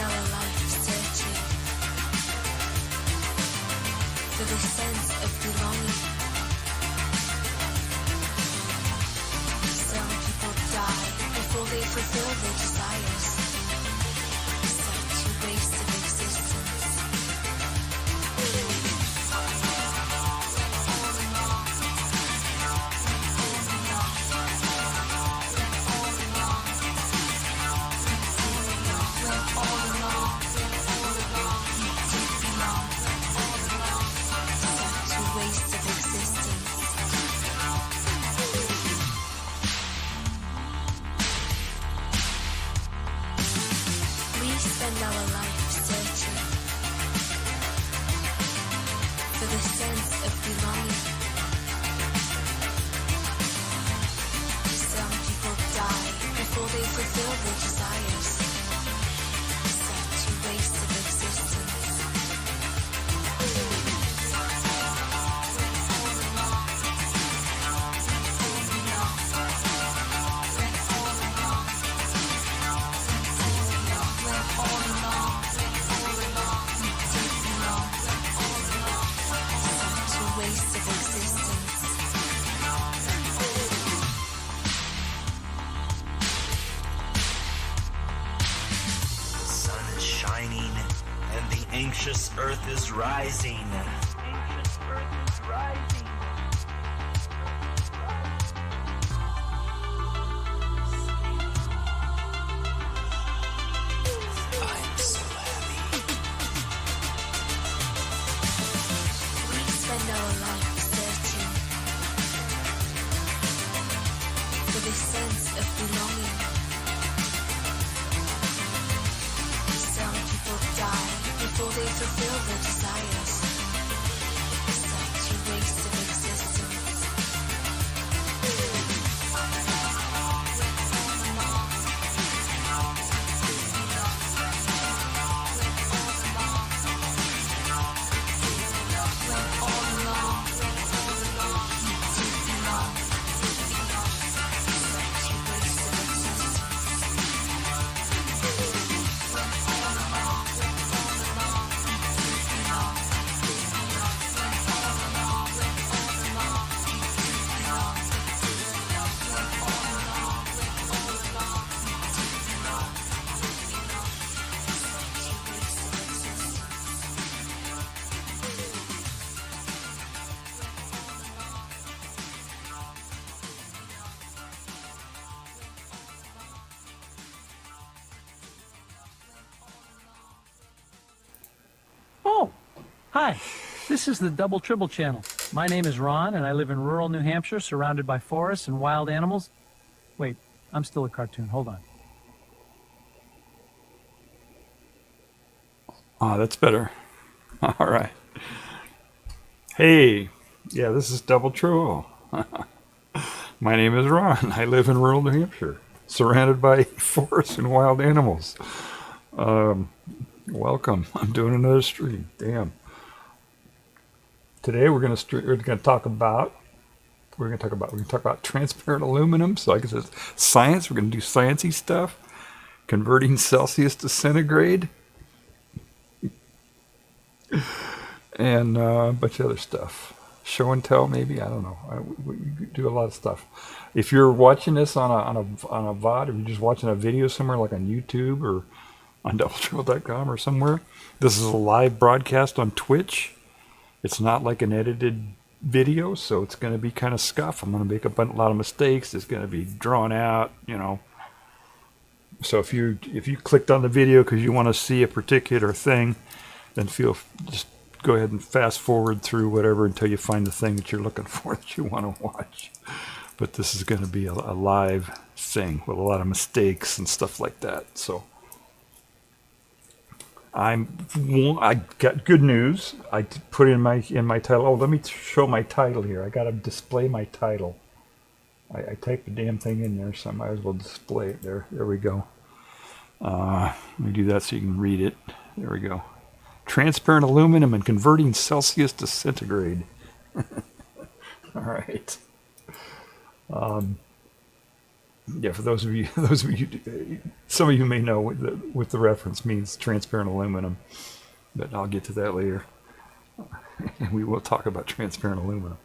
our life searching for the sense of belonging. Some people die before they fulfill their desires, set to waste of existence. Earth is rising. Anxious Earth is rising. I'm so happy. We spend our life searching for the sense of belonging. Some people die before they fulfill their desires, such a waste of existence. Hi, this is the Double Tribble channel. My name is Ron, and I live in rural New Hampshire, surrounded by forests and wild animals. Wait, I'm still a cartoon. Hold on. Ah, that's better. All right. Hey, yeah, this is Double Tribble. My name is Ron. I live in rural New Hampshire, surrounded by forests and wild animals. Welcome. I'm doing another stream. Damn. Today we're going to talk about transparent aluminum. So I guess it's science. We're going to do sciencey stuff. Converting Celsius to centigrade. And a bunch of other stuff. Show and tell, maybe. I don't know. We do a lot of stuff. If you're watching this on a VOD, if you're just watching a video somewhere like on YouTube or on doubletribble.com or somewhere, this is a live broadcast on Twitch. It's not like an edited video, so it's going to be kind of scuff. I'm going to make a lot of mistakes. It's going to be drawn out, you know. So if you clicked on the video because you want to see a particular thing, then just go ahead and fast forward through whatever until you find the thing that you're looking for that you want to watch. But this is going to be a live thing with a lot of mistakes and stuff like that. So I got good news. I put in my title. Oh, let me show my title here. I got to display my title. I typed the damn thing in there, so I might as well display it there. There we go. Let me do that so you can read it. There we go. Transparent aluminum and converting Celsius to centigrade. All right. Yeah, for those of you, some of you may know what the reference means, transparent aluminum, but I'll get to that later. And we will talk about transparent aluminum,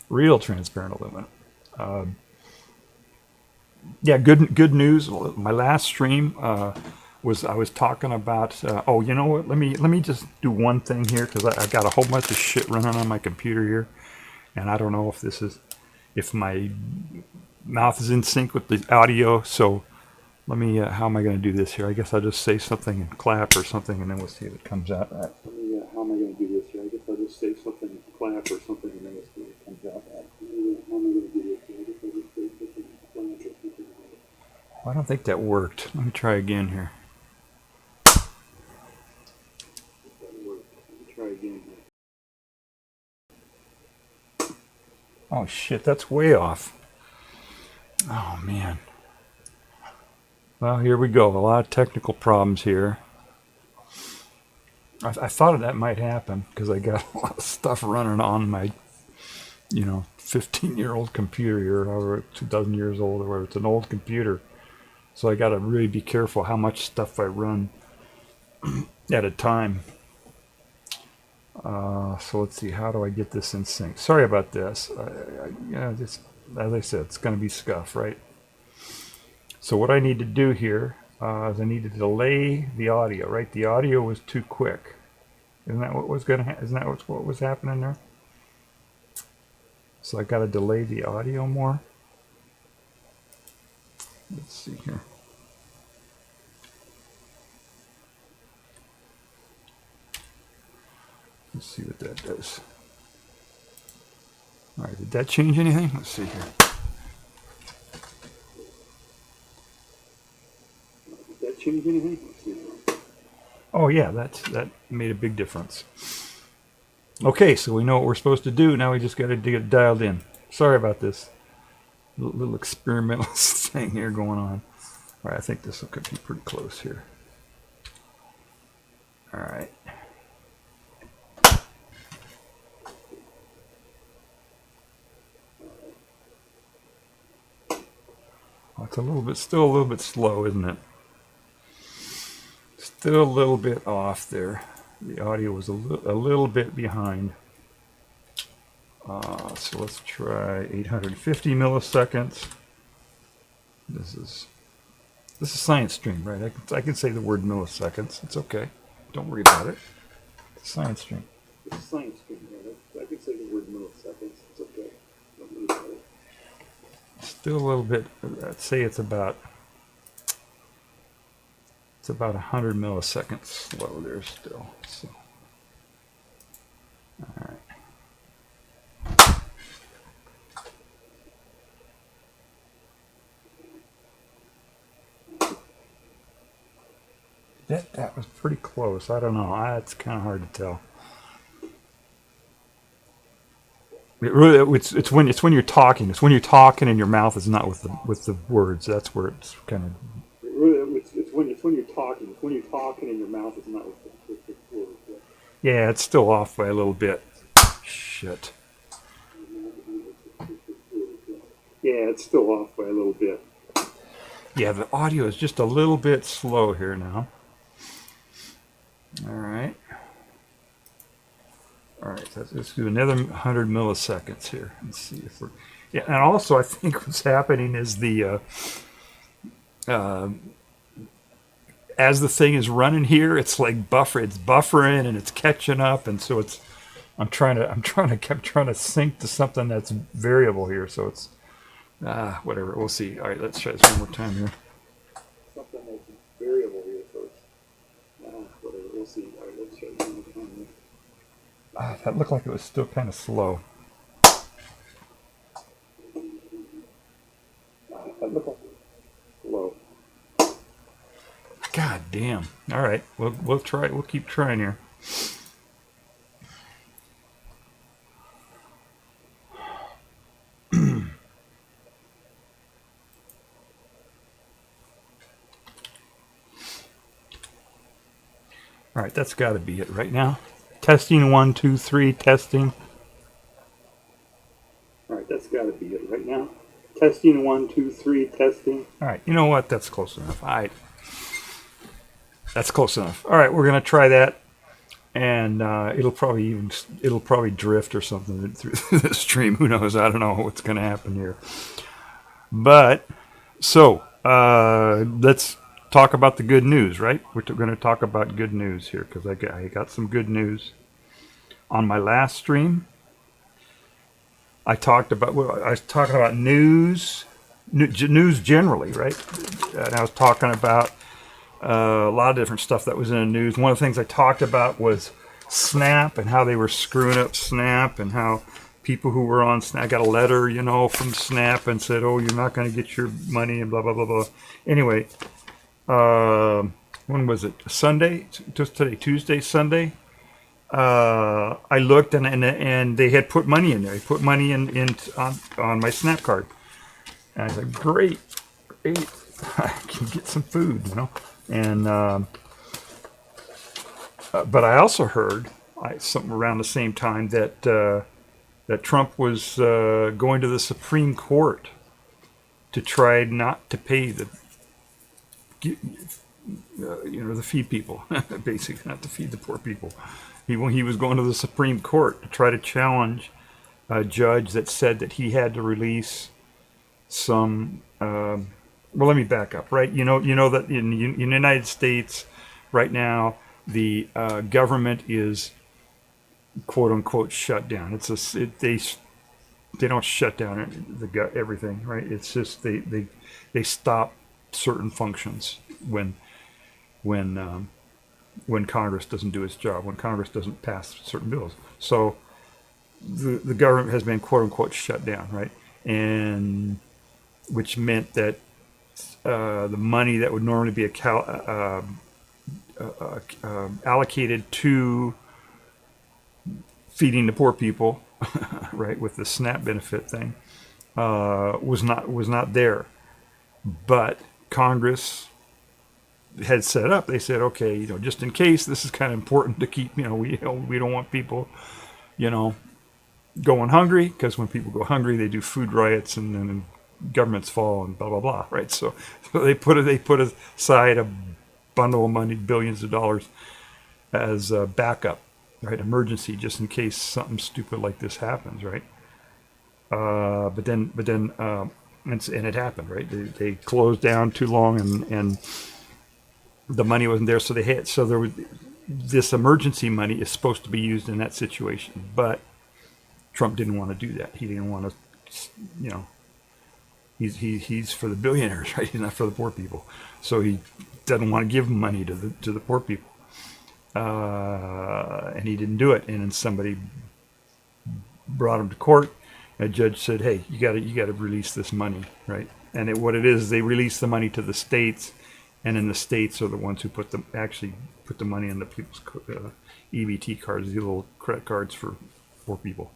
real transparent aluminum. Yeah, good news. My last stream I was talking about. Oh, you know what? Let me just do one thing here because I got a whole bunch of shit running on my computer here, and I don't know if my mouth is in sync with the audio. So let me. How am I going to do this here? I guess I'll just say something and clap or something, and then we'll see if it comes out. Right. How am I going to do this here? I guess I'll just say something and clap or something, and then we'll see if it comes out. Right. How am I going to do this here? I guess I'll just say something and clap or something. I don't think that worked. Let me try again here. Oh shit, that's way off. Oh man. Well, here we go. A lot of technical problems here. I thought that might happen because I got a lot of stuff running on my, 15-year-old computer here, or 2 dozen years old, or whatever. It's an old computer. So I got to really be careful how much stuff I run at a time. So let's see, how do I get this in sync? Sorry about this. Just as I said, it's going to be scuff, right? So what I need to do here is I need to delay the audio, right? The audio was too quick. Isn't that what was Isn't that what was happening there? So I got to delay the audio more. Let's see here. Let's see what that does. All right, did that change anything? Let's see here. Did that change anything? Let's see here. Oh yeah, that made a big difference. Okay, so we know what we're supposed to do. Now we just got to get it dialed in. Sorry about this little experimental thing here going on. All right, I think this could be pretty close here. All right. It's still a little bit slow, isn't it? Still a little bit off there. The audio was a little bit behind. So let's try 850 milliseconds. This is science stream, right? I can say the word milliseconds. It's okay. Don't worry about it. It's science stream. It's science stream, right? I can say the word milliseconds. It's okay. Don't worry about it. Still a little bit. I'd say it's about 100 milliseconds slow there still. So, all right. That was pretty close. I don't know. It's kind of hard to tell. It's when you're talking. It's when you're talking and your mouth is not with the words. That's where it's kind of. It's when you're talking. It's when you're talking and your mouth is not with the words. Yeah, it's still off by a little bit. Shit. Yeah, it's still off by a little bit. Yeah, the audio is just a little bit slow here now. All right. All right, let's do another 100 milliseconds here and see if we're. Yeah, and also I think what's happening is as the thing is running here, it's like buffering and it's catching up, and so it's. I'm trying to sync to something that's variable here, so it's. Whatever. We'll see. All right, let's try this one more time here. Something that's variable here, so it's. Whatever. We'll see. All right, let's try this one more time here. That looked like it was still kind of slow. That looked like it was slow. God damn. All right, we'll try. We'll keep trying here. All right, that's got to be it right now. Testing 1, 2, 3. Testing. All right, that's got to be it right now. Testing 1, 2, 3, testing. All right, you know what? That's close enough. That's close enough. All right, we're gonna try that, and it'll probably drift or something through the stream. Who knows? I don't know what's gonna happen here. But so let's talk about the good news, right? We're going to talk about good news here because I got some good news. On my last stream, I was talking about news generally, right? And I was talking about a lot of different stuff that was in the news. One of the things I talked about was Snap and how they were screwing up Snap and how people who were on Snap, I got a letter, from Snap and said, oh, you're not going to get your money and blah, blah, blah, blah. Anyway, when was it? Sunday? Just today, Tuesday, Sunday? I looked and they had put money in there. They put money on my Snap card. And I said, great. I can get some food, And, but I also heard something around the same time that Trump was going to the Supreme Court to try not to pay the feed people, basically, not to feed the poor people. He was going to the Supreme Court to try to challenge a judge that said that he had to release some. Well, let me back up, right? You know that in the United States right now, the government is quote unquote shut down. They don't shut down everything, right? It's just they stop certain functions when Congress doesn't do its job, when Congress doesn't pass certain bills. So the government has been quote unquote shut down, right? And which meant that the money that would normally be allocated to feeding the poor people, right, with the SNAP benefit thing, was not there. But Congress had set up. They said, okay, just in case, this is kind of important to keep. We don't want people, going hungry, because when people go hungry, they do food riots and then governments fall and blah blah blah, right? So they put aside a bundle of money, billions of dollars, as a backup, right? Emergency, just in case something stupid like this happens, right? But then, and it happened, right? They closed down too long, and the money wasn't there, so there was this emergency money is supposed to be used in that situation, but Trump didn't want to do that. He didn't want to, he's for the billionaires, right? He's not for the poor people, so he doesn't want to give money to the poor people, and he didn't do it. And then somebody brought him to court. A judge said, "Hey, you got to release this money, right?" And what it is, they release the money to the states, and then the states are the ones who put the money in the people's EBT cards, these little credit cards for poor people.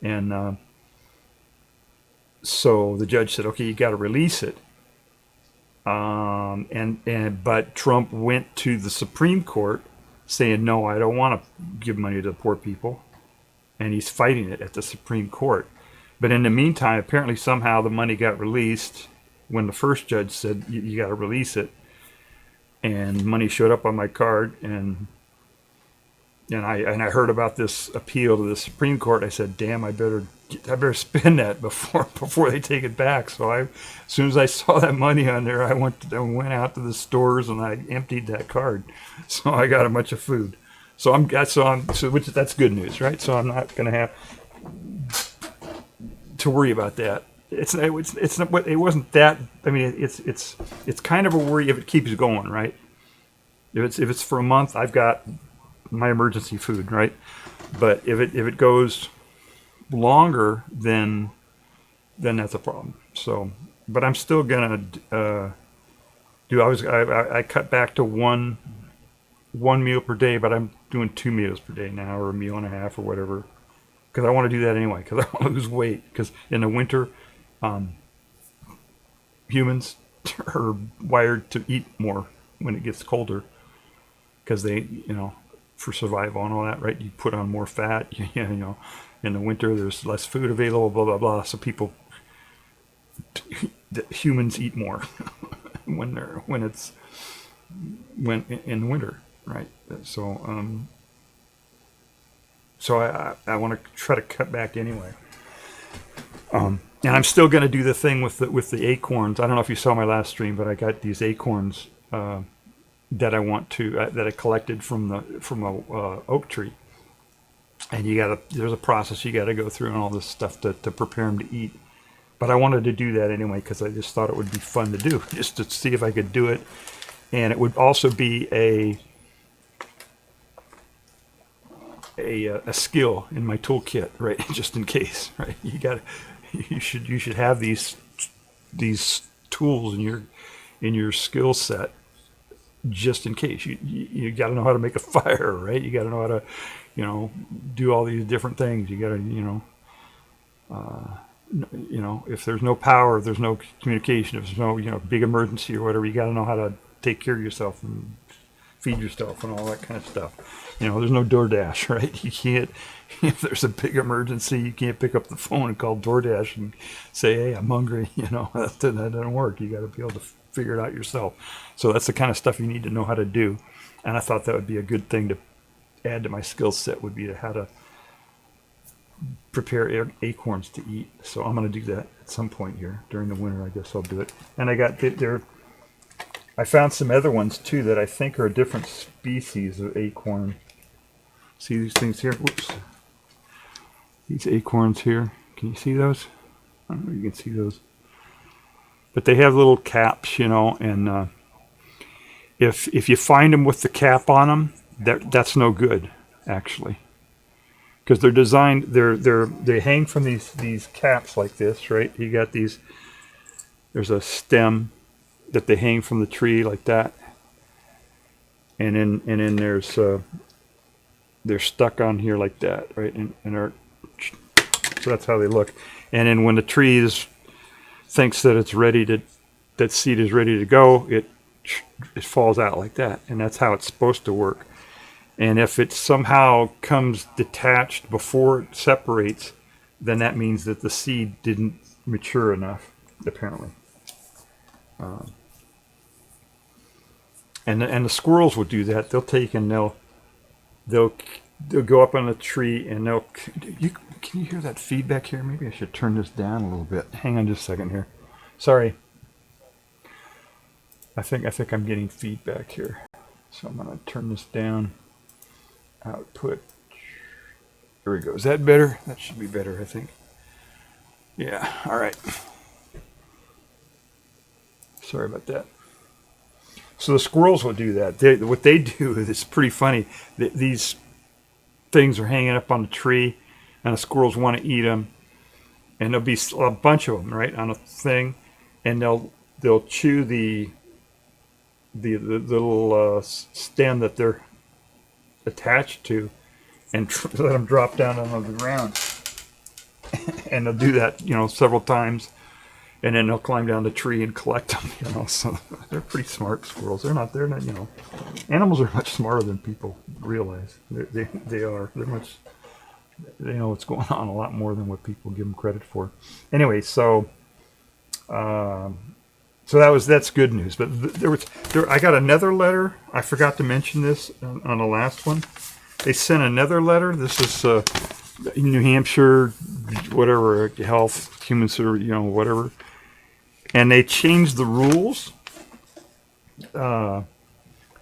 And so the judge said, "Okay, you got to release it." But Trump went to the Supreme Court saying, "No, I don't want to give money to the poor people." And he's fighting it at the Supreme Court. But in the meantime, apparently somehow the money got released when the first judge said, you got to release it. And money showed up on my card, and I heard about this appeal to the Supreme Court. I said, damn, I better spend that before they take it back. So as soon as I saw that money on there, I went out to the stores and I emptied that card. So I got a bunch of food. That's good news, right? So I'm not going to have to worry about that. It wasn't that. I mean, it's kind of a worry if it keeps going, right? If it's for a month, I've got my emergency food, right? But if it goes longer, then that's a problem. So, but I'm still gonna I cut back to one meal per day, but I'm doing 2 meals per day now, or a meal and a half, or whatever, because I want to do that anyway, because I want to lose weight. Because in the winter, humans are wired to eat more when it gets colder, because they, for survival and all that, right? You put on more fat. In the winter, there's less food available, blah blah blah. So people that humans eat more when in winter, right? So I want to try to cut back anyway. And I'm still going to do the thing with the acorns. I don't know if you saw my last stream, but I got these acorns that I want to that I collected from a oak tree. And there's a process you got to go through and all this stuff to prepare them to eat. But I wanted to do that anyway because I just thought it would be fun to do, just to see if I could do it. And it would also be a skill in my toolkit, right? Just in case, right? You should have these tools in your skill set just in case. You got to know how to make a fire, right? You got to know how to, do all these different things. You got to, if there's no power, if there's no communication, if there's no, big emergency or whatever, you got to know how to take care of yourself and feed yourself and all that kind of stuff. There's no DoorDash, right? You can't, if there's a big emergency, you can't pick up the phone and call DoorDash and say, hey, I'm hungry. That doesn't work. You got to be able to figure it out yourself. So that's the kind of stuff you need to know how to do. And I thought that would be a good thing to add to my skill set, would be to how to prepare acorns to eat. So I'm going to do that at some point here during the winter. I guess I'll do it. And I found some other ones too that I think are a different species of acorn. See these things here? Whoops. These acorns here. Can you see those? I don't know if you can see those. But they have little caps, and if you find them with the cap on them, that's no good, actually. Because they're designed, they hang from these caps like this, right? You got these, there's a stem that they hang from the tree like that. And then there's, they're stuck on here like that, right? So that's how they look. And then when the tree thinks that it's that seed is ready to go, it falls out like that. And that's how it's supposed to work. And if it somehow comes detached before it separates, then that means that the seed didn't mature enough, apparently. And the squirrels will do that. They'll take and they'll go up on a tree and can you hear that feedback here? Maybe I should turn this down a little bit. Hang on just a second here. Sorry. I think I'm getting feedback here. So I'm going to turn this down. Output. There we go. Is that better? That should be better, I think. Yeah. All right. Sorry about that. So the squirrels will do that. What they do is pretty funny. These things are hanging up on the tree, and the squirrels want to eat them. And there'll be a bunch of them, right, on a thing, and they'll chew the little stem that they're attached to, and let them drop down on the ground. And they'll do that, several times, and then they'll climb down the tree and collect them. So they're pretty smart squirrels. They're not. Animals are much smarter than people realize. They are. They know what's going on a lot more than what people give them credit for. Anyway, so that's good news. But I got another letter. I forgot to mention this on the last one. They sent another letter. This is New Hampshire, whatever, health, human service, whatever. And they changed the rules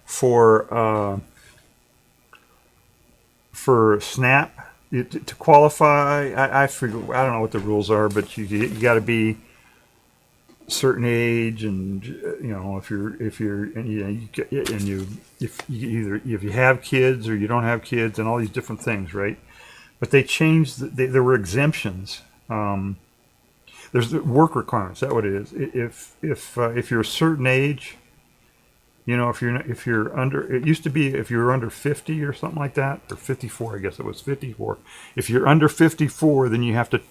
for SNAP to qualify. I don't know what the rules are, but you got to be certain age, and if you have kids or you don't have kids, and all these different things, right? But they changed. There were exemptions. There's the work requirements. That's what it is. If you're a certain age, if you're under, it used to be if you were under 50 or something like that, or 54, I guess it was 54. If you're under 54, then you have to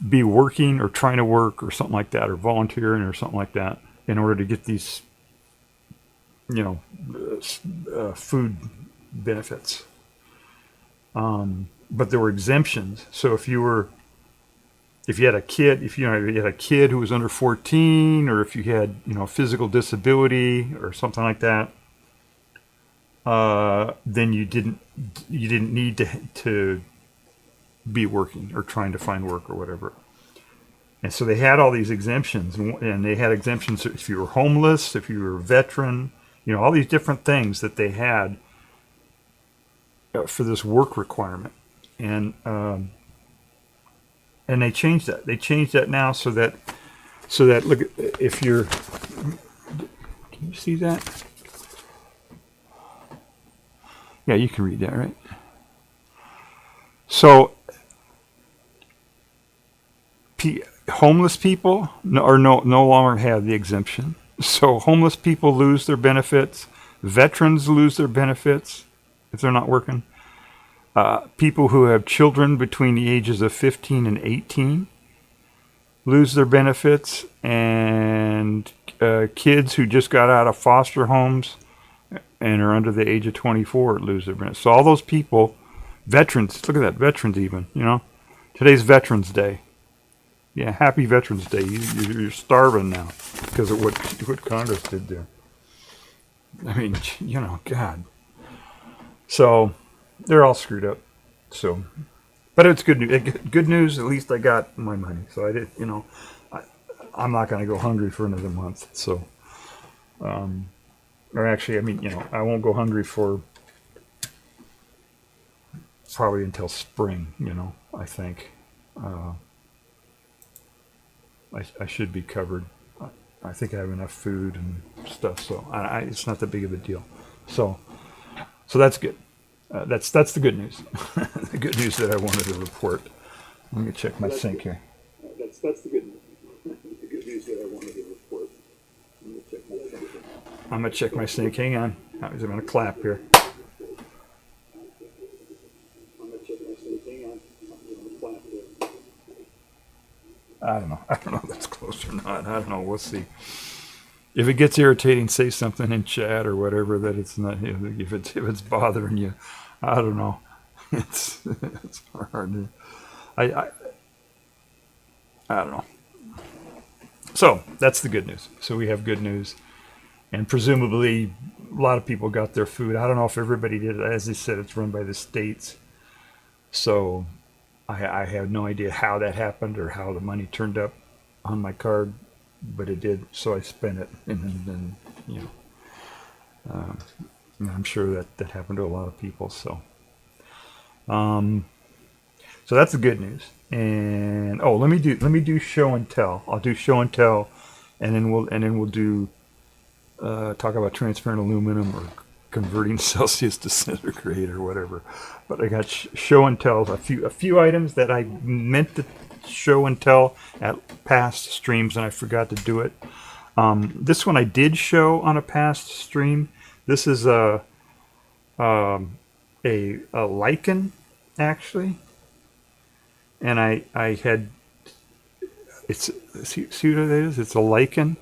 be working or trying to work or something like that, or volunteering or something like that, in order to get these, food benefits. But there were exemptions. So if you were if you had a kid, if you had a kid who was under 14, or if you had physical disability or something like that, then you didn't need to be working or trying to find work or whatever. And so they had all these exemptions, and they had exemptions if you were homeless, if you were a veteran, all these different things that they had for this work requirement. And they changed that. They changed that now so that look, if you're, can you see that? Yeah, you can read that, right? So homeless people no longer have the exemption. So homeless people lose their benefits. Veterans lose their benefits if they're not working. People who have children between the ages of 15 and 18 lose their benefits. And kids who just got out of foster homes and are under the age of 24 lose their benefits. So all those people, veterans, look at that, veterans even, Today's Veterans Day. Yeah, happy Veterans Day. You're starving now because of what Congress did there. I mean, God. So they're all screwed up. So, but it's good news. Good news. At least I got my money. So I did. I'm not going to go hungry for another month. So, or actually, I mean, I won't go hungry for probably until spring. I think. I should be covered. I think I have enough food and stuff, so it's not that big of a deal. So that's good. That's the good news. The good news that I wanted to report. Let me check my sink here. That's the good news. The good news that I wanted to report. Let me check my sink here. I'm gonna check my sink. Hang on. I'm gonna clap here. I don't know if that's close or not. I don't know. We'll see. If it gets irritating, say something in chat or whatever that it's not. If it's bothering you, I don't know. It's hard to. I don't know. So that's the good news. So we have good news, and presumably a lot of people got their food. I don't know if everybody did. As they said, it's run by the states. So I have no idea how that happened or how the money turned up on my card, but it did. So I spent it, and then I'm sure that happened to a lot of people. So, so that's the good news. And let me do show and tell. I'll do show and tell, and then we'll do talk about transparent aluminum or converting Celsius to centigrade or whatever. But I got show and tell, a few items that I meant to show and tell at past streams, and I forgot to do it. This one I did show on a past stream. This is a lichen, actually, and I had see what it is. It's a lichen.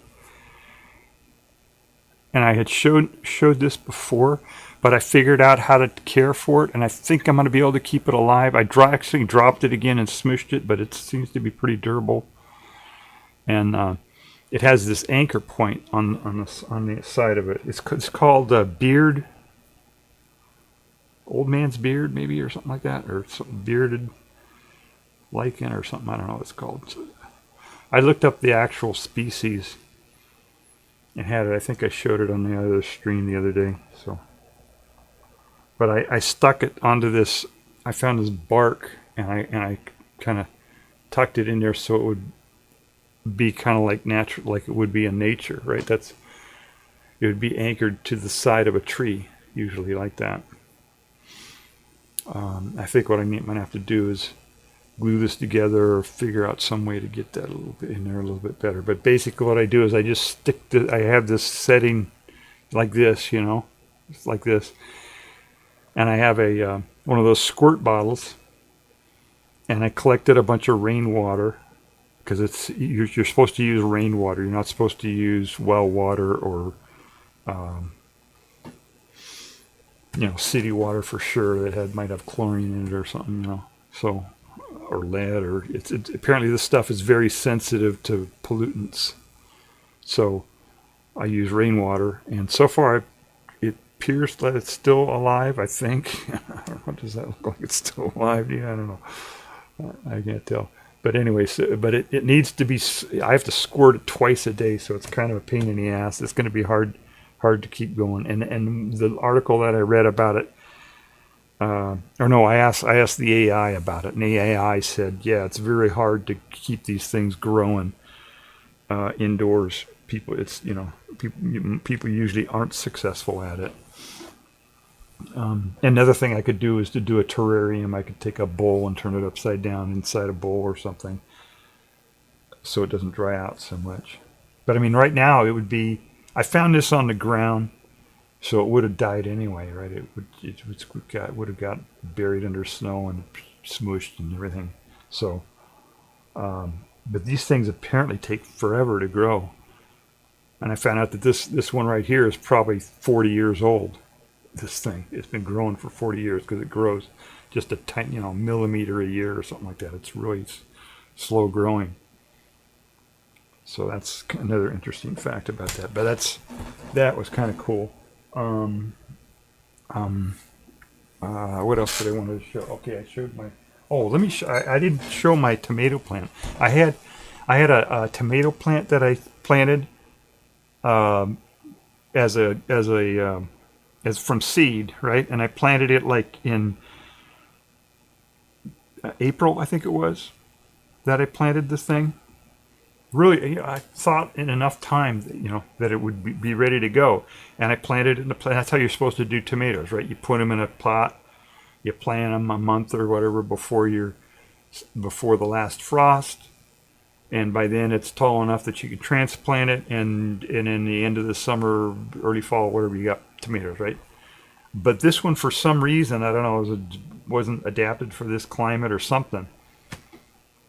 And I had showed this before, but I figured out how to care for it, and I think I'm going to be able to keep it alive. I actually dropped it again and smushed it, but it seems to be pretty durable. And it has this anchor point on the side of it. It's called beard, old man's beard, maybe, or something like that, or something bearded lichen or something. I don't know what it's called. So I looked up the actual species. And had it. I think I showed it on the other stream the other day. So, but I stuck it onto this. I found this bark, and I kind of tucked it in there so it would be kind of like natural, like it would be in nature, right? It would be anchored to the side of a tree, usually like that. I think what I might have to do is glue this together or figure out some way to get that a little bit in there a little bit better. But basically what I do is I just stick I have this setting like this, it's like this. And I have a one of those squirt bottles, and I collected a bunch of rainwater, because you're supposed to use rainwater. You're not supposed to use well water or city water for sure that might have chlorine in it or something, So or lead, or it's apparently this stuff is very sensitive to pollutants. So I use rainwater, and so far it appears that it's still alive, I think. I don't know, what does that look like? It's still alive? Yeah, I don't know. I can't tell. But anyway, but it needs to be, I have to squirt it twice a day, so it's kind of a pain in the ass. It's going to be hard to keep going. And the article that I read about it, or no, I asked the AI about it, and the AI said, yeah, it's very hard to keep these things growing indoors. People usually aren't successful at it. Another thing I could do is to do a terrarium. I could take a bowl and turn it upside down inside a bowl or something, so it doesn't dry out so much. But I mean, right now it would be. I found this on the ground, so it would have died anyway, right? It would have got buried under snow and smooshed and everything. So, but these things apparently take forever to grow. And I found out that this one right here is probably 40 years old. This thing, it's been growing for 40 years because it grows just a tiny, millimeter a year or something like that. It's really slow growing. So that's another interesting fact about that. But that was kind of cool. What else did I want to show? Okay, I showed my. Oh, let me. I didn't show my tomato plant. I had a tomato plant that I planted as from seed, right? And I planted it like in April, I think it was, that I planted this thing. Really, I thought in enough time, that it would be ready to go. And I planted it in the plant. That's how you're supposed to do tomatoes, right? You put them in a pot, you plant them a month or whatever before the last frost. And by then it's tall enough that you can transplant it, and in the end of the summer, early fall, whatever, you got tomatoes, right? But this one, for some reason, I don't know, wasn't adapted for this climate or something.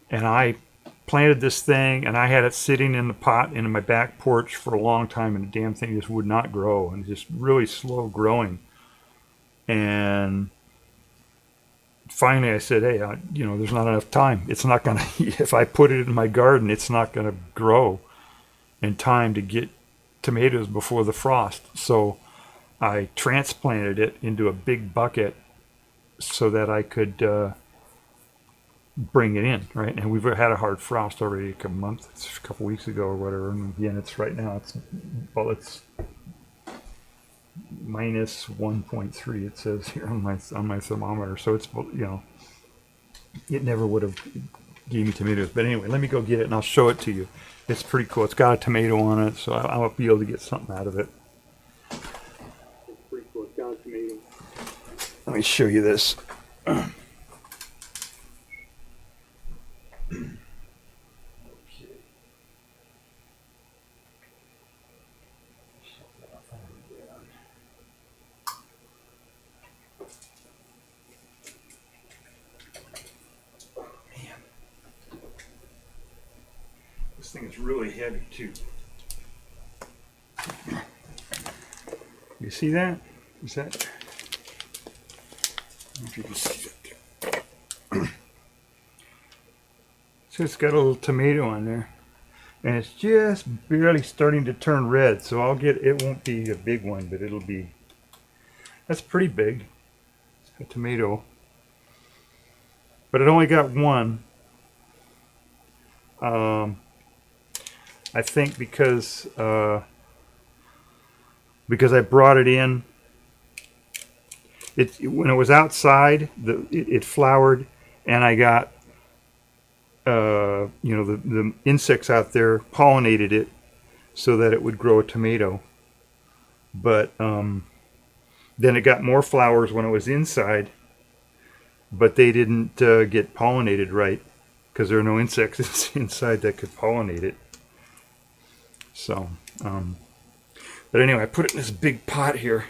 And I planted this thing, and I had it sitting in the pot in my back porch for a long time, and the damn thing just would not grow, and just really slow growing. And finally I said, hey, there's not enough time. It's not going to, if I put it in my garden, it's not going to grow in time to get tomatoes before the frost. So I transplanted it into a big bucket so that I could bring it in, right? And we've had a hard frost already a couple weeks ago or whatever. And again, it's right now, it's minus 1.3, it says here on my thermometer. So it's, it never would have gave me tomatoes. But anyway, let me go get it and I'll show it to you. It's pretty cool. It's got a tomato on it, so I'll be able to get something out of it. It's pretty cool. It's got a tomato. Let me show you this. This thing is really heavy too. You see that? Is that? I don't know if you can see that. So it's got a little tomato on there, and it's just barely starting to turn red. So it won't be a big one, but it'll be. That's pretty big. It's a tomato, but it only got one. I think because I brought it in. When it was outside, it flowered, and I got the insects out there pollinated it so that it would grow a tomato. But then it got more flowers when it was inside, but they didn't get pollinated right because there are no insects inside that could pollinate it. So, but anyway, I put it in this big pot here,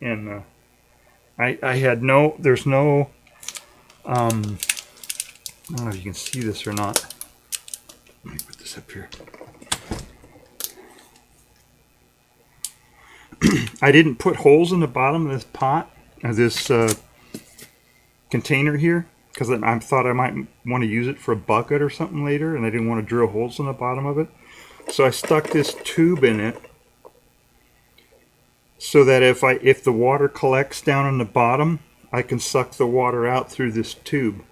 and I had there's no, I don't know if you can see this or not. Let me put this up here. I didn't put holes in the bottom of this pot, this container here, because I thought I might want to use it for a bucket or something later, and I didn't want to drill holes in the bottom of it. So I stuck this tube in it so that if the water collects down in the bottom, I can suck the water out through this tube.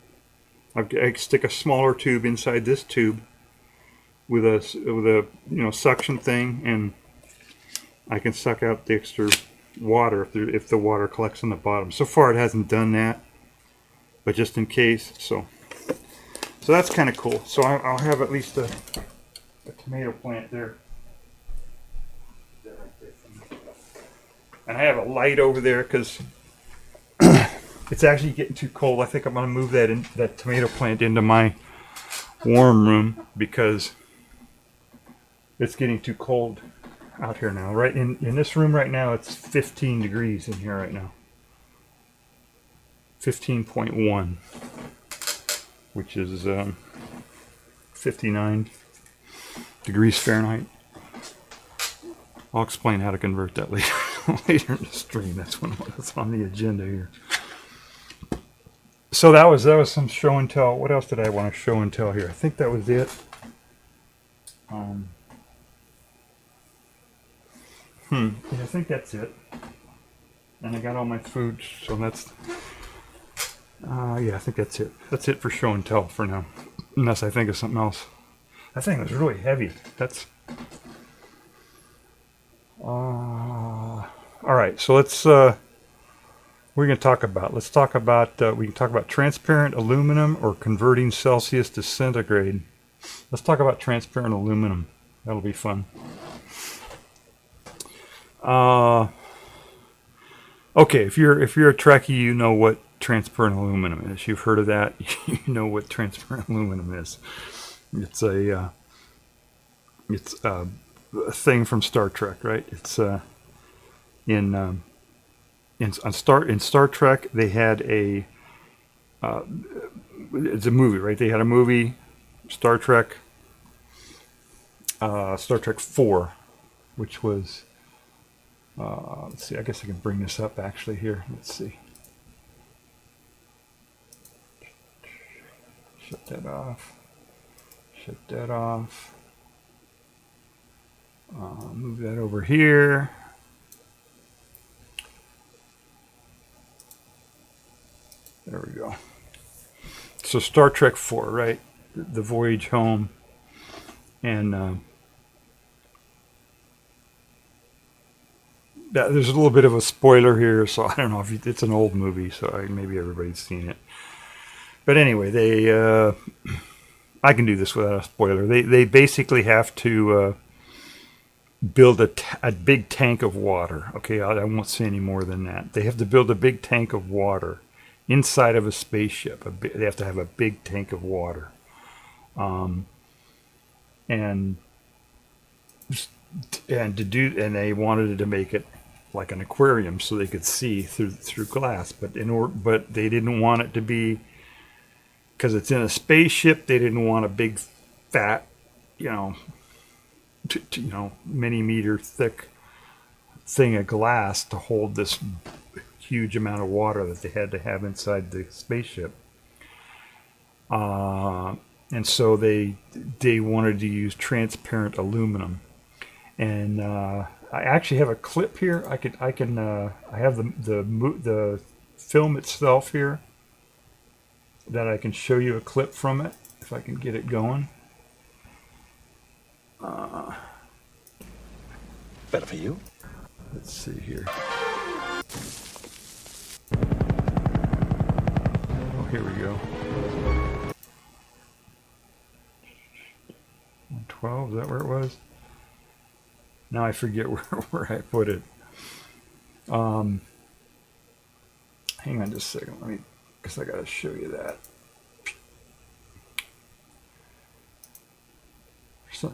I stick a smaller tube inside this tube with a suction thing, and I can suck out the extra water if the water collects on the bottom. So far it hasn't done that, but just in case. So that's kind of cool. So I'll have at least a tomato plant there. And I have a light over there because it's actually getting too cold. I think I'm going to move that tomato plant into my warm room because it's getting too cold out here now. Right in this room right now, it's 15 degrees in here right now. 15.1, which is 59 degrees Fahrenheit. I'll explain how to convert that later. Later in the stream. That's on the agenda here. So that was some show and tell. What else did I want to show and tell here? I think that was it. I think that's it. And I got all my food, so that's yeah, I think that's it. That's it for show and tell for now. Unless I think of something else. That thing was really heavy. That's all right, so let's we can talk about transparent aluminum or converting Celsius to centigrade. Let's talk about transparent aluminum. That'll be fun. Okay, if you're a Trekkie, you know what transparent aluminum is. You've heard of that. You know what transparent aluminum is. It's a thing from Star Trek, right? It's in Star Trek they had it's a movie, right? They had a movie, Star Trek 4, which was let's see, I guess I can bring this up actually here. Let's see. Shut that off. Move that over here. There we go. So Star Trek 4, right? The voyage home. And there's a little bit of a spoiler here, so I don't know if it's an old movie, so maybe everybody's seen it. But anyway, I can do this without a spoiler. They basically have to build a big tank of water. Okay, I won't say any more than that. They have to build a big tank of water inside of a spaceship. They have to have a big tank of water, and they wanted to make it like an aquarium so they could see through glass. But they didn't want it to be, because it's in a spaceship. They didn't want a big fat, many meter thick thing of glass to hold this huge amount of water that they had to have inside the spaceship. And so they wanted to use transparent aluminum. And I actually have a clip here. I have the film itself here that I can show you a clip from it if I can get it going. Better for you. Let's see here. Oh, here we go. 112, is that where it was? Now I forget where I put it. Hang on just a second, because I gotta show you that. So,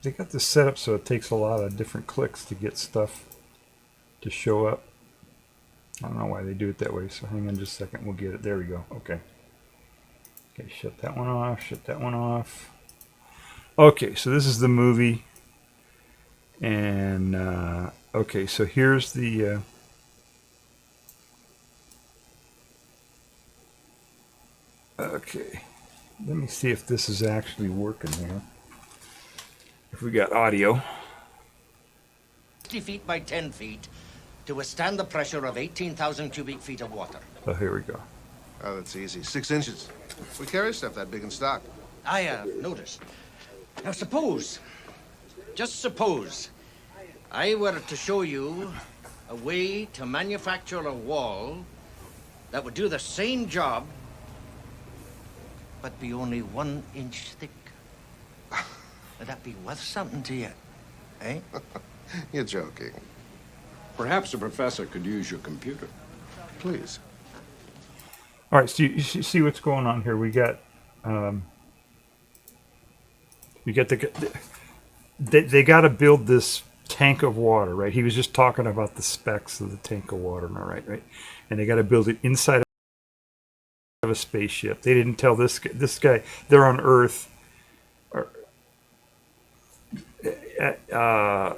they got this set up so it takes a lot of different clicks to get stuff to show up. I don't know why they do it that way, so hang on just a second, we'll get it. There we go. Okay, shut that one off. Okay, so this is the movie. And okay, so here's the let me see if this is actually working here. If we got audio. 50 feet by 10 feet to withstand the pressure of 18,000 cubic feet of water. Oh, here we go. Oh, that's easy. 6 inches. We carry stuff that big in stock. I have noticed. Now suppose, just suppose, I were to show you a way to manufacture a wall that would do the same job, but be only 1 inch thick. Would that be worth something to you, eh? You're joking. Perhaps the professor could use your computer. Please. All right, so you see what's going on here. We got they got to build this tank of water, right? He was just talking about the specs of the tank of water, all right? And they got to build it inside of a spaceship. They didn't tell this guy. They're on Earth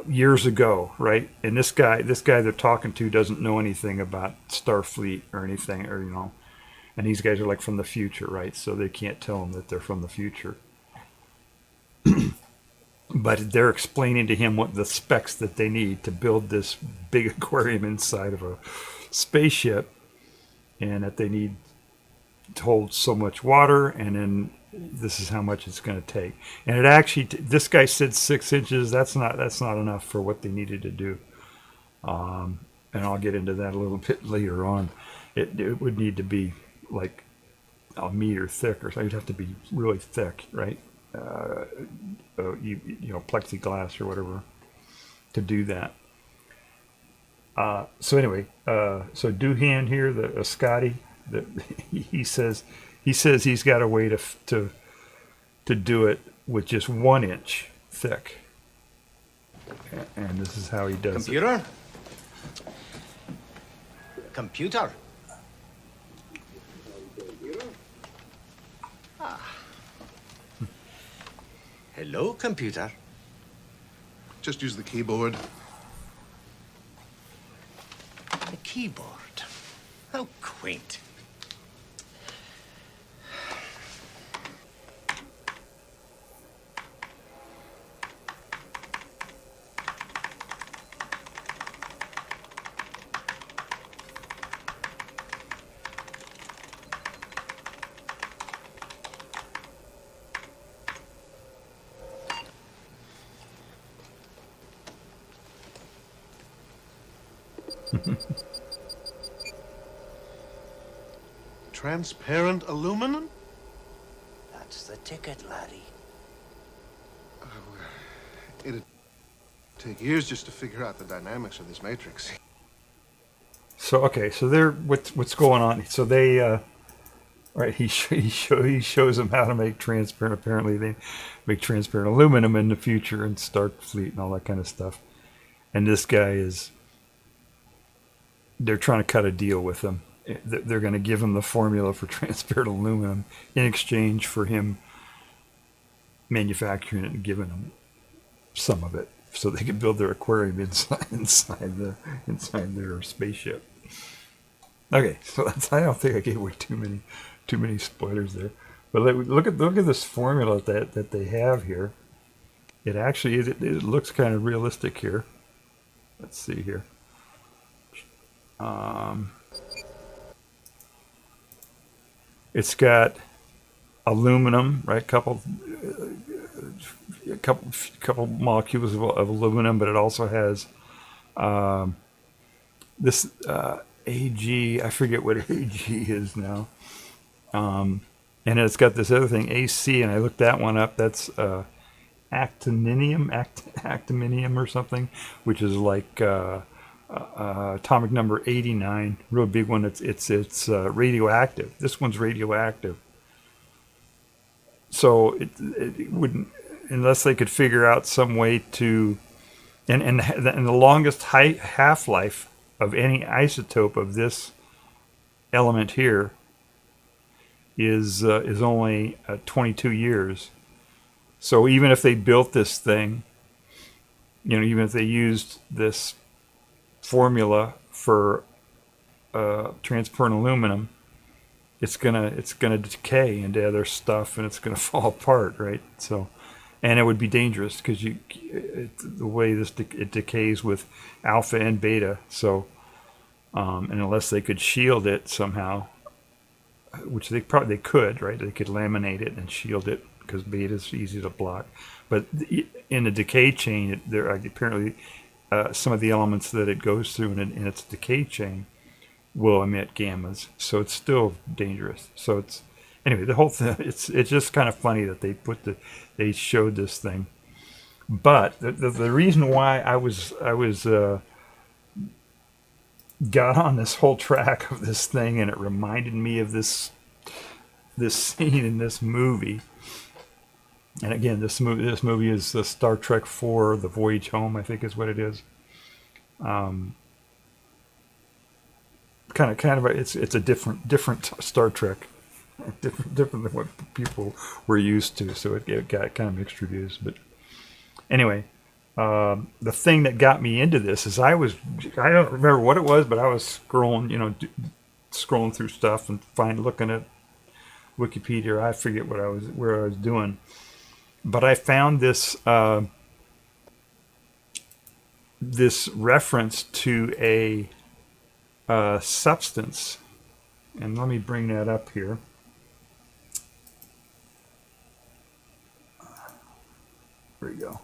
years ago, right? And this guy they're talking to doesn't know anything about Starfleet or anything, or and these guys are like from the future, right? So they can't tell them that they're from the future. But they're explaining to him what the specs that they need to build this big aquarium inside of a spaceship, and that they need to hold so much water, and then this is how much it's going to take. And it actually, this guy said 6 inches. That's not enough for what they needed to do. And I'll get into that a little bit later on. It would need to be like a meter thick, or so. It'd have to be really thick, right? Plexiglass or whatever to do that. So anyway, so Doohan here, the Scotty, he says he's got a way to do it with just 1 inch thick, and this is how he does Computer? Computer? Hello, computer. Just use the keyboard. The keyboard. How quaint. Transparent aluminum? That's the ticket, laddie. It'd take years just to figure out the dynamics of this matrix. So okay, so they're what's going on? So they right, he shows them how to make transparent. Apparently, they make transparent aluminum in the future in Starfleet and all that kind of stuff. And this guy they're trying to cut a deal with him. They're going to give him the formula for transparent aluminum in exchange for him manufacturing it and giving them some of it, so they can build their aquarium inside their spaceship. Okay, so I don't think I gave away too many spoilers there. But look at this formula that they have here. It actually it looks kind of realistic here. Let's see here. It's got aluminum, right? Couple molecules of aluminum, but it also has this Ag. I forget what Ag is now. And it's got this other thing, AC, and I looked that one up. That's actinium or something, which is like atomic number 89, real big one. It's radioactive. This one's radioactive. So it wouldn't, unless they could figure out some way to, and the longest half-life of any isotope of this element here is only 22 years. So even if they built this thing, even if they used this formula for transparent aluminum, it's gonna decay into other stuff, and it's gonna fall apart, right? So, and it would be dangerous because the way it decays with alpha and beta. So, and unless they could shield it somehow, which they could, right? They could laminate it and shield it because beta is easy to block. But in the decay chain, there apparently some of the elements that it goes through in its decay chain will emit gammas, so it's still dangerous. So it's anyway, the whole thing. It's just kind of funny that they showed this thing. But the reason why I was got on this whole track of this thing, and it reminded me of this scene in this movie. And again, this movie is the Star Trek IV, The Voyage Home, I think is what it is. Kind of, it's a different Star Trek, different than what people were used to. So it got kind of mixed reviews. But anyway, the thing that got me into this is I don't remember what it was, but I was scrolling through stuff and looking at Wikipedia. I forget where I was doing. But I found this this reference to a substance, and let me bring that up here. There we go.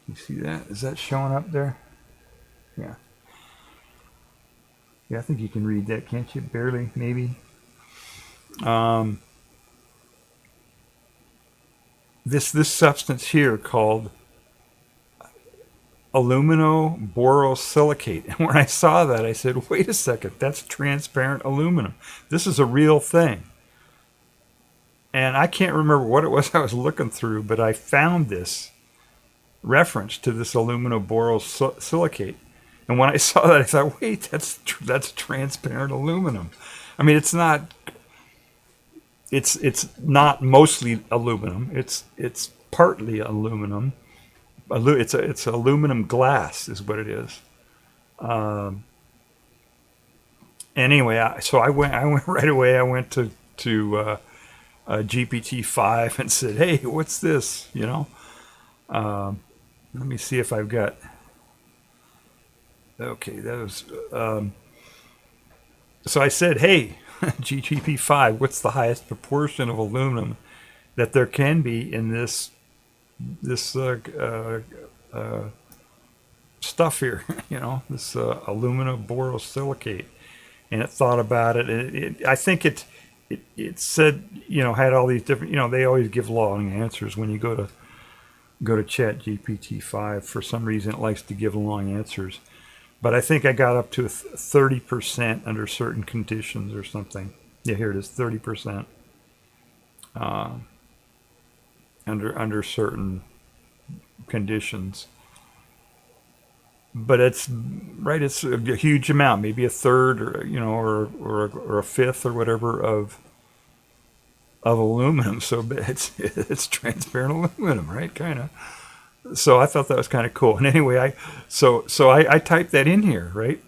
You see that? Is that showing up there? Yeah. Yeah, I think you can read that, can't you? Barely, maybe. This substance here called aluminoborosilicate. And when I saw that, I said, wait a second, that's transparent aluminum. This is a real thing. And I can't remember what it was I was looking through, but I found this reference to this aluminoborosilicate. And when I saw that, I thought, wait, that's transparent aluminum. I mean, it's not mostly aluminum. It's partly aluminum. It's aluminum glass is what it is. Anyway, so I went right away. I went to GPT-5 and said, hey, what's this? Let me see if I've got. Okay, that was. So I said, hey, GPT-5, what's the highest proportion of aluminum that there can be in this stuff here? This aluminoborosilicate. And it thought about it, and I think it said, had all these different, they always give long answers when you go to Chat GPT-5. For some reason, it likes to give long answers. But I think I got up to 30% under certain conditions or something. Yeah, here it is, 30% under certain conditions. But it's a huge amount, maybe a third, or a fifth or whatever of aluminum. So it's transparent aluminum, right? Kind of. So I thought that was kind of cool. And anyway, I typed that in here, right?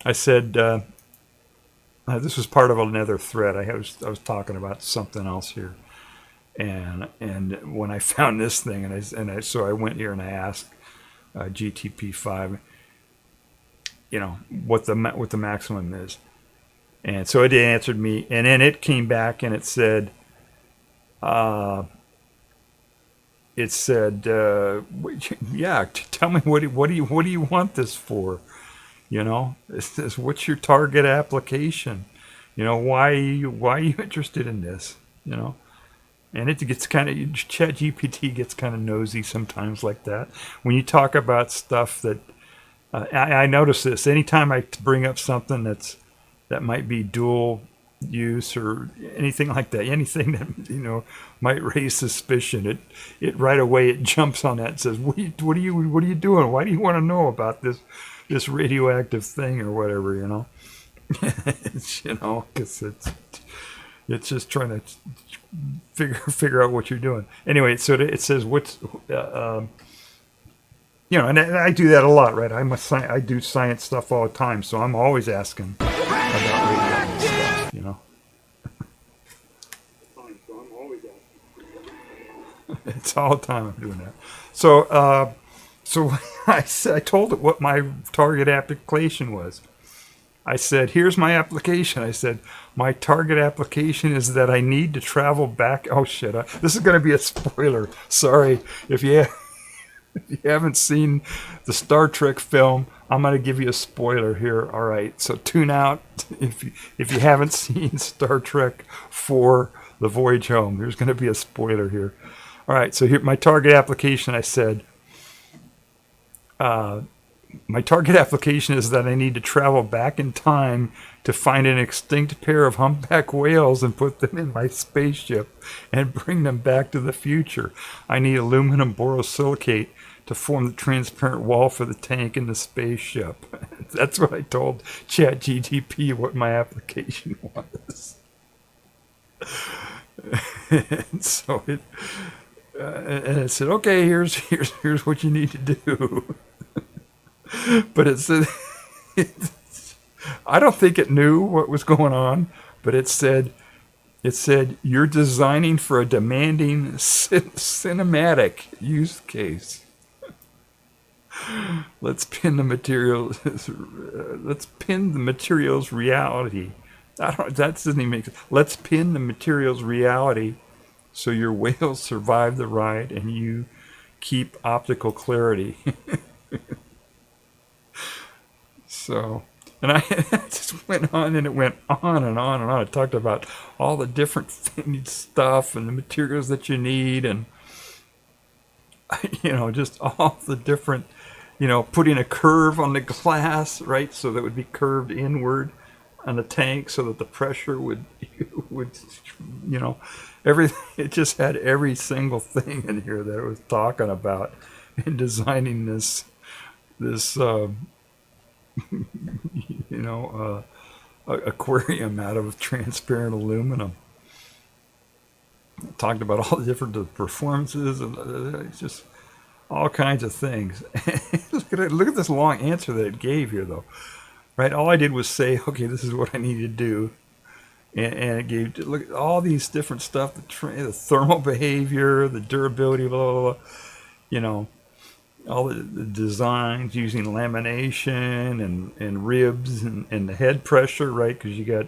I said this was part of another thread. I was talking about something else here, and when I found this thing, so I went here and I asked GTP5, what the maximum is, and so it answered me, and then it came back and it said. It said, "Yeah, tell me what do you want this for? It says, what's your target application? Why are you interested in this? And it gets ChatGPT gets kind of nosy sometimes like that. When you talk about stuff that I notice this anytime I bring up something that might be dual use or anything like that, anything that might raise suspicion, it right away it jumps on that and says, what are you doing? Why do you want to know about this radioactive thing or whatever? Because it's just trying to figure out what you're doing. Anyway, so it says what's and I do that a lot, right? I do science stuff all the time, so I'm always asking about radioactive stuff, It's all the time I'm doing that. So I told it what my target application was. I said, here's my application. I said, my target application is that I need to travel back. Oh, shit. This is going to be a spoiler. Sorry. If you haven't seen the Star Trek film, I'm going to give you a spoiler here. All right. So tune out if you haven't seen Star Trek 4, The Voyage Home. There's going to be a spoiler here. All right. So here, my target application, I said, my target application is that I need to travel back in time to find an extinct pair of humpback whales and put them in my spaceship and bring them back to the future. I need aluminum borosilicate to form the transparent wall for the tank in the spaceship. That's what I told ChatGPT what my application was. And so it said, okay, here's what you need to do. But it said, I don't think it knew what was going on, but it said, you're designing for a demanding cinematic use case. Let's pin the materials reality. That doesn't even make sense. Let's pin the materials reality so your whales survive the ride and you keep optical clarity. So, and I just went on and it went on and on and on. It talked about all the different stuff and the materials that you need and, just all the different, putting a curve on the glass, right? So that would be curved inward on the tank so that the pressure would, everything. It just had every single thing in here that it was talking about in designing this aquarium out of transparent aluminum. Talked about all the different performances and just all kinds of things. Look at this long answer that it gave here, though. Right? All I did was say, okay, this is what I need to do. And it gave, look at all these different stuff, the thermal behavior, the durability, blah, blah, blah. All the designs using lamination and ribs and the head pressure, right? Because you got,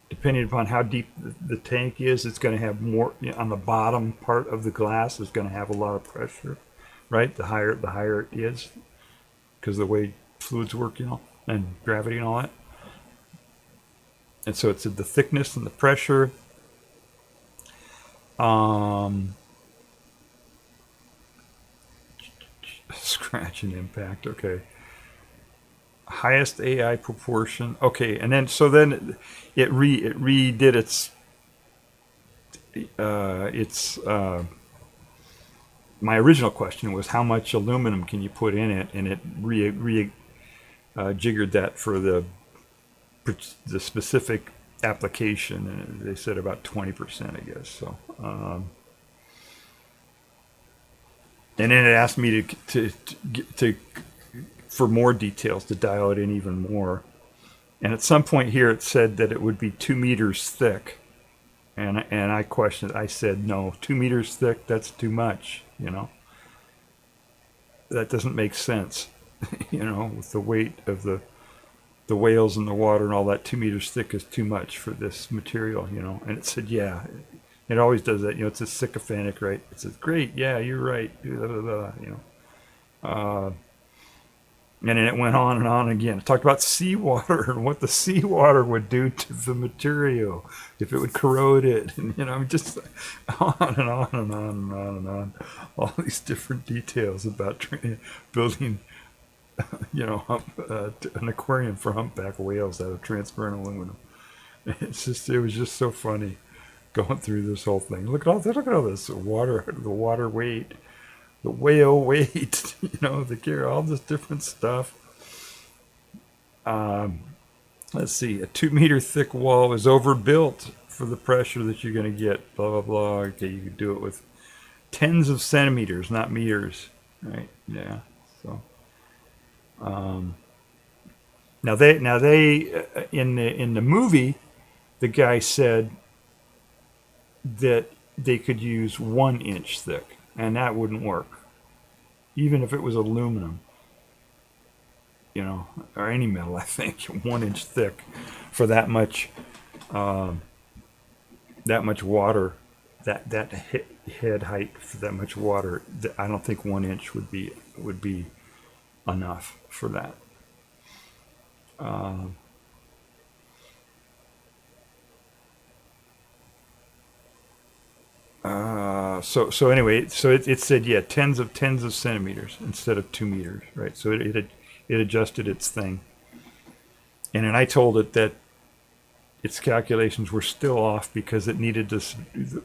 depending upon how deep the tank is, it's going to have more, on the bottom part of the glass is going to have a lot of pressure, right? The higher it is, because of the way fluids work, and gravity and all that. And so it's the thickness and the pressure. Scratch and impact. Okay. Highest AI proportion. Okay, and then it redid its my original question was how much aluminum can you put in it, and it jiggered that for the specific application, and they said about 20%, I guess. So. And then it asked me to for more details to dial it in even more. And at some point here it said that it would be 2 meters thick. And I questioned. I said, no, 2 meters thick, that's too much, That doesn't make sense, with the weight of the whales in the water and all that. 2 meters thick is too much for this material, And it said, yeah. It always does that, it's a sycophantic, right? It says, great, yeah, you're right, blah, blah, blah, and then it went on and on again. It talked about seawater and what the seawater would do to the material if it would corrode it, and just on and on and on and on and on. All these different details about building, an aquarium for humpback whales out of transparent aluminum. It was just so funny. Going through this whole thing. Look at all this water, the water weight, the whale weight, the care, all this different stuff. Let's see, a 2 meter thick wall is overbuilt for the pressure that you're going to get, blah, blah, blah. Okay, you can do it with tens of centimeters, not meters, right? Yeah, so. Now they in the movie, the guy said that they could use 1 inch thick, and that wouldn't work, even if it was aluminum, or any metal. I think 1 inch thick for that much water, that head height for that much water. I don't think 1 inch would be enough for that. So anyway, it said, yeah, tens of centimeters instead of 2 meters, right? So it adjusted its thing, and then I told it that its calculations were still off because it needed to,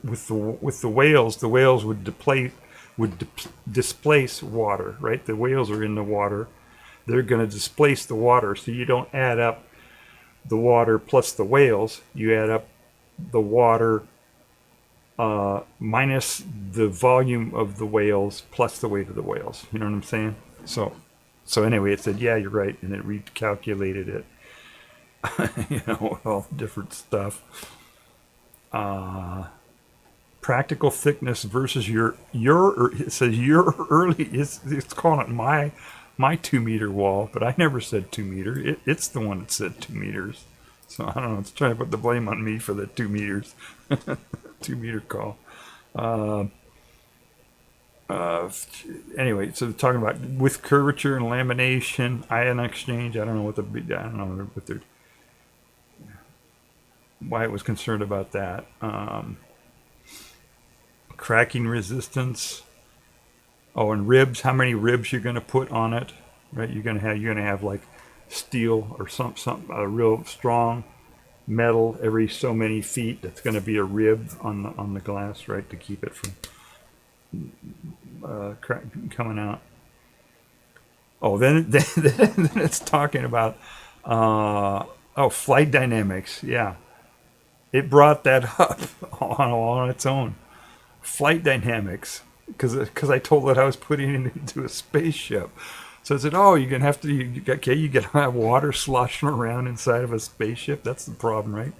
with the whales would displace water, right? The whales are in the water, they're going to displace the water, so you don't add up the water plus the whales, you add up the water minus the volume of the whales plus the weight of the whales. You know what I'm saying? So anyway, it said, yeah, you're right, and it recalculated it. With all different stuff. Practical thickness versus your. It says your early. It's calling it my 2 meter wall, but I never said 2 meter. It's the one that said 2 meters. So I don't know. It's trying to put the blame on me for the 2 meters. 2 meter call. Anyway, so talking about with curvature and lamination, ion exchange. I don't know what they're. Why it was concerned about that. Cracking resistance. Oh, and ribs. How many ribs you're going to put on it? Right, you're going to have like steel or some a real strong metal every so many feet. That's going to be a rib on the glass, right, to keep it from coming out. Oh, then it's talking about flight dynamics. Yeah, it brought that up on its own. Flight dynamics, because I told it I was putting it into a spaceship. So I said, "Oh, you're gonna have to. You gotta have water sloshing around inside of a spaceship. That's the problem, right?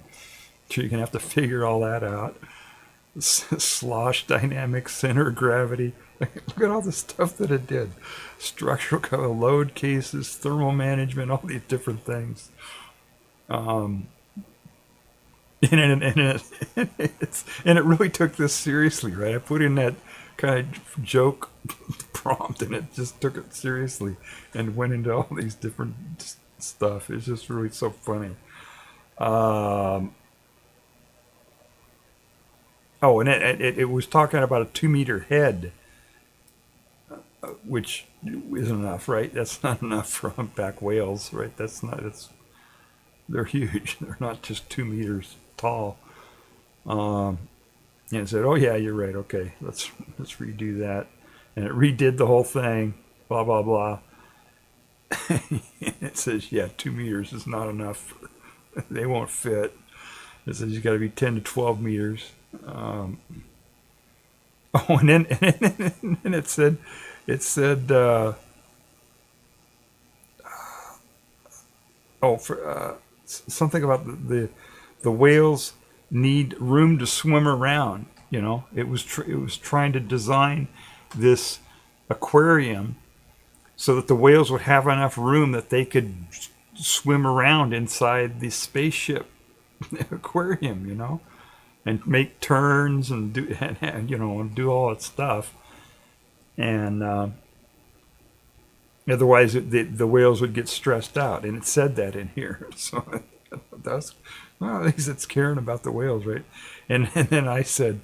So you're gonna have to figure all that out. Slosh dynamics, center of gravity. Look at all the stuff that it did. Structural load cases, thermal management, all these different things. And it really took this seriously, right? I put in that kind of joke prompt, and it just took it seriously and went into all these different stuff. It's just really so funny. And it was talking about a 2 meter head, which isn't enough, right? That's not enough for humpback whales, right? They're huge. They're not just 2 meters tall. And it said, "Oh yeah, you're right. Okay, let's redo that." And it redid the whole thing. Blah blah blah. It says, "Yeah, 2 meters is not enough. They won't fit." It says you got to be 10 to 12 meters. And then it said. Something about the whales need room to swim around. It was trying to design this aquarium so that the whales would have enough room that they could swim around inside the spaceship aquarium, and make turns and do all that stuff. And otherwise, the whales would get stressed out, and it said that in here. So that's, well, at least it's caring about the whales, right? And then I said,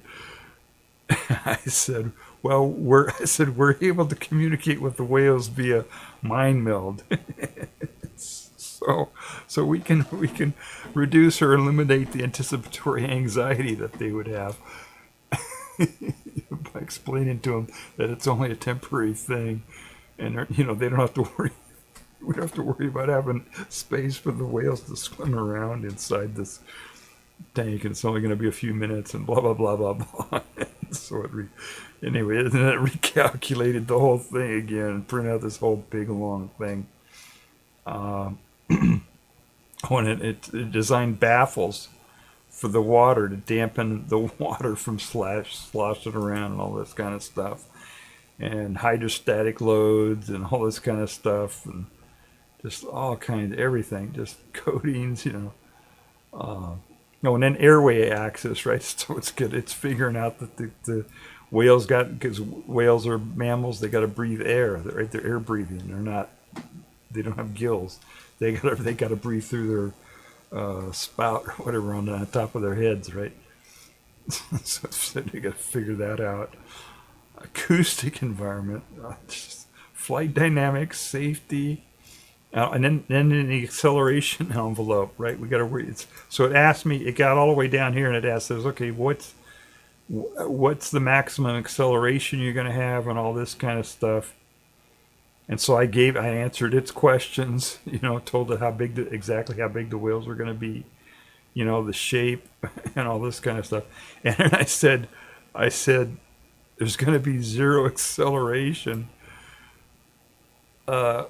we're able to communicate with the whales via mind meld. So we can reduce or eliminate the anticipatory anxiety that they would have by explaining to them that it's only a temporary thing, and they don't have to worry. We don't have to worry about having space for the whales to swim around inside this tank, and it's only going to be a few minutes, and blah blah blah blah blah. So anyway, and then it recalculated the whole thing again and printed out this whole big long thing. And it designed baffles for the water to dampen the water from sloshing around and all this kind of stuff, and hydrostatic loads and all this kind of stuff, and just all kinds of everything, just coatings, No, and then airway access, right? So it's good. It's figuring out that the whales because whales are mammals, they got to breathe air, right? They're air breathing. They don't have gills. They got to breathe through their spout or whatever on the top of their heads, right? So you got to figure that out. Acoustic environment, just flight dynamics, safety, and then in the acceleration envelope, right? We got to so it asked me. It got all the way down here, and it asked us, okay, what's the maximum acceleration you're going to have, and all this kind of stuff. And so I answered its questions, told it exactly how big the whales were going to be, the shape and all this kind of stuff. And then I said, there's going to be zero acceleration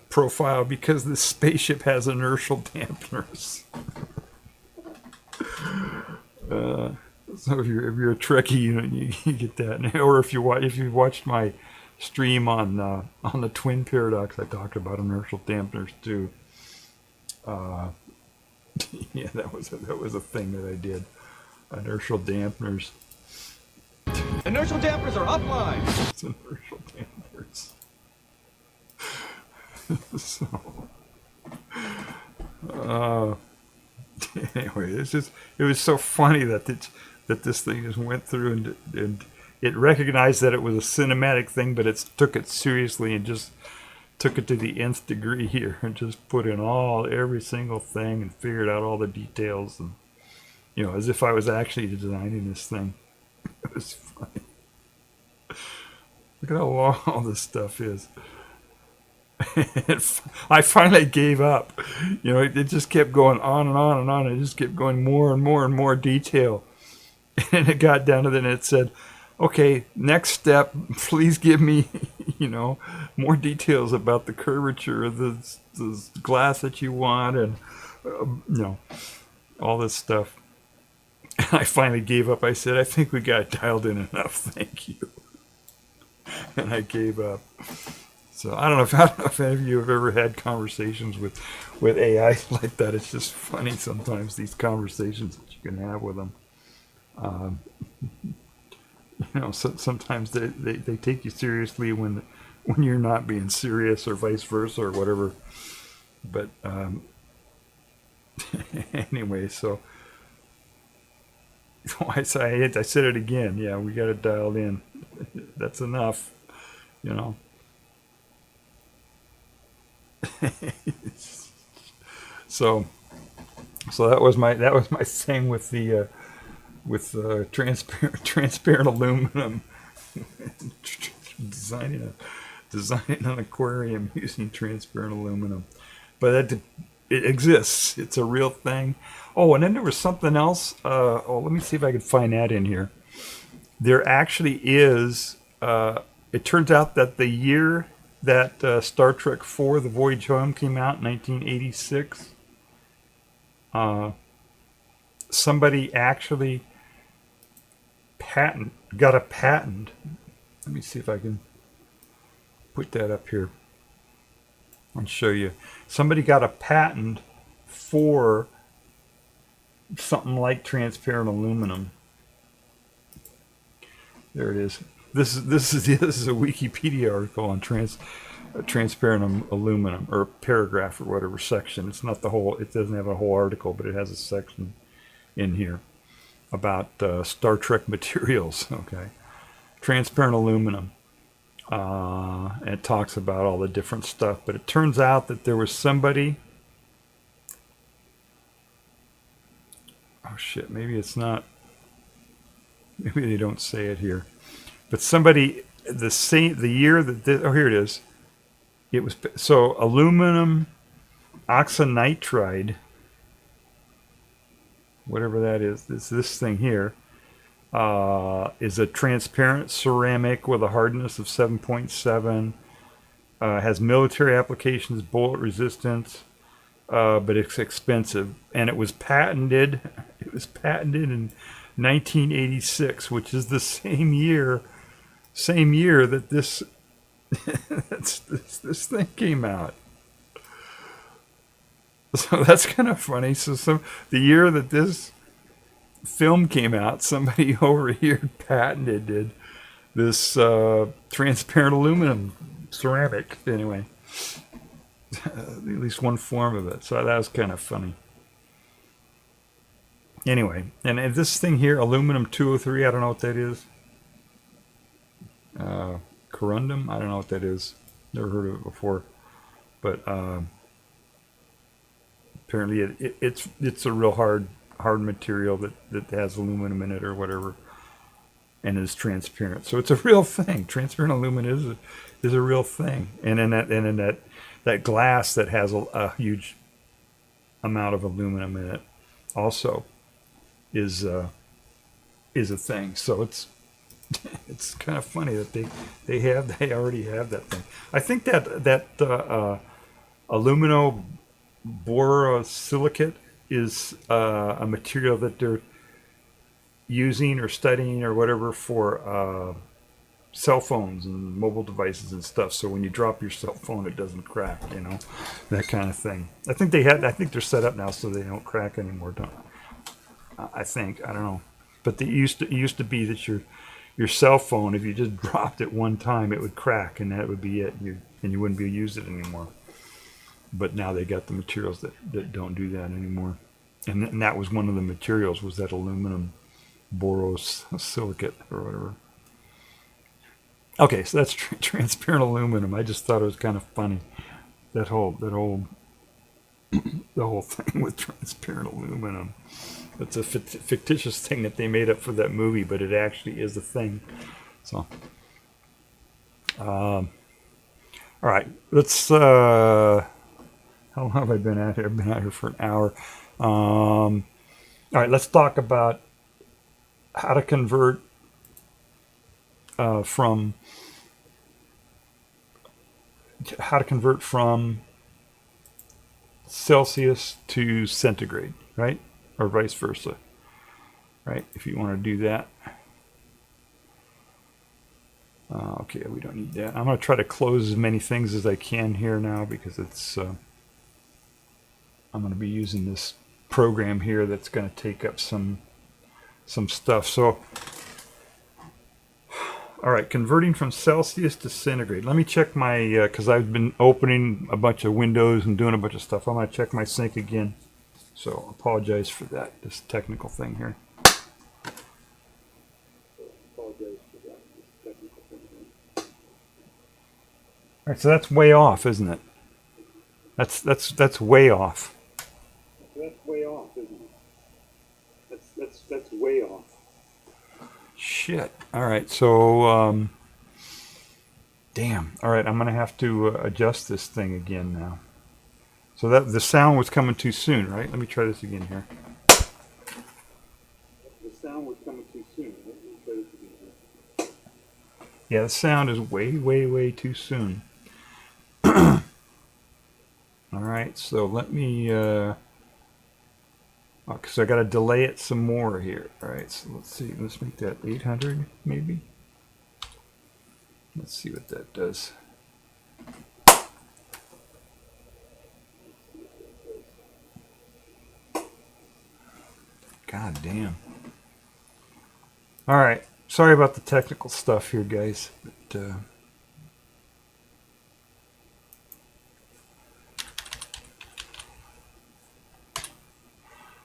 profile because the spaceship has inertial dampeners. So if you're a Trekkie, you get that. Or if you watched my stream on the twin paradox, I talked about inertial dampeners too. Yeah, that was a thing that I did. Inertial dampeners. Inertial dampers are offline. It's inertial dampers. So, anyway, it was so funny that this thing just went through and it recognized that it was a cinematic thing, but it took it seriously and just took it to the nth degree here and just put in every single thing and figured out all the details and as if I was actually designing this thing. It was funny. Look at how long all this stuff is. I finally gave up. It just kept going on and on and on. It just kept going more and more and more detail. And it got down to then it said, okay, next step, please give me, more details about the curvature of the glass that you want and, all this stuff. And I finally gave up. I said, I think we got dialed in enough. Thank you. And I gave up. So I don't know if any of you have ever had conversations with AI like that. It's just funny sometimes, these conversations that you can have with them. Sometimes they take you seriously when you're not being serious, or vice versa, or whatever. But anyway, so I said it again. Yeah, we got it dialed in. That's enough, So that was my thing with the transparent aluminum. designing an aquarium using transparent aluminum, but it exists. It's a real thing. Oh, and then there was something else. Let me see if I can find that in here. There actually is. It turns out that the year that Star Trek IV: The Voyage Home came out in 1986, somebody actually got a patent. Let me see if I can put that up here and show you. Somebody got a patent for something like transparent aluminum. There it is. This is a Wikipedia article on transparent aluminum, or paragraph or whatever section. It's not the whole. It doesn't have a whole article, but it has a section in here about Star Trek materials. Okay, transparent aluminum. And it talks about all the different stuff. But it turns out that there was somebody. Oh shit! Maybe it's not. Maybe they don't say it here. But somebody, the year that this, here it is. It was so aluminum oxynitride, whatever that is. This thing here is a transparent ceramic with a hardness of 7.7. Has military applications, bullet resistance, but it's expensive, and it was patented. It was patented in 1986, which is the same year that this this thing came out. So that's kind of funny. So the year that this film came out, somebody over here patented this transparent aluminum ceramic. Anyway, at least one form of it. So that was kind of funny. Anyway, and this thing here, aluminum 203, I don't know what that is. Corundum, I don't know what that is. Never heard of it before. But apparently it's a real hard material that has aluminum in it or whatever, and is transparent. So it's a real thing. Transparent aluminum is a real thing. And in that glass that has a huge amount of aluminum in it also is a thing. So it's kind of funny that they already have that thing. I think that alumino borosilicate is a material that they're using or studying or whatever for cell phones and mobile devices and stuff. So when you drop your cell phone, it doesn't crack, that kind of thing. I think they're set up now so they don't crack anymore. I think, I don't know, but it used to be that your cell phone, if you just dropped it one time, it would crack, and that would be it. And you wouldn't be able to use it anymore. But now they got the materials that don't do that anymore. And that was one of the materials, was that aluminum borosilicate or whatever. Okay, so that's transparent aluminum. I just thought it was kind of funny. The whole thing with transparent aluminum. It's a fictitious thing that they made up for that movie, but it actually is a thing. So, all right, let's. How long have I been out here? I've been out here for an hour. All right, let's talk about how to convert from Celsius to centigrade, right? Or vice versa, right? If you want to do that. Okay, we don't need that. I'm going to try to close as many things as I can here now because it's. I'm going to be using this program here that's going to take up some stuff. So, all right, converting from Celsius to centigrade. Let me check my because I've been opening a bunch of windows and doing a bunch of stuff. I'm going to check my sync again. So apologize for that, this technical thing here. All right, so that's way off, isn't it? That's way off. That's way off, isn't it? That's way off. Shit. All right, so damn. All right, I'm gonna have to adjust this thing again now. So that the sound was coming too soon, right? Let me try this again here. The sound was coming too soon. Let me try this again here. Yeah, the sound is way too soon. All right, so let me, because I got to delay it some more here. All right, so let's see. Let's make that 800 maybe. Let's see what that does. God damn. All right. Sorry about the technical stuff here, guys. But,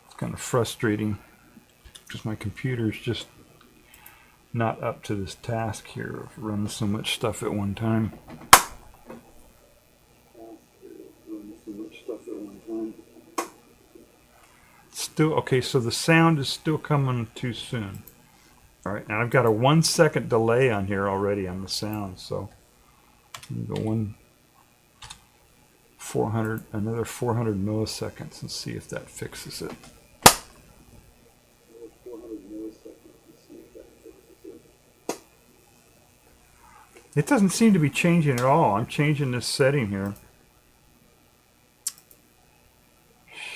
it's kind of frustrating because my computer's just not up to this task here of running so much stuff at one time. Still okay, so the sound is still coming too soon. All right, now I've got a 1 second delay on here already on the sound, so I'm gonna go 400, another 400 milliseconds and see if that fixes it. It doesn't seem to be changing at all. I'm changing this setting here.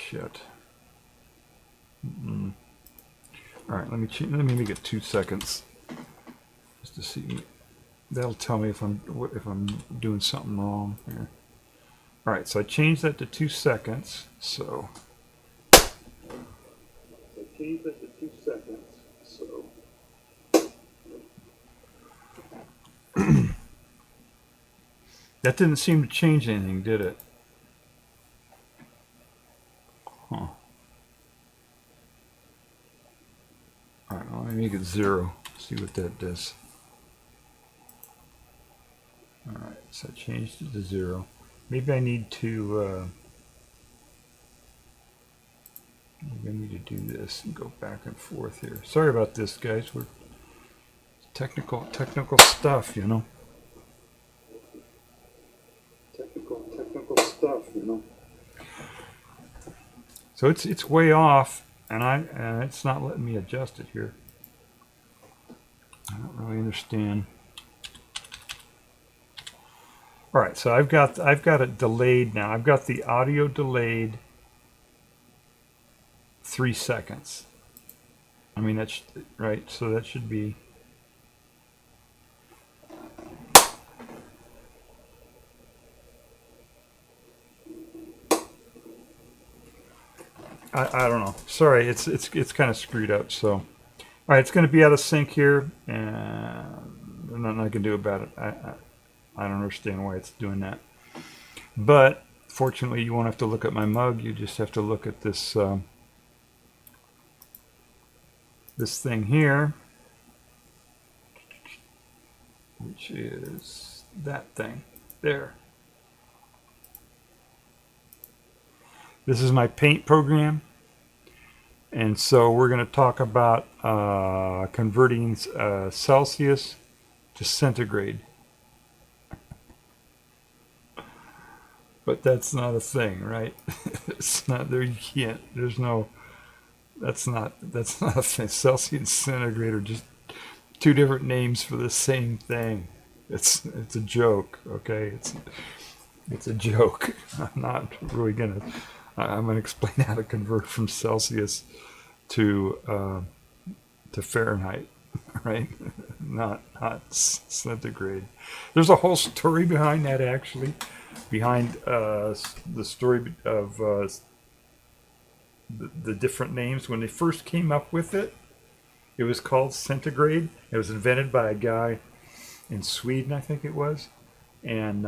shit. All right, let me make it 2 seconds just to see. That'll tell me if I'm doing something wrong here. All right, so I changed that to 2 seconds. So change that to 2 seconds. So that didn't seem to change anything, did it? Huh. All right, well, let me make it 0. See what that does. All right, so I changed it to 0. Maybe I need to do this and go back and forth here. Sorry about this, guys. We're technical stuff, you know. Technical stuff, you know. So it's way off, and it's not letting me adjust it here. I don't really understand. All right, so I've got it delayed now. I've got the audio delayed 3 seconds. I mean, that's right. So that should be. I don't know. Sorry, it's kind of screwed up. So, all right, it's going to be out of sync here, and there's nothing I can do about it. I don't understand why it's doing that. But fortunately, you won't have to look at my mug. You just have to look at this this thing here, which is that thing there. This is my paint program, and so we're going to talk about converting Celsius to centigrade. But that's not a thing, right? It's not there. You can't. There's no. That's not a thing. Celsius and centigrade are just two different names for the same thing. It's a joke, okay? It's a joke. I'm not really gonna. I'm gonna explain how to convert from Celsius to Fahrenheit, right? Not centigrade. There's a whole story behind that, actually. Behind the story of the different names. When they first came up with it, it was called Centigrade. It was invented by a guy in Sweden, I think it was, and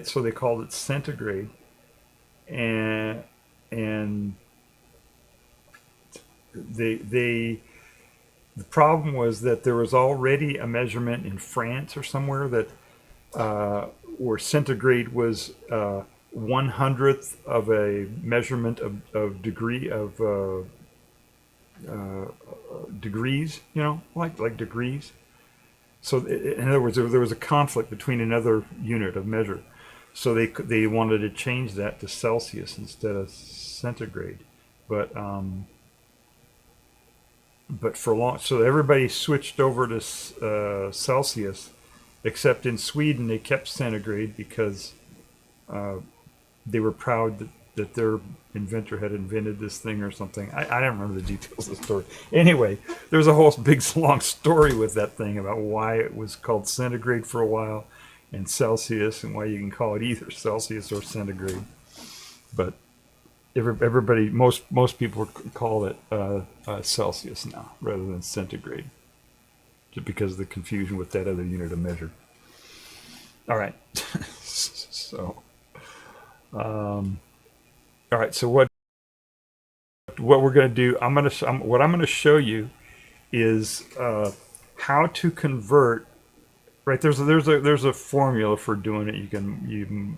so they called it centigrade, and the problem was that there was already a measurement in France or somewhere that where centigrade was 1/100th of a measurement of degree of degrees, you know, like degrees. So in other words, there was a conflict between another unit of measure. So they wanted to change that to Celsius instead of centigrade, but for long, so everybody switched over to Celsius, except in Sweden they kept centigrade because they were proud that their inventor had invented this thing or something. I don't remember the details of the story. Anyway, there's a whole big long story with that thing about why it was called centigrade for a while and Celsius, and why you can call it either Celsius or centigrade. But everybody, most people call it Celsius now rather than centigrade, just because of the confusion with that other unit of measure. All right, so all right. So what we're going to do? What I'm going to show you is how to convert. Right, there's a formula for doing it. You can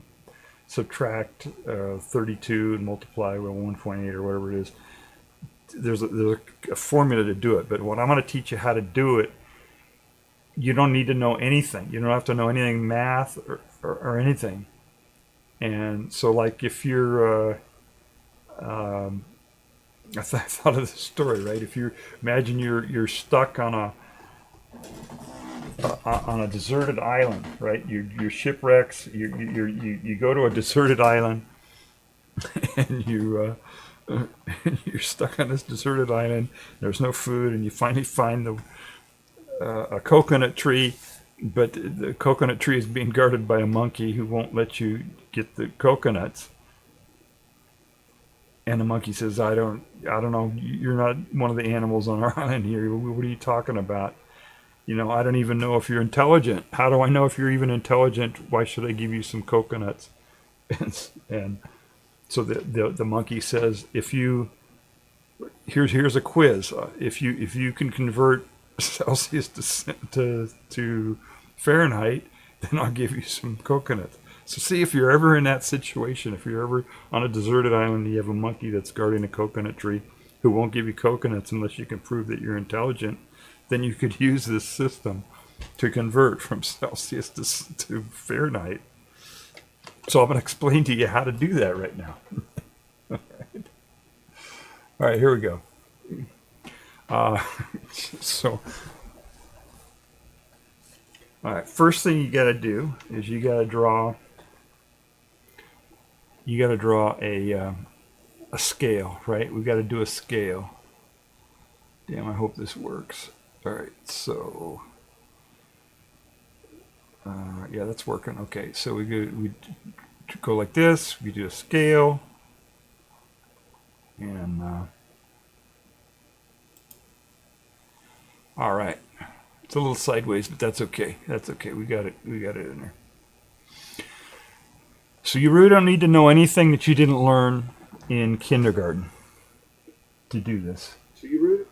subtract 32 and multiply with 1.8 or whatever it is. There's a formula to do it, but what I'm going to teach you how to do it, you don't need to know anything. You don't have to know anything math or anything. And so, like, if you're I thought of this story, right? If you imagine you're stuck on on a deserted island, right? You're shipwrecks. You go to a deserted island, and you're stuck on this deserted island. There's no food, and you finally find a coconut tree, but the coconut tree is being guarded by a monkey who won't let you get the coconuts. And the monkey says, I don't know, you're not one of the animals on our island here. What are you talking about? You know, I don't even know if you're intelligent. How do I know if you're even intelligent? Why should I give you some coconuts? And so the monkey says, here's a quiz. If you can convert Celsius to Fahrenheit, then I'll give you some coconuts. So see, if you're ever in that situation, if you're ever on a deserted island and you have a monkey that's guarding a coconut tree who won't give you coconuts unless you can prove that you're intelligent, then you could use this system to convert from Celsius to Fahrenheit. So I'm going to explain to you how to do that right now. All right, here we go. All right, first thing you got to do is you got to draw a scale, right? We've got to do a scale. Damn, I hope this works. All right, so yeah, that's working. Okay, so we go like this. We do a scale, and all right, it's a little sideways, but that's okay. That's okay. We got it. We got it in there. So you really don't need to know anything that you didn't learn in kindergarten to do this. So you read it?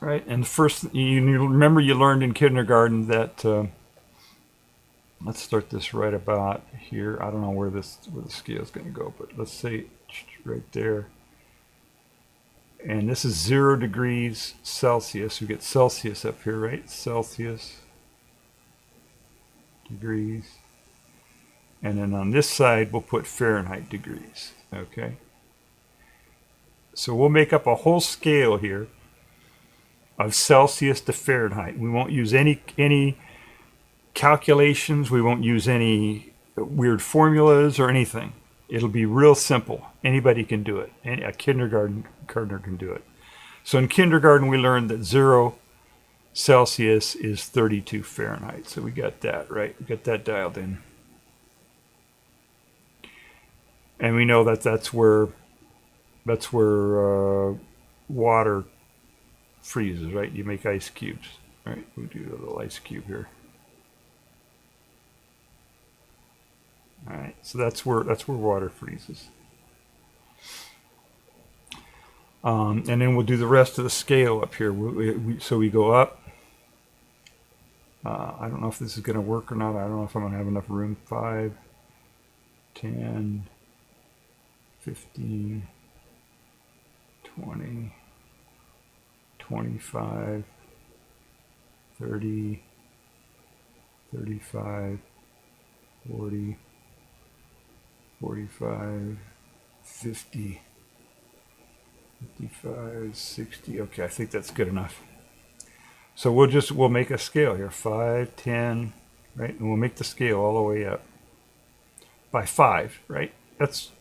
Right, and first, you remember you learned in kindergarten that, let's start this right about here. I don't know where the scale is going to go, but let's say right there. And this is 0 degrees Celsius. We get Celsius up here, right? Celsius, degrees. And then on this side, we'll put Fahrenheit degrees, okay? So we'll make up a whole scale here of Celsius to Fahrenheit. We won't use any calculations. We won't use any weird formulas or anything. It'll be real simple. Anybody can do it. A kindergartner can do it. So in kindergarten, we learned that 0 Celsius is 32 Fahrenheit. So we got that, right? We got that dialed in. And we know that that's where water freezes, right? You make ice cubes, right? We'll do a little ice cube here. All right, so that's where water freezes. And then we'll do the rest of the scale up here. So we go up. I don't know if this is going to work or not. I don't know if I'm going to have enough room. 5, 10, 15, 20, 25, 30, 35, 40, 45, 50, 55, 60. Okay, I think that's good enough. So we'll make a scale here. 5, 10, right? And we'll make the scale all the way up by 5, right? That's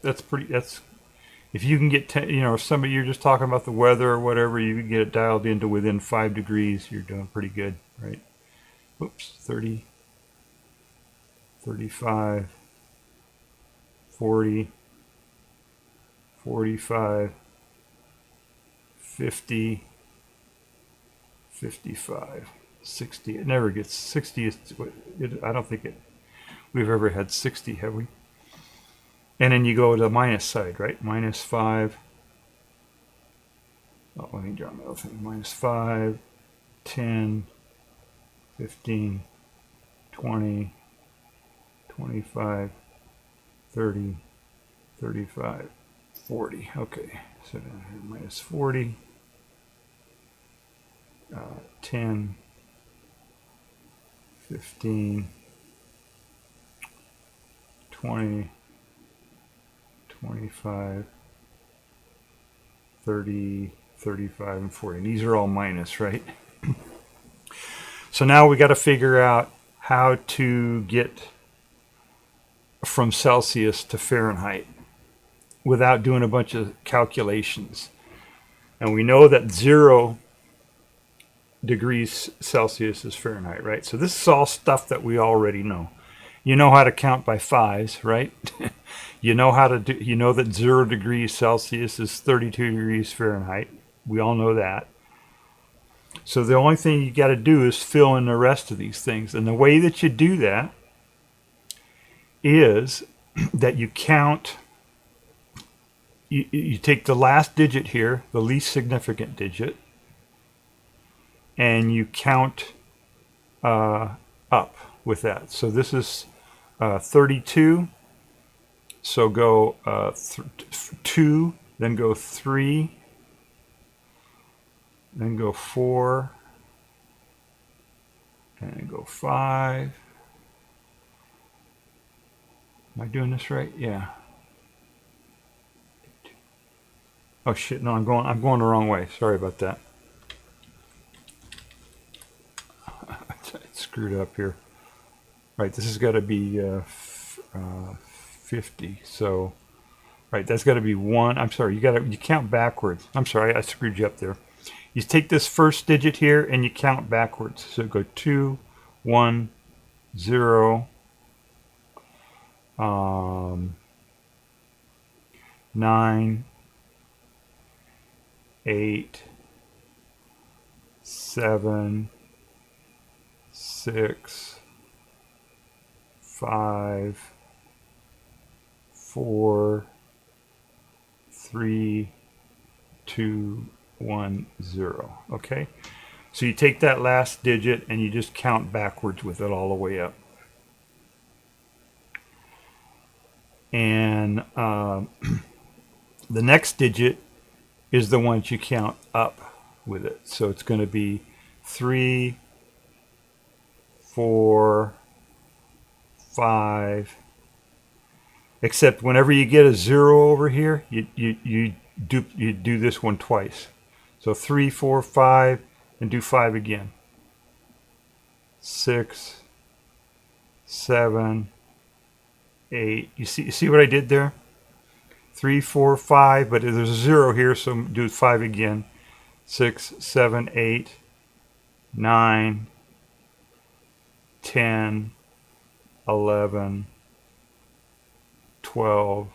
if you can get 10, if somebody, you're just talking about the weather or whatever, you can get it dialed into within 5 degrees, you're doing pretty good, right? Oops, 30, 35, 40, 45, 50, 55, 60. It never gets 60. I don't think we've ever had 60, have we? And then you go to the minus side, right? -5. Oh, let me draw another thing. -5, 10, 15, 20, 25, 30, 35, 40. Okay, so down here, -40, 10, 15, 20, 25, 30, 35, and 40. And these are all minus, right? So now we got to figure out how to get from Celsius to Fahrenheit without doing a bunch of calculations. And we know that 0 degrees Celsius is Fahrenheit, right? So this is all stuff that we already know. You know how to count by fives, right? You know how to do, you know that 0 degrees Celsius is 32 degrees Fahrenheit. We all know that. So the only thing you got to do is fill in the rest of these things. And the way that you do that is that you count, you take the last digit here, the least significant digit, and you count up with that. So this is 32. So go 2, then go 3, then go 4, and go 5. Am I doing this right? Yeah. Oh shit! No, I'm going the wrong way. Sorry about that. It's screwed up here. Right, this has got to be 50. So, right, that's got to be 1. I'm sorry. You count backwards. I'm sorry, I screwed you up there. You take this first digit here and you count backwards. So go 2, 1, 0, 9, 8, 7, 6, 5, 4, 3, 2, 1, 0. Okay? So you take that last digit and you just count backwards with it all the way up. And the next digit is the one that you count up with it. So it's going to be 3, 4, 5. Except whenever you get a 0 over here, you do this one twice. So 3, 4, 5, and do 5 again. 6, 7, 8. You see what I did there? 3, 4, 5, but there's a 0 here, so do 5 again. 6, 7, 8, 9, 10, 11, 12,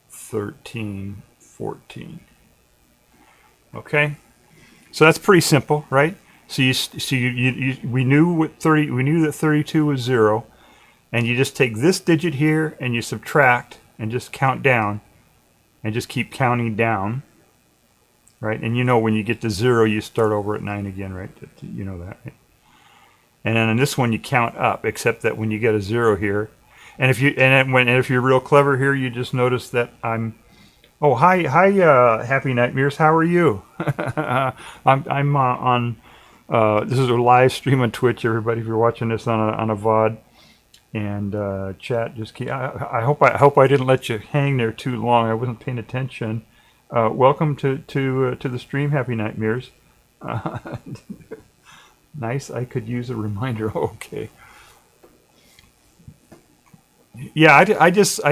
13, 14. Okay, so that's pretty simple, right? So we knew that 32 was 0, and you just take this digit here and you subtract and just count down, and just keep counting down, right? And you know when you get to 0, you start over at 9 again, right? You know that, right? And then in this one you count up, except that when you get a 0 here, and if you're real clever here, you just notice that I'm. Oh, hi, Happy Nightmares. How are you? I'm on. This is a live stream on Twitch. Everybody, if you're watching this on a VOD, and chat, just keep. I hope I didn't let you hang there too long. I wasn't paying attention. Welcome to the stream, Happy Nightmares. Nice. I could use a reminder. Okay. Yeah, I just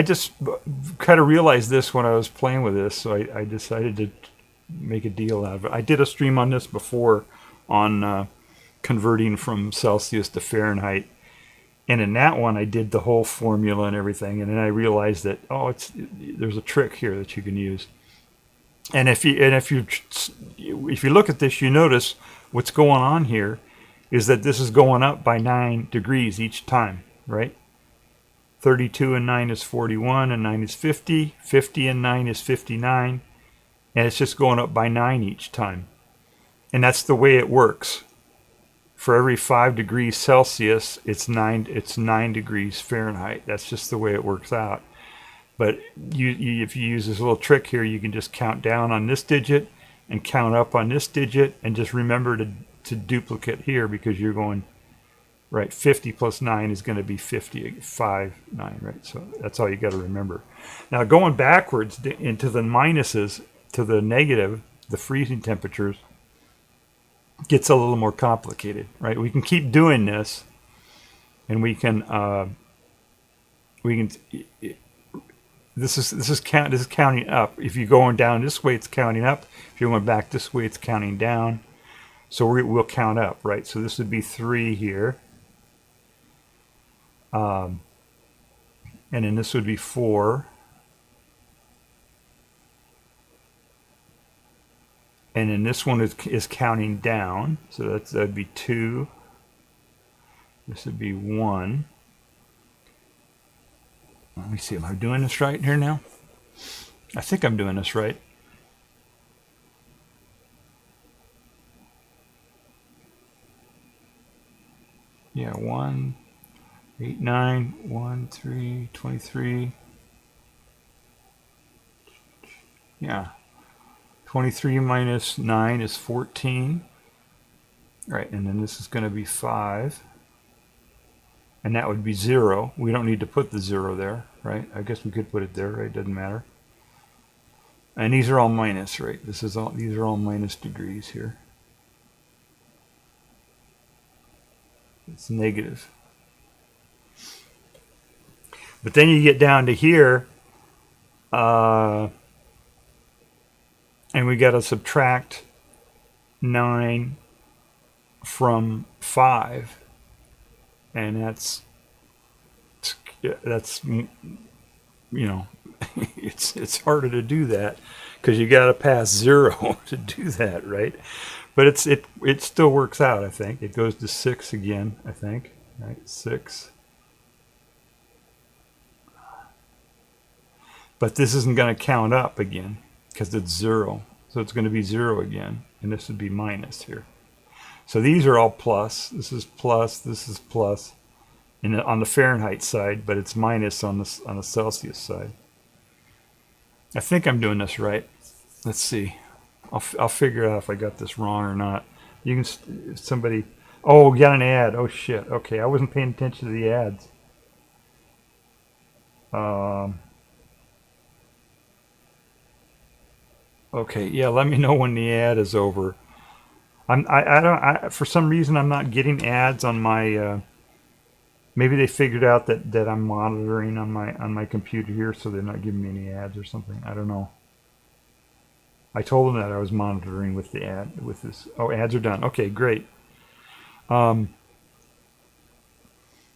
kind of realized this when I was playing with this, so I decided to make a deal out of it. I did a stream on this before on converting from Celsius to Fahrenheit, and in that one I did the whole formula and everything, and then I realized that there's a trick here that you can use. And if you look at this, you notice what's going on here is that this is going up by 9 degrees each time, right? 32 and 9 is 41, and 9 is 50. 50 and 9 is 59. And it's just going up by 9 each time. And that's the way it works. For every 5 degrees Celsius, it's 9 degrees Fahrenheit. That's just the way it works out. But if you use this little trick here, you can just count down on this digit and count up on this digit, and just remember to duplicate here, because you're going. Right, 50 plus 9 is going to be 55, 9, right? So that's all you got to remember. Now going backwards into the minuses, to the negative, the freezing temperatures, gets a little more complicated, right? We can keep doing this, and we can this is counting up. If you're going down this way, it's counting up. If you're going back this way, it's counting down. So we'll count up, right? So this would be 3 here, and then this would be 4. And then this one is counting down, so that'd be 2. This would be 1. Let me see, am I doing this right here now? I think I'm doing this right. Yeah, 1, 8, 9, 1, 3, 23. Yeah. 23 minus 9 is 14. Right, and then this is going to be 5. And that would be 0. We don't need to put the 0 there, right? I guess we could put it there, right? Doesn't matter. And these are all minus, right? These are all minus degrees here. It's negative. But then you get down to here, and we got to subtract 9 from 5, and that's you know, it's harder to do that because you got to pass 0 to do that, right? But it still works out. I think it goes to 6 again. I think, right? 6. But this isn't going to count up again because it's 0. So it's going to be 0 again. And this would be minus here. So these are all plus. This is plus. This is plus on the Fahrenheit side, but it's minus on the Celsius side. I think I'm doing this right. Let's see. I'll figure out if I got this wrong or not. You can somebody. Oh, got an ad. Oh shit. Okay, I wasn't paying attention to the ads. Okay, yeah. Let me know when the ad is over. For some reason I'm not getting ads on my. Maybe they figured out that I'm monitoring on my computer here, so they're not giving me any ads or something. I don't know. I told them that I was monitoring with the ad with this. Oh, ads are done. Okay, great. All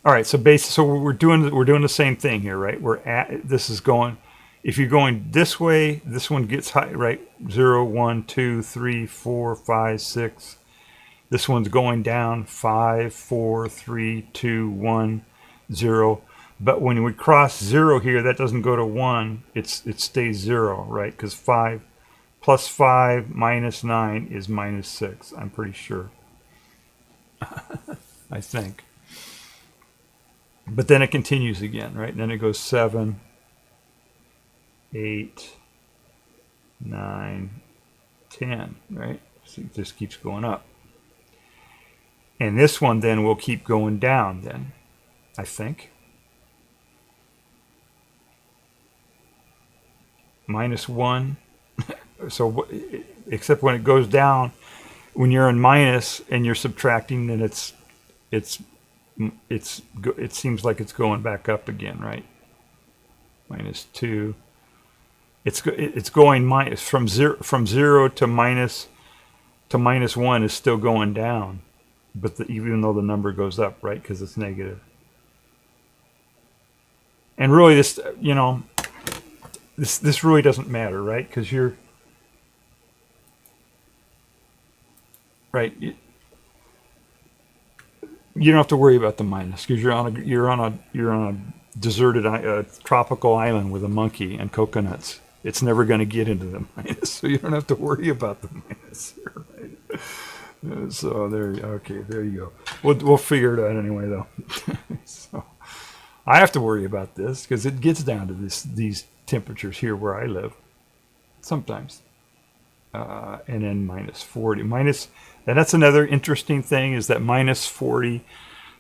right, so we're doing the same thing here, right? This is going. If you're going this way, this one gets high, right? 0, 1, 2, 3, 4, 5, 6. This one's going down 5, 4, 3, 2, 1, 0. But when we cross 0 here, that doesn't go to 1. It stays 0, right? Because 5 plus 5 minus 9 is minus 6. I'm pretty sure. I think. But then it continues again, right? And then it goes 7, 8, 9, 10, right? So it just keeps going up. And this one then will keep going down then, I think. Minus 1. So, except when it goes down, when you're in minus and you're subtracting, then it seems like it's going back up again, right? Minus 2. It's going minus from zero to minus 1 is still going down, but even though the number goes up, right? Because it's negative. And really, this this really doesn't matter, right? Because you're right. You don't have to worry about the minus because you're on a deserted tropical island with a monkey and coconuts. It's never going to get into the minus, so you don't have to worry about the minus. Right? So there you go. We'll figure it out anyway, though. So I have to worry about this because it gets down to these temperatures here where I live sometimes, and then minus 40. And that's another interesting thing is that minus 40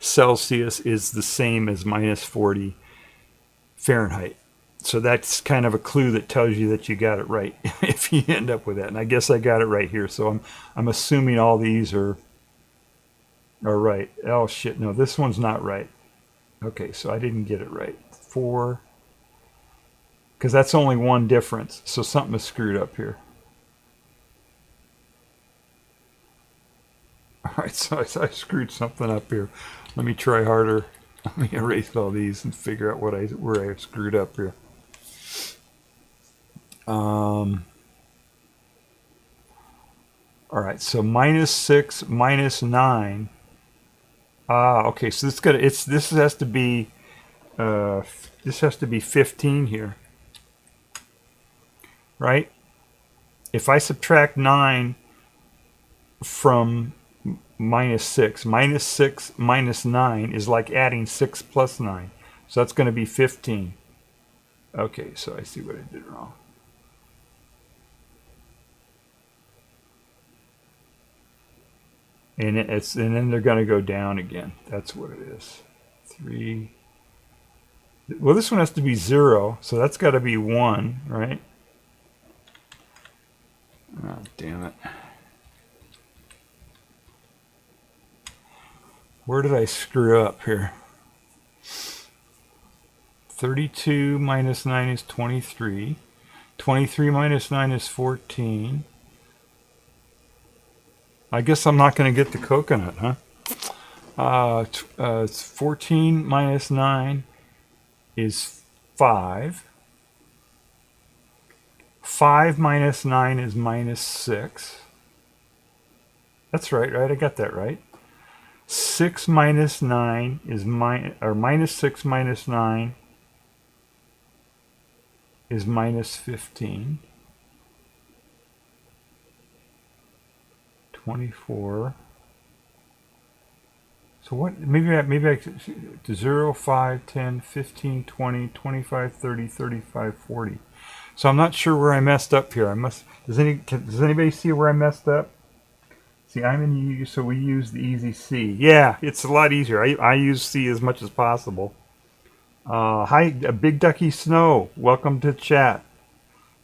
Celsius is the same as minus 40 Fahrenheit. So that's kind of a clue that tells you that you got it right if you end up with that. And I guess I got it right here. So I'm assuming all these are right. Oh shit, no, this one's not right. Okay, so I didn't get it right. 4, because that's only one difference. So something is screwed up here. All right, so I screwed something up here. Let me try harder. Let me erase all these and figure out where I screwed up here. All right, so -6 minus 9. Okay, so this has to be 15 here, right? If I subtract 9 from -6 minus 9 is like adding 6 plus 9, so that's going to be 15. Okay, so I see what I did wrong. And then they're going to go down again. That's what it is. 3. Well, this one has to be 0, so that's got to be 1, right? Oh, damn it. Where did I screw up here? 32 minus 9 is 23. 23 minus 9 is 14. I guess I'm not going to get the coconut, huh? 14 minus 9 is 5. 5 minus 9 is -6. That's right? I got that right. 6 minus 9 is -6 minus 9 is -15. 24. So what, maybe I 0, 5, 10, 15, 20, 25, 30, 35, 40. So I'm not sure where I messed up here. Does anybody see where I messed up? See, I'm in U, so we use the easy C. Yeah, it's a lot easier. I use C as much as possible. Hi, Big Ducky Snow. Welcome to chat.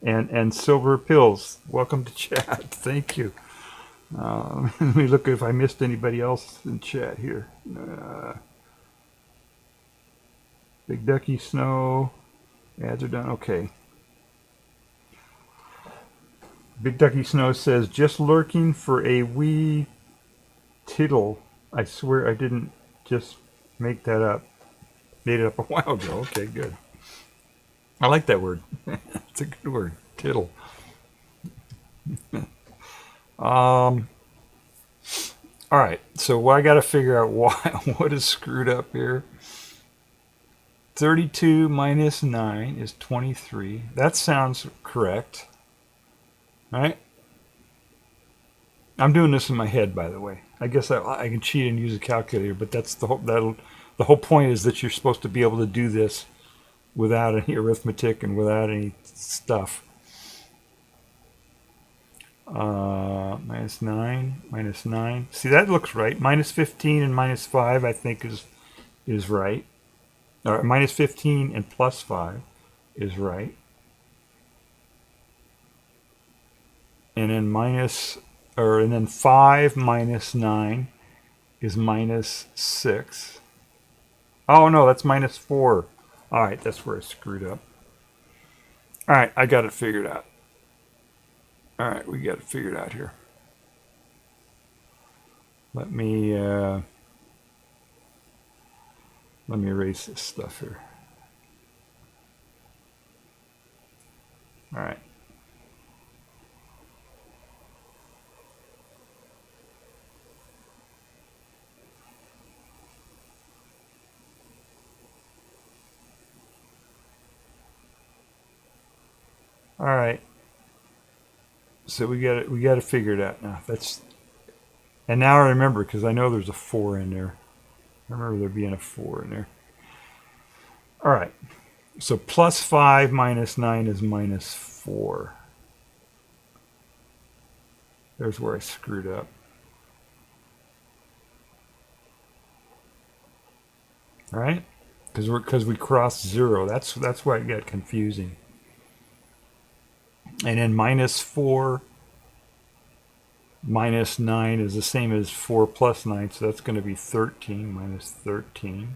And Silver Pills. Welcome to chat. Thank you. Let me look if I missed anybody else in chat here. Big Ducky Snow. Ads are done. Okay. Big Ducky Snow says, just lurking for a wee tittle. I swear I didn't just make that up. Made it up a while ago. Okay, good. I like that word. It's a good word. Tittle. All right, so I got to figure out what is screwed up here. 32 minus 9 is 23. That sounds correct. Right? I'm doing this in my head, by the way. I guess I can cheat and use a calculator, but that's the whole point is that you're supposed to be able to do this without any arithmetic and without any stuff. Minus 9. See, that looks right. Minus 15 and minus 5, I think, is right. Or minus 15 and plus 5 is right. And then 5 minus 9 is minus 6. Oh no, that's minus 4. All right, that's where I screwed up. All right, I got it figured out. All right, we got it figured out here. Let me erase this stuff here. All right. All right. So we got to figure it out now. And now I remember because I know there's a 4 in there. I remember there being a 4 in there. All right. So plus 5 minus 9 is minus 4. There's where I screwed up. All right. because we crossed 0. That's why it got confusing. And then -4 minus 9 is the same as 4 plus 9, so that's going to be 13 minus 13.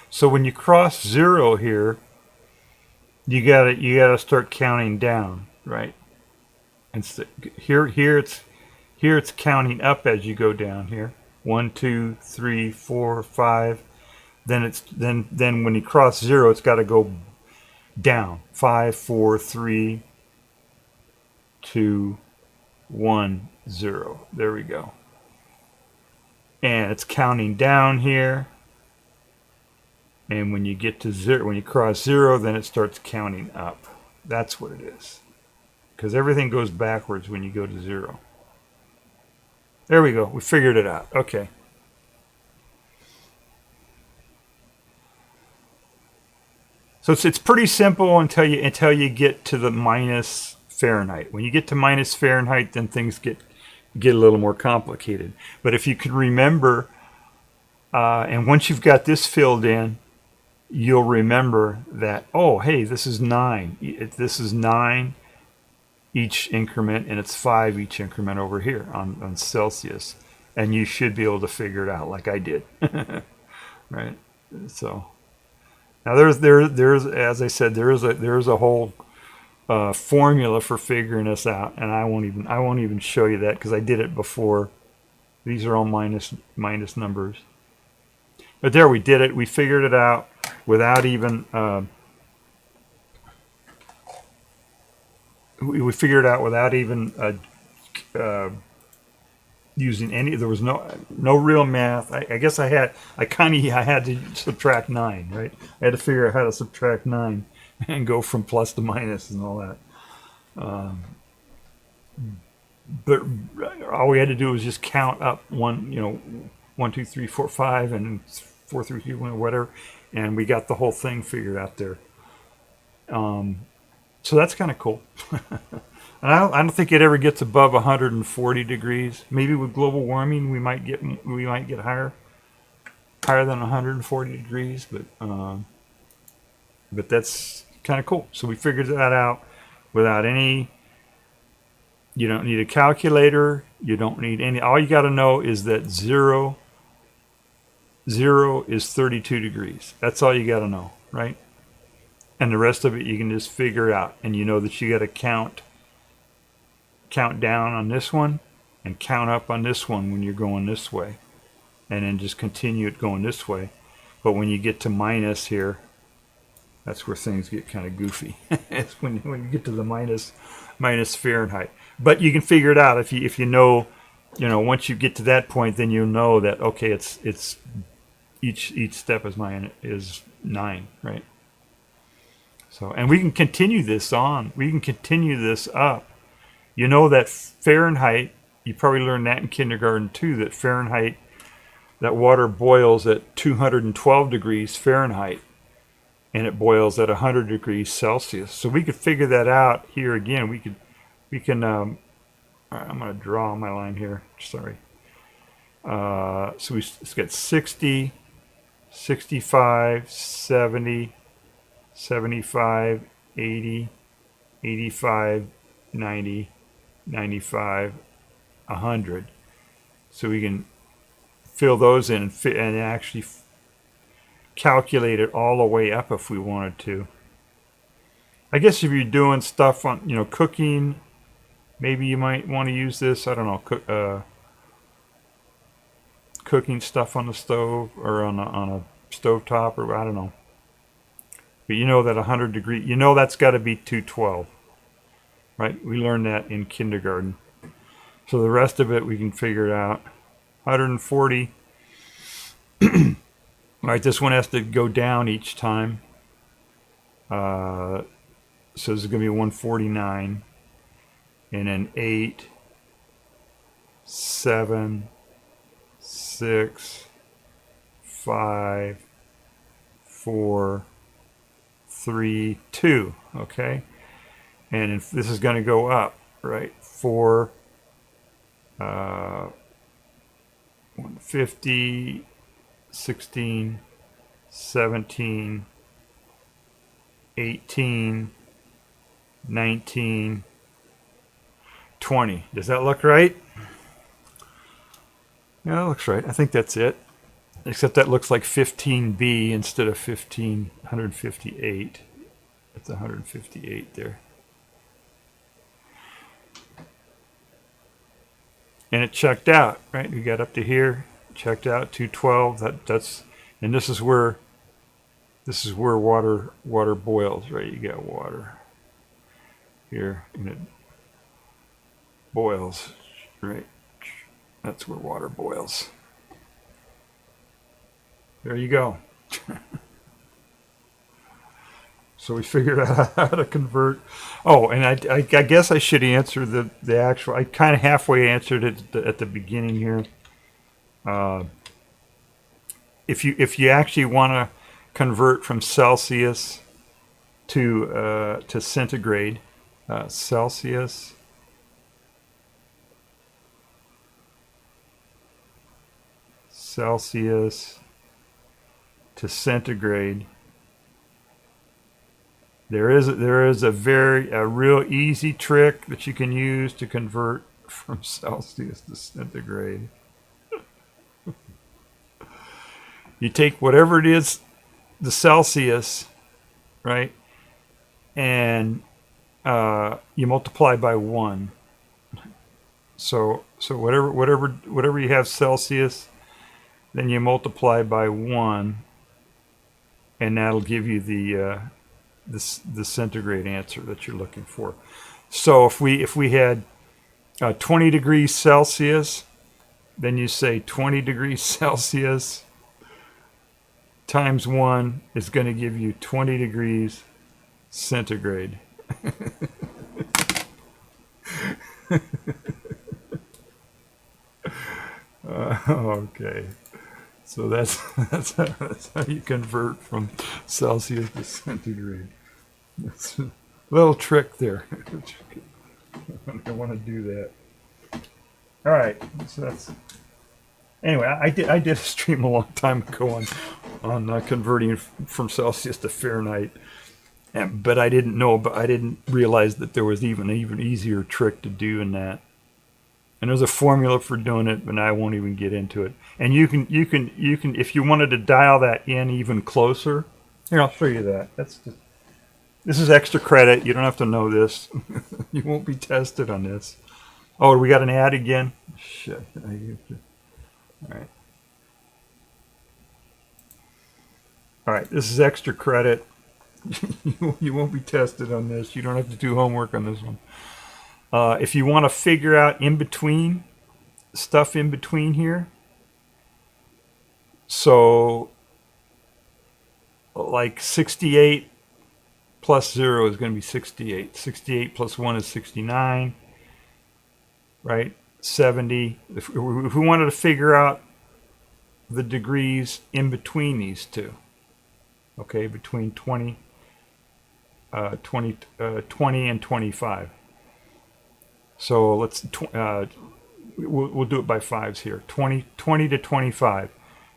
So when you cross 0 here, you gotta start counting down, right? And so here it's counting up as you go down here. 1, 2, 3, 4, 5. Then when you cross 0, it's got to go down. 5, 4, 3, 2, 1, 0. There we go. And it's counting down here. And when you get to 0, when you cross 0, then it starts counting up. That's what it is. Because everything goes backwards when you go to 0. There we go. We figured it out. Okay. So it's pretty simple until you get to the minus Fahrenheit. When you get to minus Fahrenheit, then things get a little more complicated. But if you can remember, and once you've got this filled in, you'll remember that, oh, hey, this is 9. This is 9 each increment, and it's 5 each increment over here on Celsius. And you should be able to figure it out like I did. Right? So now there's as I said, there's a whole formula for figuring this out, and I won't even show you that because I did it before. These are all minus numbers. But there, we did it. We figured it out without even we figured it out without even using any. There was no real math. I guess I had to subtract 9, right? I had to figure out how to subtract 9 and go from plus to minus and all that. But all we had to do was just count up 1, 2, 3, 4, 5, and 4, 3, 2, 1, whatever, and we got the whole thing figured out there. So that's kind of cool. And I don't think it ever gets above 140 degrees. Maybe with global warming, we might get higher than 140 degrees, but that's kind of cool. So we figured that out without any. You don't need a calculator. You don't need any. All you got to know is that 0 is 32 degrees. That's all you got to know, right? And the rest of it you can just figure out. And you know that you got to count down on this one and count up on this one when you're going this way. And then just continue it going this way. But when you get to minus here, that's where things get kind of goofy. It's when you get to the minus Fahrenheit. But you can figure it out if you know, once you get to that point, then you'll know that, okay, it's each step is 9, right? So, and we can continue this on. We can continue this up. You know that Fahrenheit, you probably learned that in kindergarten too, that Fahrenheit, that water boils at 212 degrees Fahrenheit, and it boils at 100 degrees Celsius. So we could figure that out here again. We can, all right, I'm going to draw my line here. Sorry. So it's got 60, 65, 70, 75, 80, 85, 90, 95, 100. So we can fill those in and actually calculate it all the way up if we wanted to. I guess if you're doing stuff on, cooking, maybe you might want to use this. I don't know, cooking stuff on the stove or on a stovetop, or I don't know. But you know that 100 degree, that's got to be 212, right? We learned that in kindergarten. So the rest of it we can figure it out. 140. All right, this one has to go down each time. So this is going to be 149. And then 8, 7, 6, 5, 4, 3, 2. Okay? And if this is going to go up, right? 4, 1, 50, 16, 17, 18, 19, 20. Does that look right? Yeah, that looks right. I think that's it. Except that looks like 15B instead of 158. That's 158 there. And it checked out, right? We got up to here, checked out 212. And this is where water boils, right? You got water here, and it boils, right? That's where water boils. There you go. So we figured out how to convert. Oh, and I guess I should answer the actual. I kind of halfway answered it at the beginning here. If you actually want to convert from Celsius to centigrade, Celsius to centigrade. There is a real easy trick that you can use to convert from Celsius to centigrade. You take whatever it is, the Celsius, right, and you multiply by 1. So whatever you have Celsius, then you multiply by 1, and that'll give you the centigrade answer that you're looking for. So if we had 20 degrees Celsius, then you say 20 degrees Celsius times 1 is going to give you 20 degrees centigrade. Okay. So that's how you convert from Celsius to centigrade. That's a little trick there. I want to do that. All right. So that's. Anyway, I did a stream a long time ago on converting from Celsius to Fahrenheit, but I didn't realize that there was even easier trick to do in that. And there's a formula for doing it, but I won't even get into it. And you can if you wanted to dial that in even closer. Here, I'll show you that. This is extra credit. You don't have to know this. You won't be tested on this. Oh, we got an ad again. Shit. All right. All right. This is extra credit. You won't be tested on this. You don't have to do homework on this one. If you want to figure out stuff in between here, so like 68 plus 0 is going to be 68. 68 plus 1 is 69, right? 70. If we wanted to figure out the degrees in between these two, okay, between 20 and 25. So let's we'll do it by 5s here. 20 to 25.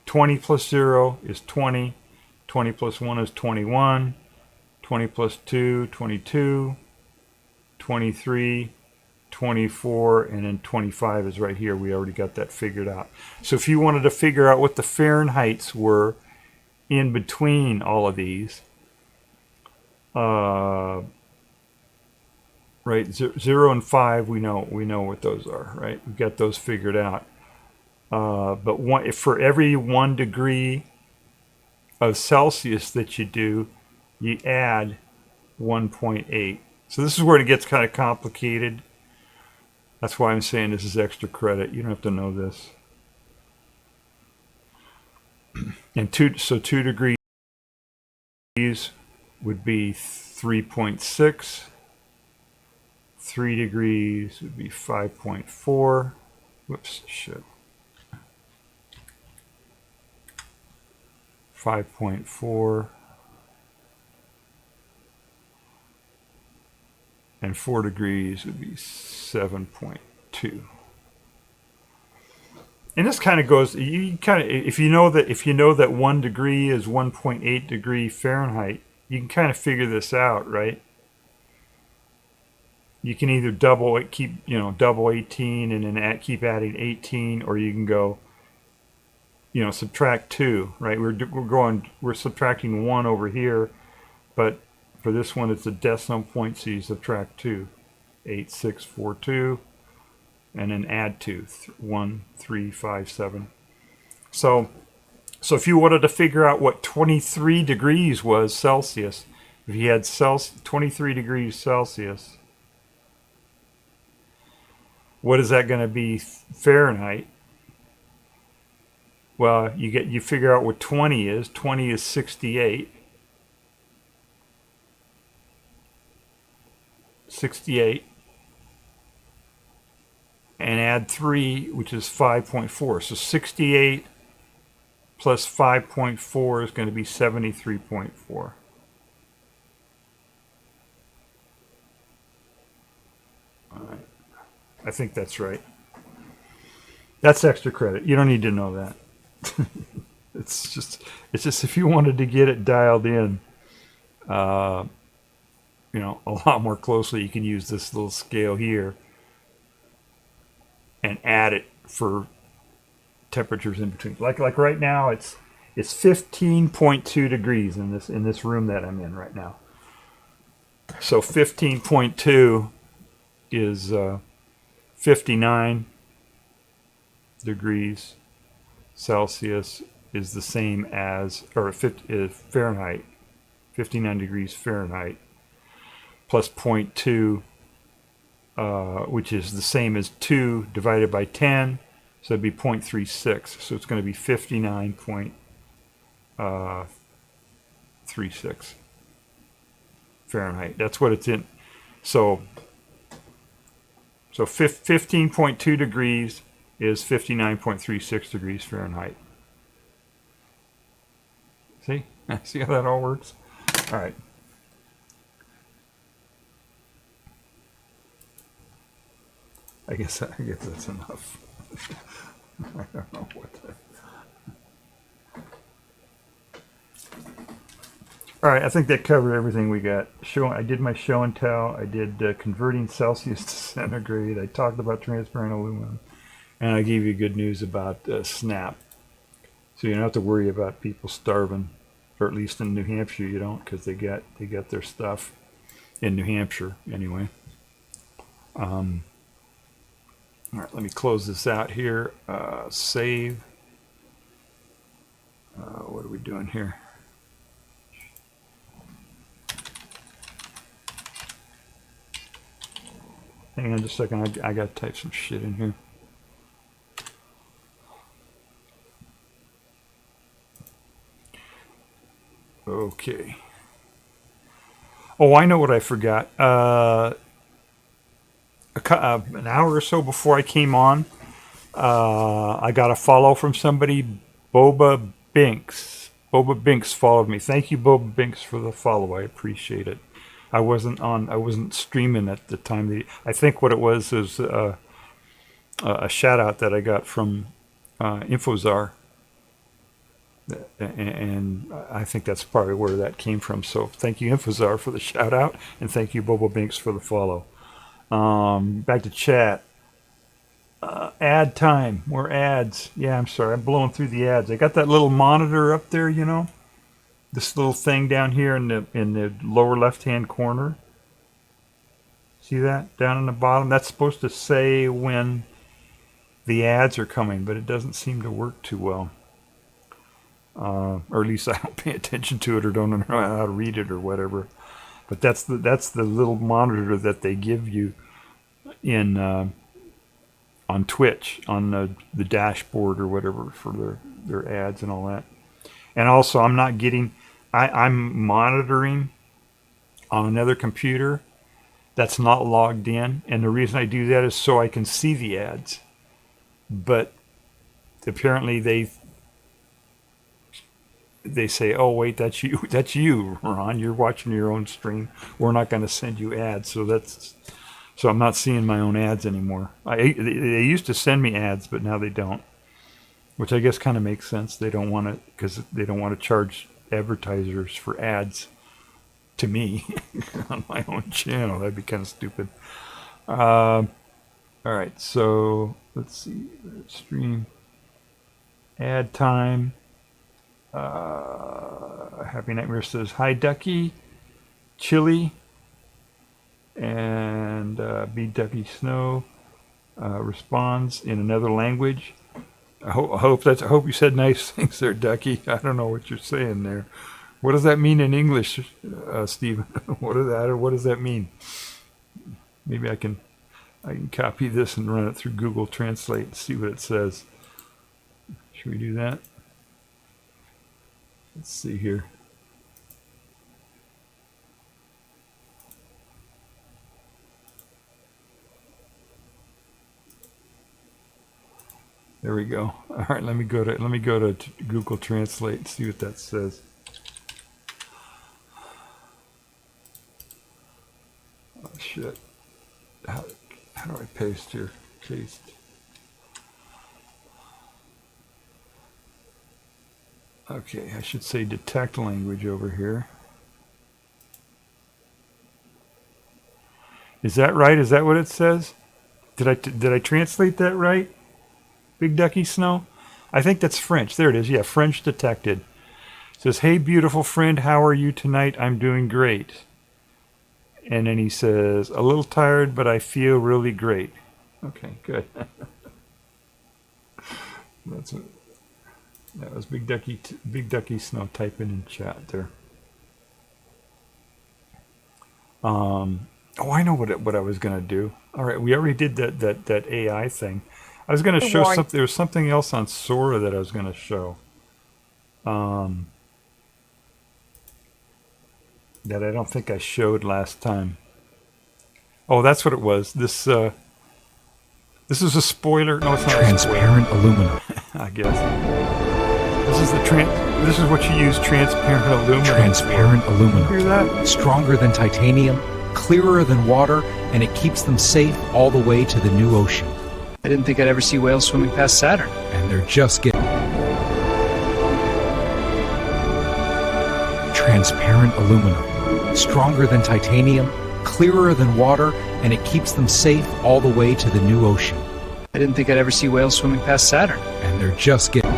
20 plus 0 is 20. 20 plus 1 is 21. 20 plus 2, 22. 23, 24, and then 25 is right here. We already got that figured out. So if you wanted to figure out what the Fahrenheits were in between all of these, right, 0 and 5, we know what those are, right? We've got those figured out. But for every 1 degree of Celsius that you do, you add 1.8. So this is where it gets kind of complicated. That's why I'm saying this is extra credit. You don't have to know this. And 2 degrees would be 3.6. 3 degrees would be 5.4. Whoops, shit. 5.4. And 4 degrees would be 7.2. And this kind of goes. You kind of, if you know that 1 degree is 1.8 degree Fahrenheit, you can kind of figure this out, right? You can either double 18 and then keep adding 18, or you can go, subtract 2, right? We're subtracting 1 over here, but for this one it's a decimal point, so you subtract 2, 8, 6, 4, 2. And then add 2, 1, 3, 5, 7. So if you wanted to figure out what 23 degrees was Celsius, if you had 23 degrees Celsius, what is that going to be Fahrenheit? Well, you figure out what 20 is. 20 is 68. 68. And add 3, which is 5.4. So 68 plus 5.4 is going to be 73.4. All right. I think that's right. That's extra credit. You don't need to know that. It's just if you wanted to get it dialed in, a lot more closely, you can use this little scale here and add it for temperatures in between. Like right now, it's 15.2 degrees in this room that I'm in right now. So 15.2 is 59 degrees Celsius is the same as, is Fahrenheit, 59 degrees Fahrenheit plus 0.2. Which is the same as 2 divided by 10, so it'd be 0.36. So it's going to be 59.36 Fahrenheit. That's what it's in. So 15.2 degrees is 59.36 degrees Fahrenheit. See? See how that all works? All right. I guess that's enough. I don't know what to... All right, I think that covered everything we got. I did my show and tell. I did converting Celsius to centigrade. I talked about transparent aluminum, and I gave you good news about SNAP. So you don't have to worry about people starving, or at least in New Hampshire you don't, because they get their stuff in New Hampshire anyway. All right, let me close this out here. Save. What are we doing here? Hang on just a second. I got to type some shit in here. Okay. Oh, I know what I forgot. An hour or so before I came on, I got a follow from somebody, Boba Binks. Boba Binks followed me. Thank you, Boba Binks, for the follow. I appreciate it. I wasn't streaming at the time. I think what it was is a shout out that I got from Infozar. And I think that's probably where that came from. So thank you, Infozar, for the shout out, and thank you, Boba Binks, for the follow. Back to chat. Ad time. More ads. Yeah, I'm sorry. I'm blowing through the ads. I got that little monitor up there, this little thing down here in the lower left-hand corner. See that down in the bottom? That's supposed to say when the ads are coming, but it doesn't seem to work too well. Or at least I don't pay attention to it or don't know how to read it or whatever. But that's the little monitor that they give you in on Twitch, on the dashboard or whatever for their ads and all that. And also, I'm monitoring on another computer that's not logged in, and the reason I do that is so I can see the ads. But apparently they say, "Oh wait, that's you, Ron. You're watching your own stream. We're not going to send you ads." So I'm not seeing my own ads anymore. They used to send me ads, but now they don't. which I guess kind of makes sense. They don't want to, because they don't want to charge advertisers for ads to me on my own channel. That'd be kind of stupid. All right, so let's see. Stream ad time. Happy Nightmare says, hi, Ducky, Chili, and B. Ducky Snow responds in another language. I hope you said nice things there, Ducky. I don't know what you're saying there. What does that mean in English, Stephen? What does that mean? Maybe I can copy this and run it through Google Translate and see what it says. Should we do that? Let's see here. There we go. All right, let me go to Google Translate and see what that says. Oh shit. How do I paste here? Paste. Okay, I should say detect language over here. Is that right? Is that what it says? Did I translate that right? Big Ducky Snow? I think that's French. There it is. Yeah, French detected. It says, hey, beautiful friend, how are you tonight? I'm doing great. And then he says, a little tired, but I feel really great. Okay, good. That was Big Ducky Snow typing in chat there. Oh, I know what I was gonna do. All right, we already did that AI thing. I was gonna show something. There was something else on Sora that I was gonna show. That I don't think I showed last time. Oh, that's what it was. This is a spoiler. No, it's not. Transparent aluminum. I guess. This is what you use transparent aluminum. Transparent aluminum. Hear that? Stronger than titanium, clearer than water, and it keeps them safe all the way to the new ocean. I didn't think I'd ever see whales swimming past Saturn. And they're just getting... Transparent aluminum. Stronger than titanium, clearer than water, and it keeps them safe all the way to the new ocean. I didn't think I'd ever see whales swimming past Saturn. And they're just getting...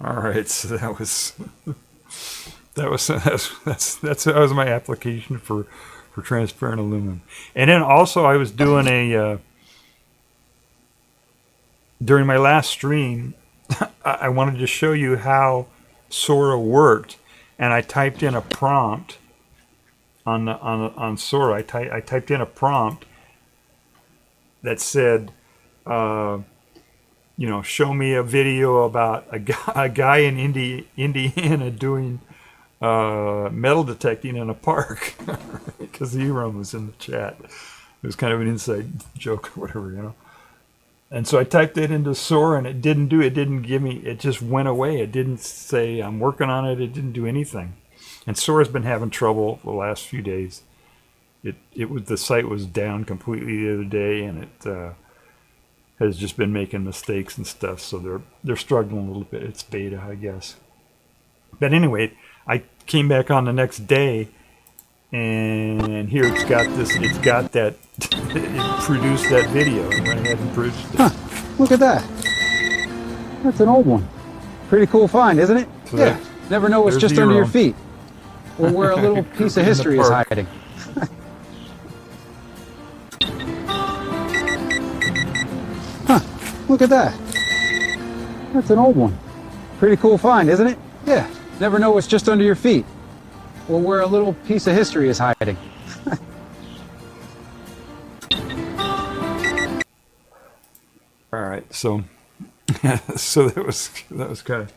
All right, so that was my application for transparent aluminum. And then also I was doing during my last stream, I wanted to show you how Sora worked, and I typed in a prompt on Sora. I typed in a prompt that said, show me a video about a guy in Indiana doing metal detecting in a park, because the E-ROM was in the chat. It was kind of an inside joke or whatever, And so I typed it into Sora, and it didn't give me, it just went away. It didn't say I'm working on it. It didn't do anything. And Sora's been having trouble the last few days. The site was down completely the other day, and it has just been making mistakes and stuff. So they're struggling a little bit. It's beta, I guess. But anyway, I came back on the next day, and here it produced that video. And went ahead and produced it. Huh, look at that. That's an old one. Pretty cool find, isn't it? So yeah, never know what's just under your feet. Or where a little piece of history is hiding. Huh, look at that. That's an old one. Pretty cool find, isn't it? Yeah, never know what's just under your feet. Or where a little piece of history is hiding. All right, so that was kind of,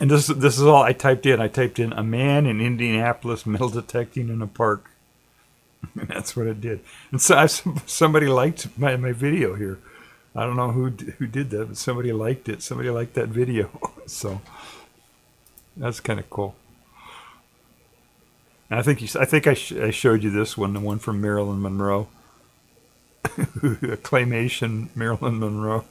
and this is all I typed in. I typed in a man in Indianapolis metal detecting in a park, and that's what it did. And so somebody liked my video here. I don't know who did that, but somebody liked it. Somebody liked that video, so that's kind of cool. And I think I showed you this one, the one from Marilyn Monroe. claymation Marilyn Monroe.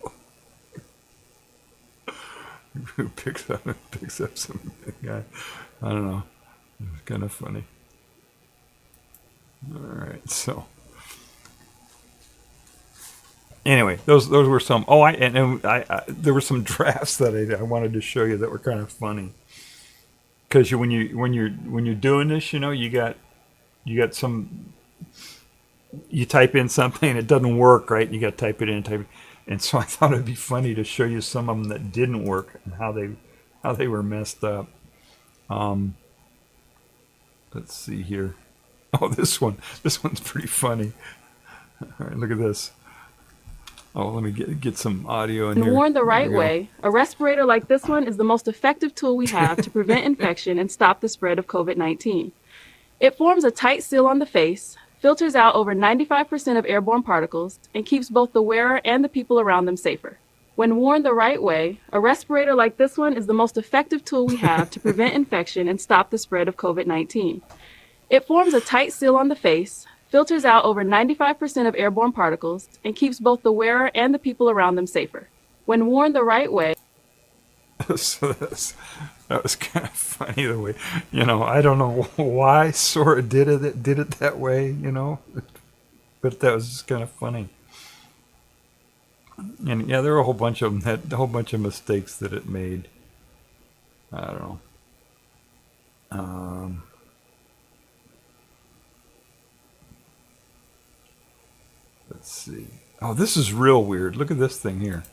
Who picks up some guy. I don't know. It's kind of funny. All right, so anyway, those were some. Oh, I there were some drafts that I wanted to show you that were kind of funny. Because when you're doing this, you got some. You type in something and it doesn't work, right? You got to type it in and type it. And so I thought it'd be funny to show you some of them that didn't work and how they were messed up. Let's see here. Oh, this one's pretty funny. All right, look at this. Oh, let me get some audio in here. Worn the right way, a respirator like this one is the most effective tool we have to prevent infection and stop the spread of COVID-19. It forms a tight seal on the face, filters out over 95% of airborne particles, and keeps both the wearer and the people around them safer. When worn the right way, a respirator like this one is the most effective tool we have to prevent infection and stop the spread of COVID-19. It forms a tight seal on the face, filters out over 95% of airborne particles, and keeps both the wearer and the people around them safer. When worn the right way... So that was kind of funny the way, I don't know why Sora did it that way, but that was just kind of funny. And yeah, there were a whole bunch of them had a whole bunch of mistakes that it made. I don't know. Let's see. Oh, this is real weird. Look at this thing here.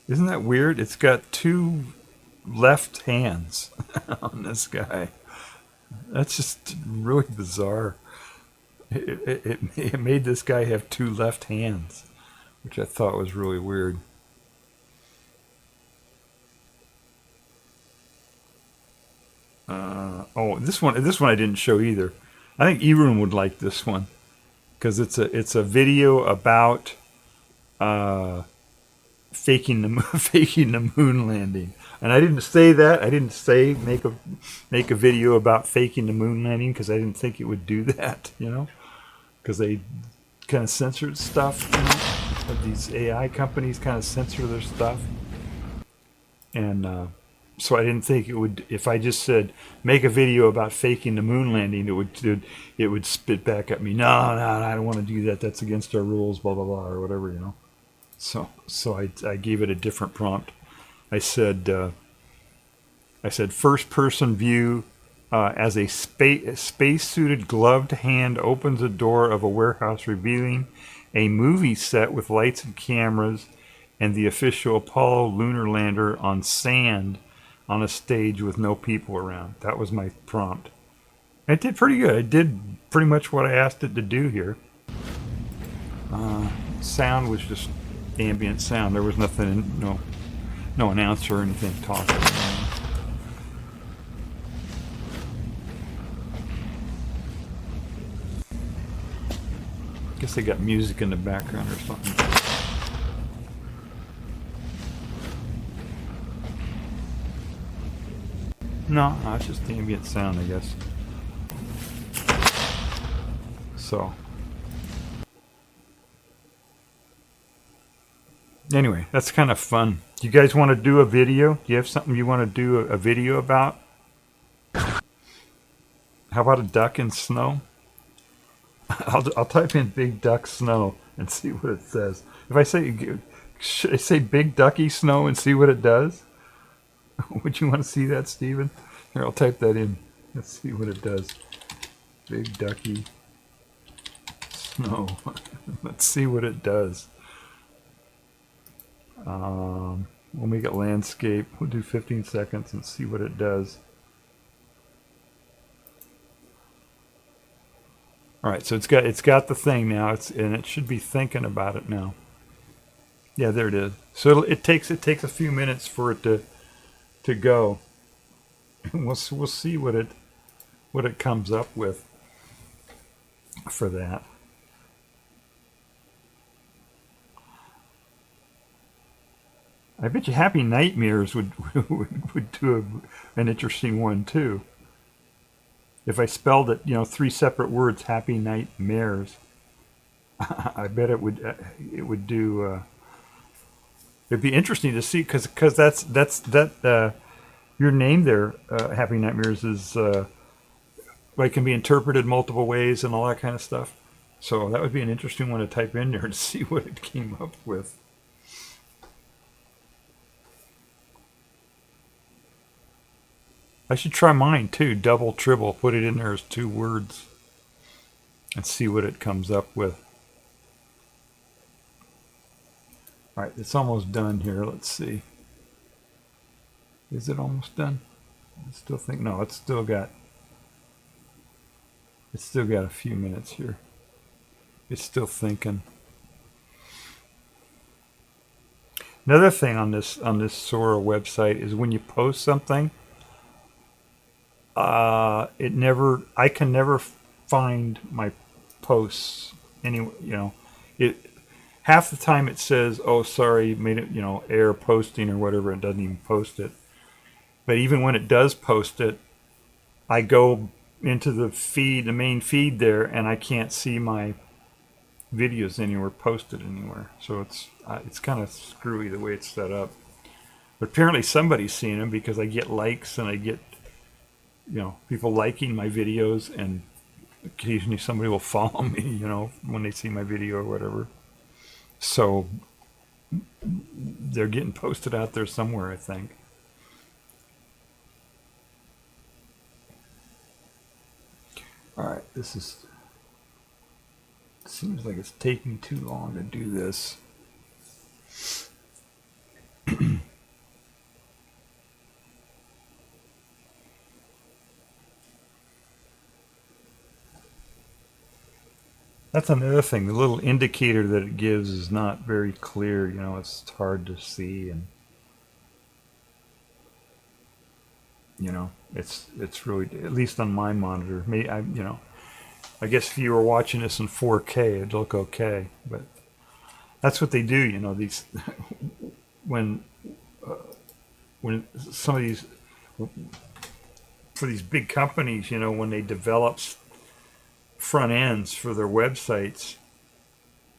Isn't that weird? It's got two left hands on this guy. That's just really bizarre. It made this guy have two left hands, which I thought was really weird. Oh, this one I didn't show either. I think Erun would like this one because it's a video about faking the moon landing. And I didn't say that. I didn't say make a video about faking the moon landing because I didn't think it would do that, because they kind of censored stuff. These AI companies kind of censor their stuff, and so I didn't think it would. If I just said make a video about faking the moon landing, it would spit back at me. No, I don't want to do that. That's against our rules. Blah blah blah or whatever, So I gave it a different prompt. I said first person view as a space-suited gloved hand opens a door of a warehouse revealing a movie set with lights and cameras and the official Apollo lunar lander on sand on a stage with no people around. That was my prompt. It did pretty good. It did pretty much what I asked it to do here. Sound was just ambient sound. There was nothing, no announcer or anything talking. Guess they got music in the background or something. No, it's just ambient sound, I guess. So anyway, that's kind of fun. Do you guys want to do a video? Do you have something you want to do a video about? How about a duck in snow? I'll type in big duck snow and see what it says. If I should I say big ducky snow and see what it does? Would you want to see that, Steven? Here, I'll type that in. Let's see what it does. Big ducky snow. Let's see what it does. We'll make it landscape. We'll do 15 seconds and see what it does. All right, so it's got the thing now. And it should be thinking about it now. Yeah, there it is. So it takes a few minutes for it to go. And we'll see what it comes up with for that. I bet you Happy Nightmares would do an interesting one too. If I spelled it, 3 separate words, happy nightmares, I bet it would do. It'd be interesting to see because that your name there, Happy Nightmares, is like can be interpreted multiple ways and all that kind of stuff. So that would be an interesting one to type in there to see what it came up with. I should try mine too, double, triple, put it in there as 2 words and see what it comes up with. All right, it's almost done here. Let's see. Is it almost done? I still think, no, it's still got a few minutes here. It's still thinking. Another thing on this Sora website is when you post something, I can never find my posts anyway. Half the time it says, oh, sorry, made it, error posting or whatever. It doesn't even post it. But even when it does post it, I go into the main feed there, and I can't see my videos anywhere posted anywhere. So it's kind of screwy the way it's set up. But apparently somebody's seeing them because I get likes and I get people liking my videos, and occasionally somebody will follow me, when they see my video or whatever. So they're getting posted out there somewhere, I think. All right, seems like it's taking too long to do this. That's another thing. The little indicator that it gives is not very clear. It's hard to see, and it's really, at least on my monitor. I guess if you were watching this in 4K, it'd look okay. But that's what they do. These when some of these for these big companies, when they develop front ends for their websites,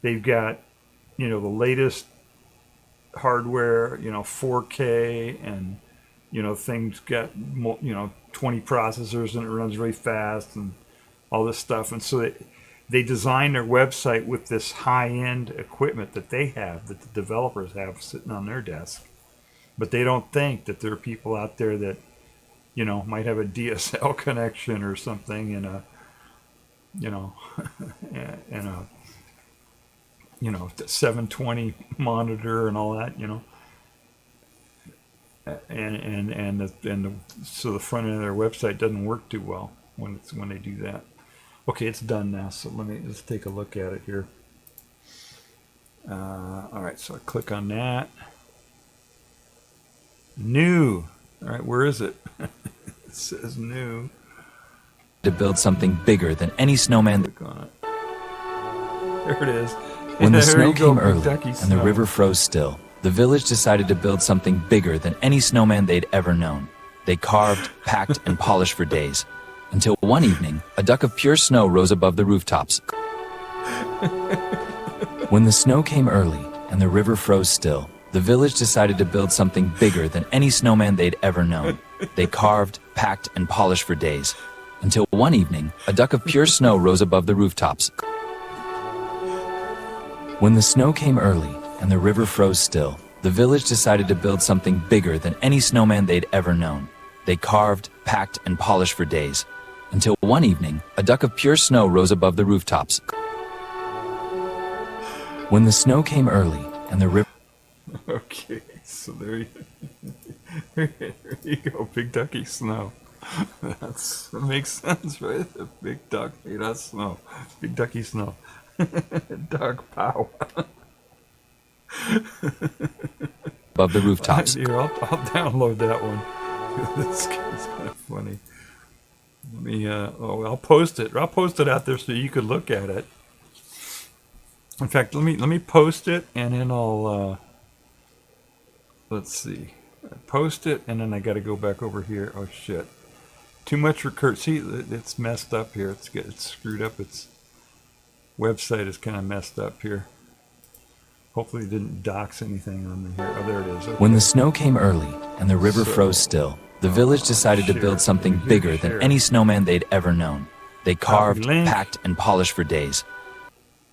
they've got the latest hardware, 4K, and things got 20 processors and it runs really fast and all this stuff. And so they design their website with this high-end equipment that they have, that the developers have sitting on their desk. But they don't think that there are people out there that might have a DSL connection or something, and a and a 720 monitor and all that, so the front end of their website doesn't work too well when they do that. Okay, it's done now, so let's take a look at it here. All right, so I click on that. New. All right, where is it? It says new. To build something bigger than any snowman. Click on it. There it is. When the There snow you go, came early Kentucky and the snow. river froze still, the village decided to build something bigger than any snowman they'd ever known. They carved, packed, and polished for days, until one evening, a duck of pure snow rose above the rooftops. When the snow came early and the river froze still, the village decided to build something bigger than any snowman they'd ever known. They carved, packed, and polished for days, until one evening, a duck of pure snow rose above the rooftops. When the snow came early and the river froze still, the village decided to build something bigger than any snowman they'd ever known. They carved, packed, and polished for days, until one evening, a duck of pure snow rose above the rooftops. When the snow came early and the river... Okay, so there you go, big ducky snow. That makes sense, right? A big duck made out of snow. Big ducky snow. Dog pow. above the rooftops. Here, I'll download that one. This guy's kind of funny. Let me, I'll post it. I'll post it out there so you could look at it. In fact, let me post it, and then I'll, let's see. I post it, and then I got to go back over here. Oh, shit. Too much recursion. See, it's messed up here. It's screwed up. Its website is kind of messed up here. Hopefully it didn't dox anything on me here. Oh, there it is. Okay. When the snow came early and the river froze still, the village decided to build something bigger than any snowman they'd ever known. They carved, packed, and polished for days.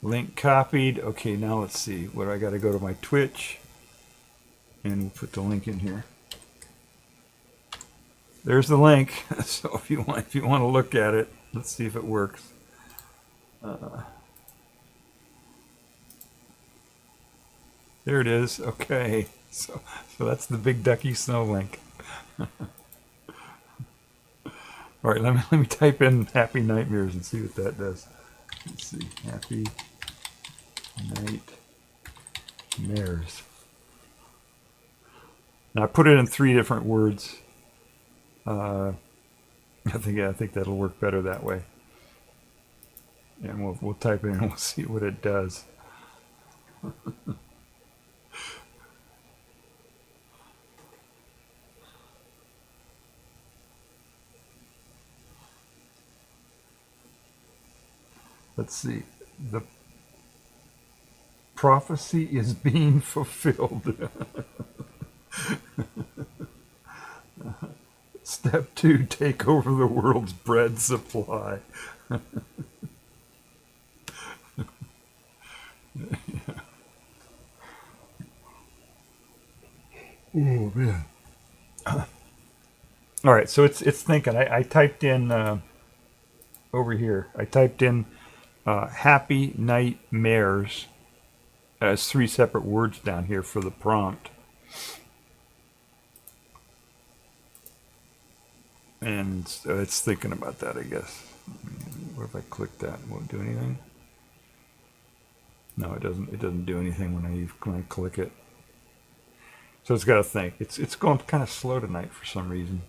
Link copied. Okay, now let's see. What I got to go to my Twitch, and we'll put the link in here. There's the link. So if you want to look at it, let's see if it works. There it is. Okay, so that's the Big Ducky Snow link. All right, let me type in Happy Nightmares and see what that does. Let's see, Happy Nightmares. Now I put it in 3 different words. I think that'll work better that way. And we'll type it in and we'll see what it does. Let's see. The prophecy is being fulfilled. Step 2, take over the world's bread supply. Oh man. All right, so it's thinking. I typed in over here. I typed in Happy Nightmares as 3 separate words down here for the prompt. And it's thinking about that, I guess. What if I click that? Will it do anything? No, it doesn't. It doesn't do anything when I click it. So it's got to think. It's going kind of slow tonight for some reason.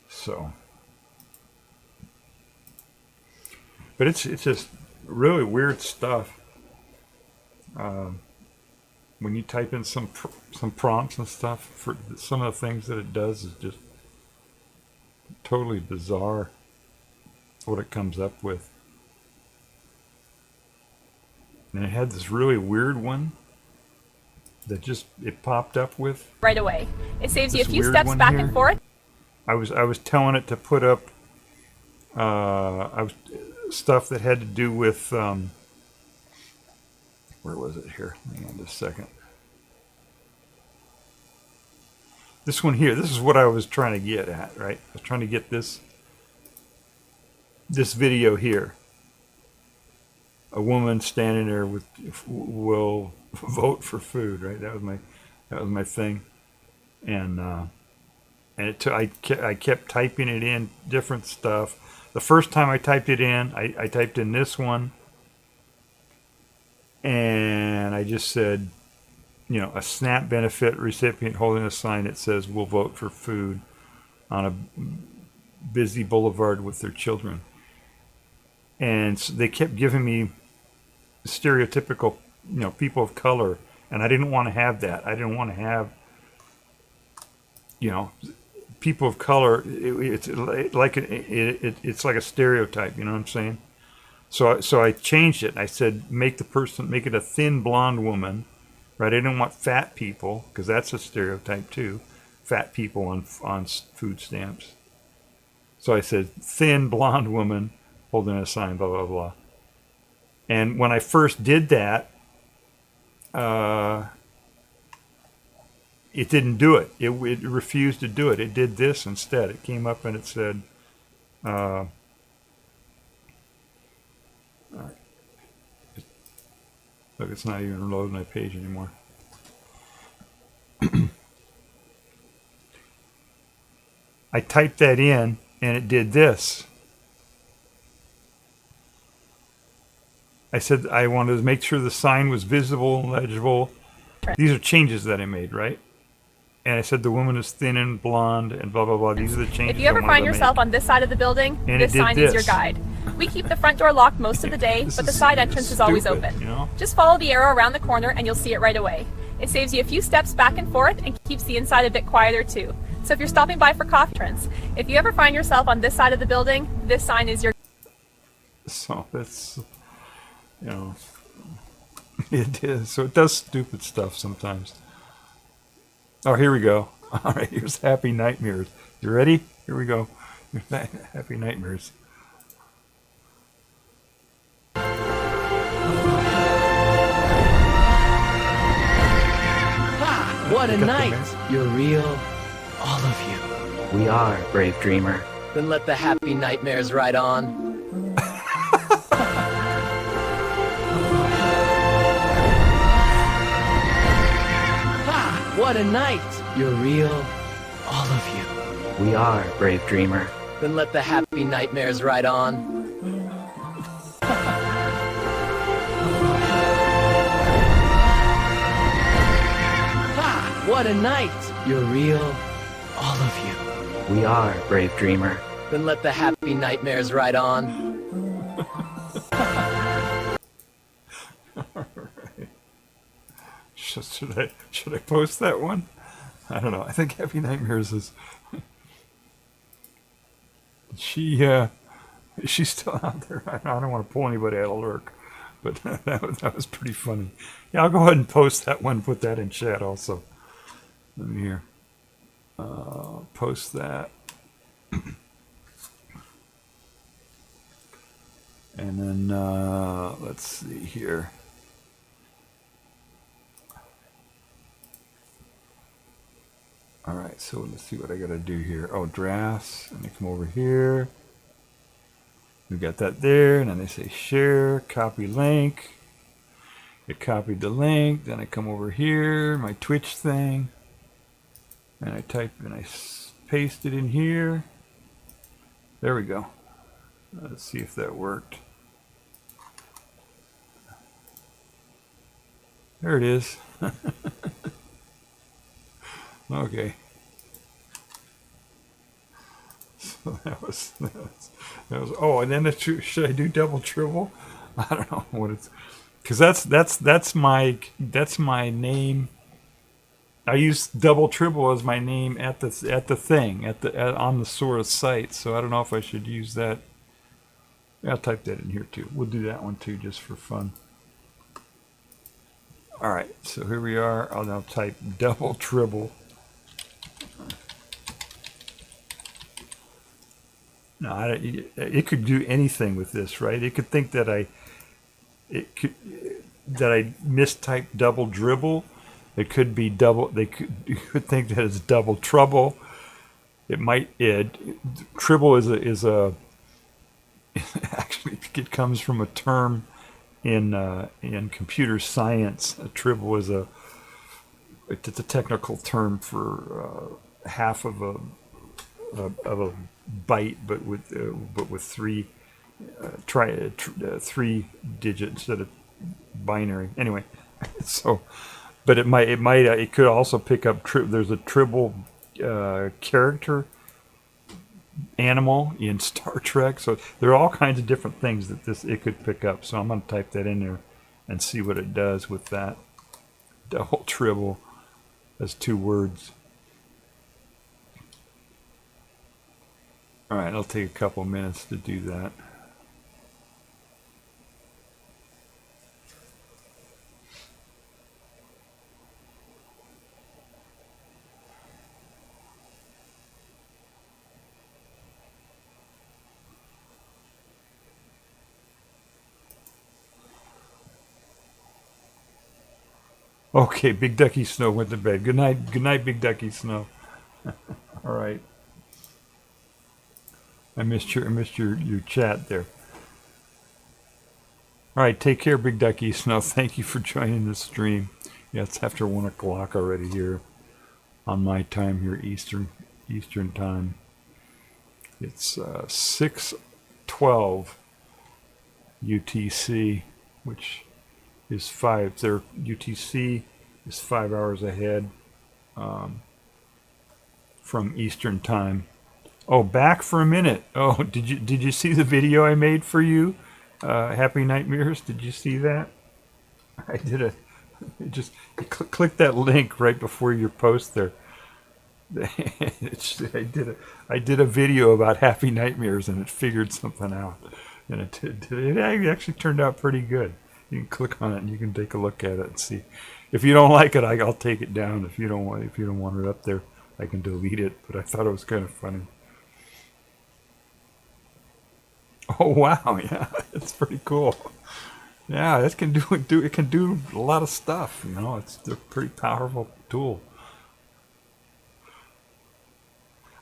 So, but it's just really weird stuff. When you type in some prompts and stuff, for some of the things that it does is just totally bizarre. What it comes up with. And it had this really weird one that just it popped up with right away. It saves you a few steps back and forth. I was telling it to put up stuff that had to do with where was it here? Hang on just a second. This one here, this is what I was trying to get at, right? I was trying to get this video here. A woman standing there with will vote for food, right? That was my thing. And I kept typing it in, different stuff. The first time I typed it in, I typed in this one, and I just said, a SNAP benefit recipient holding a sign that says "We'll vote for food" on a busy boulevard with their children. And so they kept giving me stereotypical, people of color, and I didn't want to have that. I didn't want to have, people of color. It's like a stereotype. You know what I'm saying? So I changed it. I said make it a thin blonde woman, right? I didn't want fat people because that's a stereotype too. Fat people on food stamps. So I said thin blonde woman holding a sign, blah blah blah. And when I first did that, it didn't do it. It refused to do it. It did this instead. It came up and it said, all right. Look, it's not even loading my page anymore. I typed that in and it did this. I said I wanted to make sure the sign was visible and legible. These are changes that I made, right? And I said the woman is thin and blonde and blah, blah, blah. These are the changes. If you ever find yourself on this side of the building, this sign is your guide. We keep the front door locked most of the day, but the side entrance is always stupid, open. you know? Just follow the arrow around the corner and you'll see it right away. It saves you a few steps back and forth and keeps the inside a bit quieter too. So if you're stopping by for coffee entrance, if you ever find yourself on this side of the building, this sign is your... So it's, you know, it is. So it does stupid stuff sometimes. Oh, here we go. All right, here's Happy Nightmares. You ready? Here we go. Happy Nightmares. What a night! You're real, all of you. We are, brave dreamer. Then let the happy nightmares ride on. What a night! You're real, all of you. We are, brave dreamer. Then let the happy nightmares ride on. What a night! You're real, all of you. We are, brave dreamer. Then let the happy nightmares ride on. Alright. Should I post that one? I don't know. I think Happy Nightmares is... she's still out there. I don't want to pull anybody out of lurk, but that was pretty funny. Yeah, I'll go ahead and post that one, put that in chat also. Let me hear. Post that. And then, let's see here. All right, so let's see what I got to do here. Oh, drafts. And they come over here. We got that there. And then they say share, copy link. I copied the link. Then I come over here, my Twitch thing. And I type and I paste it in here. There we go. Let's see if that worked. There it is. Okay. So that was. Oh, and then should I do double tribble? I don't know what it's, because that's my name. I use double tribble as my name at the thing on the Sora site. So I don't know if I should use that. I'll type that in here too. We'll do that one too, just for fun. All right, so here we are. I'll now type double tribble. No, it could do anything with this, right? It could think that I mistyped double dribble. It could be double. You could think that it's double trouble. It might. Tribble is a. Actually, it comes from a term in computer science. A tribble is it's a technical term for half of a byte, but with three digit instead of binary. Anyway, so. But it could also pick up. There's a tribble character animal in Star Trek, so there are all kinds of different things that it could pick up. So I'm going to type that in there and see what it does with that. Double tribble as 2 words. All right, it'll take a couple minutes to do that. Okay, Big Ducky Snow went to bed. Good night, Big Ducky Snow. All right. I missed your chat there. All right, take care, Big Ducky Snow. Thank you for joining the stream. Yeah, it's after 1 o'clock already here on my time here, Eastern time. It's 6:12 UTC, which is 5. Their UTC is 5 hours ahead from Eastern time. Oh, back for a minute. Oh, did you see the video I made for you? Happy Nightmares. Did you see that? I did a just click that link right before your post there. I did a video about Happy Nightmares and it figured something out, and it actually turned out pretty good. You can click on it and you can take a look at it and see. If you don't like it, I'll take it down. If you don't want it up there, I can delete it. But I thought it was kind of funny. Oh wow, yeah, it's pretty cool. Yeah, it can do a lot of stuff. You know, it's a pretty powerful tool.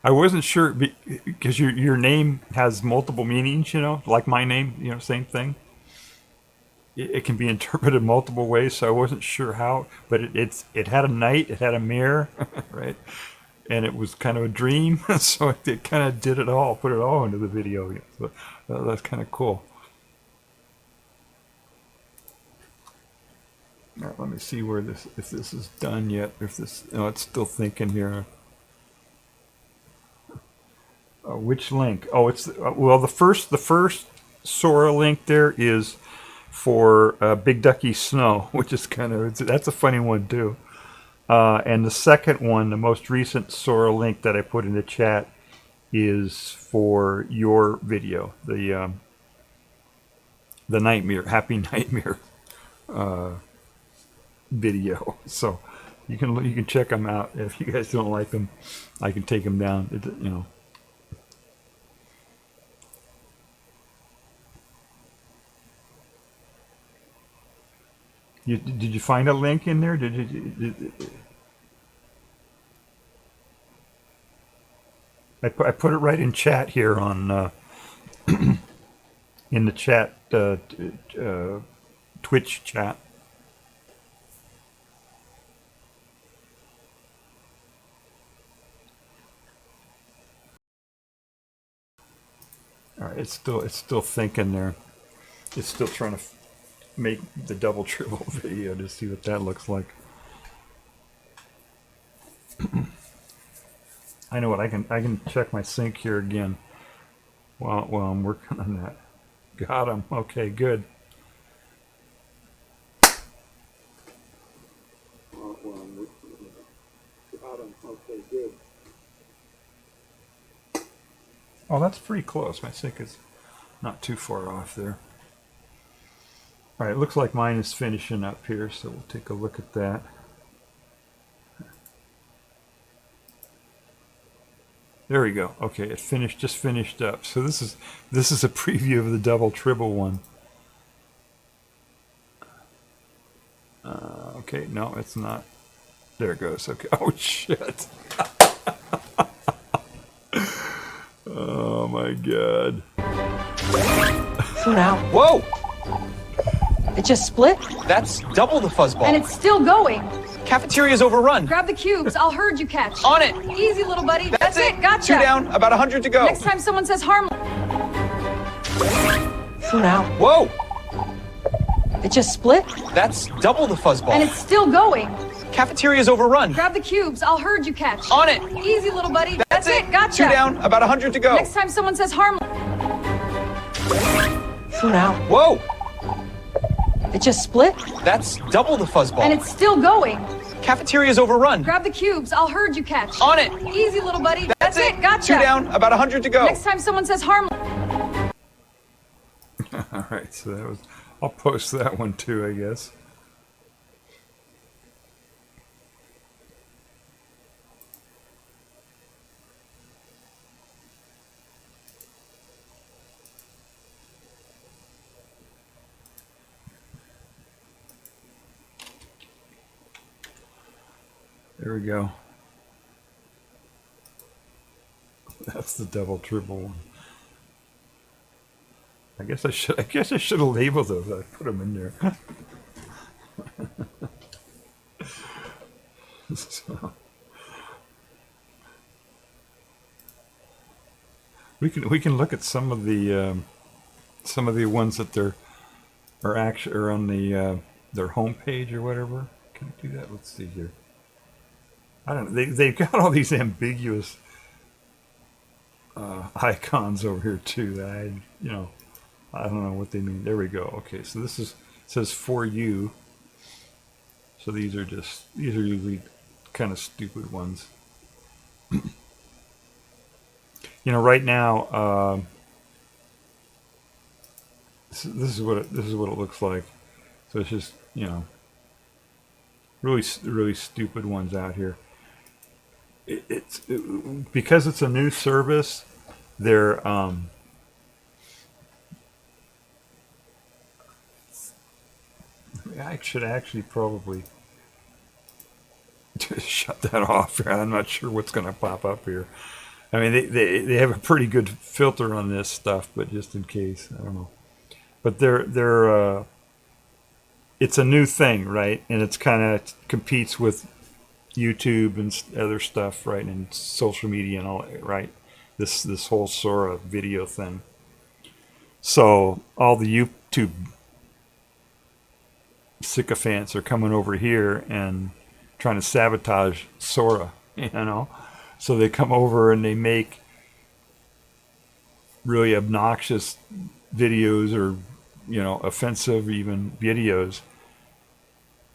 I wasn't sure because your name has multiple meanings. You know, like my name. You know, same thing. It can be interpreted multiple ways, so I wasn't sure how. But it had a knight, it had a mirror, right? And it was kind of a dream, so it kind of did it all, put it all into the video. So that's kind of cool. Now, let me see if this is done yet. If this, it's still thinking here. Which link? Oh, it's well, the first Sora link there is for Big Ducky Snow, which is that's a funny one too. And the second one, the most recent Sora link that I put in the chat, is for your video, the nightmare, Happy Nightmare video. So you can check them out. If you guys don't like them, I can take them down. You know. Did you find a link in there? I put it right in chat here on in the chat Twitch chat. All right, it's still thinking there. It's still trying to make the double triple video to see what that looks like. I know what I can check my sync here again while I'm working on that. Got him. Okay, good. Okay, good. Oh, that's pretty close. My sync is not too far off there. All right, it looks like mine is finishing up here, so we'll take a look at that. There we go. Okay, it just finished up. So this is a preview of the double triple one. Okay, no, it's not. There it goes. Okay. Oh shit. Oh my god. So now, Whoa! it just split, That's double the fuzzball. and it's still going. Cafeteria's overrun. Grab the cubes. I'll herd you catch. On it. Easy, little buddy. That's it. Gotcha. 2 down, about 100 to go. Next time someone says harmless. So now, Whoa! it just split, That's double the fuzzball. and it's still going. Cafeteria's overrun. Grab the cubes. I'll herd you catch. On it. Easy, little buddy. That's it. Gotcha. 2 down, about 100 to go. Next time someone says harmless. So now, Whoa! it just split, That's double the fuzzball. and it's still going. Cafeteria's overrun. Grab the cubes. I'll herd you catch. On it. Easy, little buddy. That's it. Gotcha. 2 down, about 100 to go. Next time someone says harmless. All right, so that was. I'll post that one too, I guess. There we go. That's the double triple one. I guess I should have labeled those. I put them in there. So, we can look at some of the ones that are on the their homepage or whatever. Can I do that? Let's see here. I don't know. They've got all these ambiguous icons over here too that I don't know what they mean. There we go. Okay, so this says for you. So these are usually kind of stupid ones. Right now, this is what it looks like. So it's just really stupid ones out here. Because it's a new service, they're I should actually probably just shut that off. I'm not sure what's going to pop up here. I mean, they have a pretty good filter on this stuff, but just in case, I don't know. But they're it's a new thing, right? And it's kind of competes with YouTube and other stuff, right? And social media and all, right? This whole Sora video thing. So all the YouTube sycophants are coming over here and trying to sabotage Sora, So they come over and they make really obnoxious videos or, offensive even videos.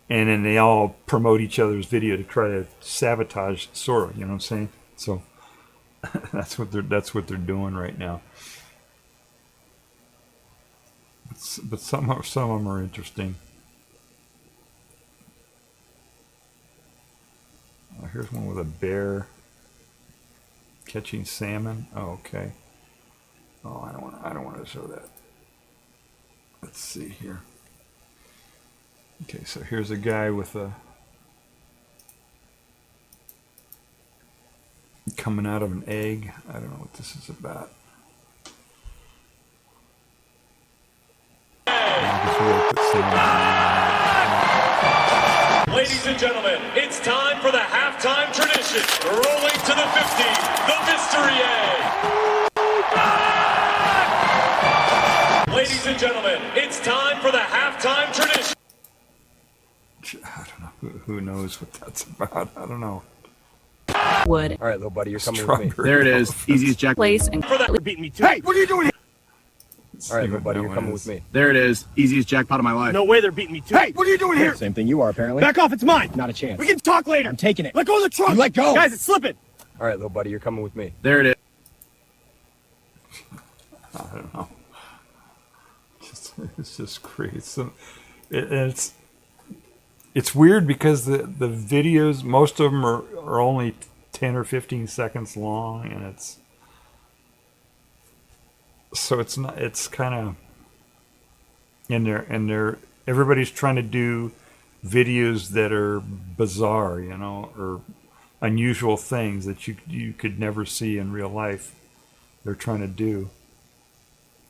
And then they all promote each other's video to try to sabotage Sora, you know what I'm saying? So that's what they're doing right now. But some of them are interesting. Here's one with a bear catching salmon. Oh, okay. Oh, I don't want to show that. Let's see here. Okay, so here's a guy with a coming out of an egg. I don't know what this is about. Ladies and gentlemen, it's time for the halftime tradition. Rolling to the 50, the mystery egg. Ladies and gentlemen, it's time for the halftime tradition. I don't know. Who knows what that's about? I don't know. Wood. All right, little buddy, you're coming with me. There it is. Easy as Jack. Place and For that, you're beating me too. Hey, what are you doing here? All right, little buddy, you're coming with me. There it is. Easiest jackpot of my life. No way they're beating me too. Hey, what are you doing here? Same thing you are, apparently. Back off, it's mine. Not a chance. We can talk later. I'm taking it. Let go of the trunk. You let go. Guys, it's slipping. All right, little buddy, you're coming with me. There it is. I don't know. It's just crazy. So it's weird because the videos, most of them are only 10 or 15 seconds long, and it's kind of and they're everybody's trying to do videos that are bizarre, or unusual things that you could never see in real life. They're trying to do.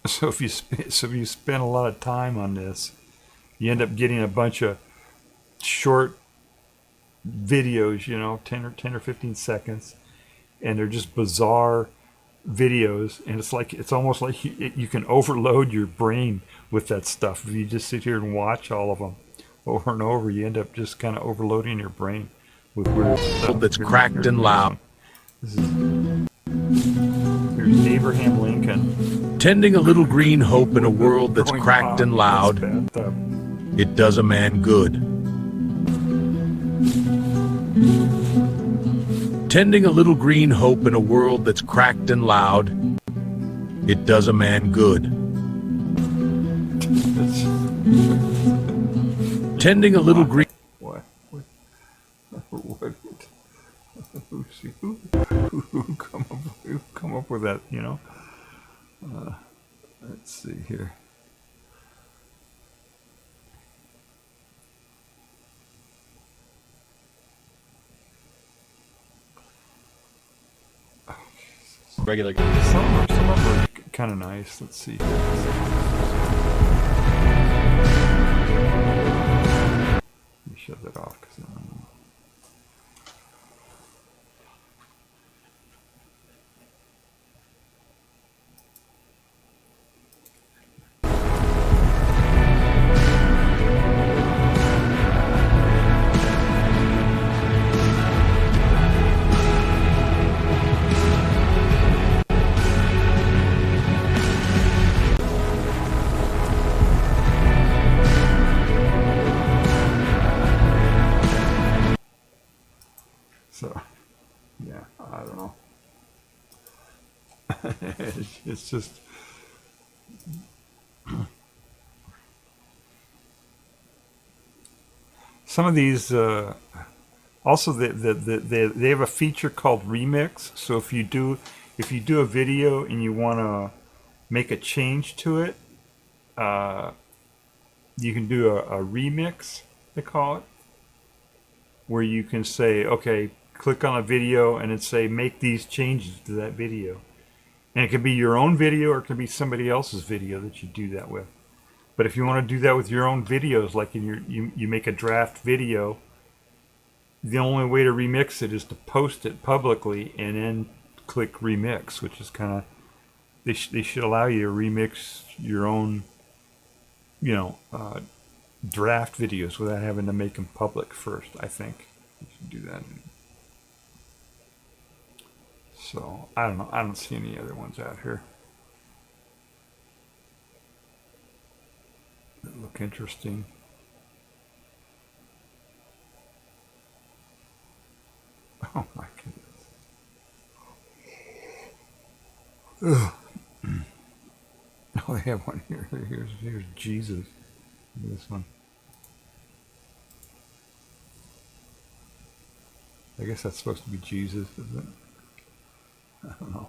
So if you spend a lot of time on this, you end up getting a bunch of short videos, 10 or 15 seconds, and they're just bizarre videos, and it's almost like you can overload your brain with that stuff. If you just sit here and watch all of them over and over, you end up just kind of overloading your brain with weird stuff. That's cracked and loud. Here's Abraham Lincoln. Tending a little green hope in a world that's cracked and loud, it does a man good. Tending a little green hope in a world that's cracked and loud, it does a man good. Tending a little green... What? Who come up with that, let's see here. Regular. Some of them are kind of nice. Let's see here. Let me shut that off. don't know. It's just some of these. Also, they have a feature called remix. So if you do a video and you want to make a change to it, you can do a remix, they call it, where you can say, okay, click on a video and then say, make these changes to that video. And it can be your own video or it can be somebody else's video that you do that with. But if you want to do that with your own videos, like you make a draft video, the only way to remix it is to post it publicly and then click remix, which is kind of, they should allow you to remix your own, draft videos without having to make them public first. I think you should do that. So I don't know. I don't see any other ones out here that look interesting. Oh my goodness. Ugh. Oh, they have one here. Here's Jesus. Look at this one. I guess that's supposed to be Jesus, isn't it? I don't know.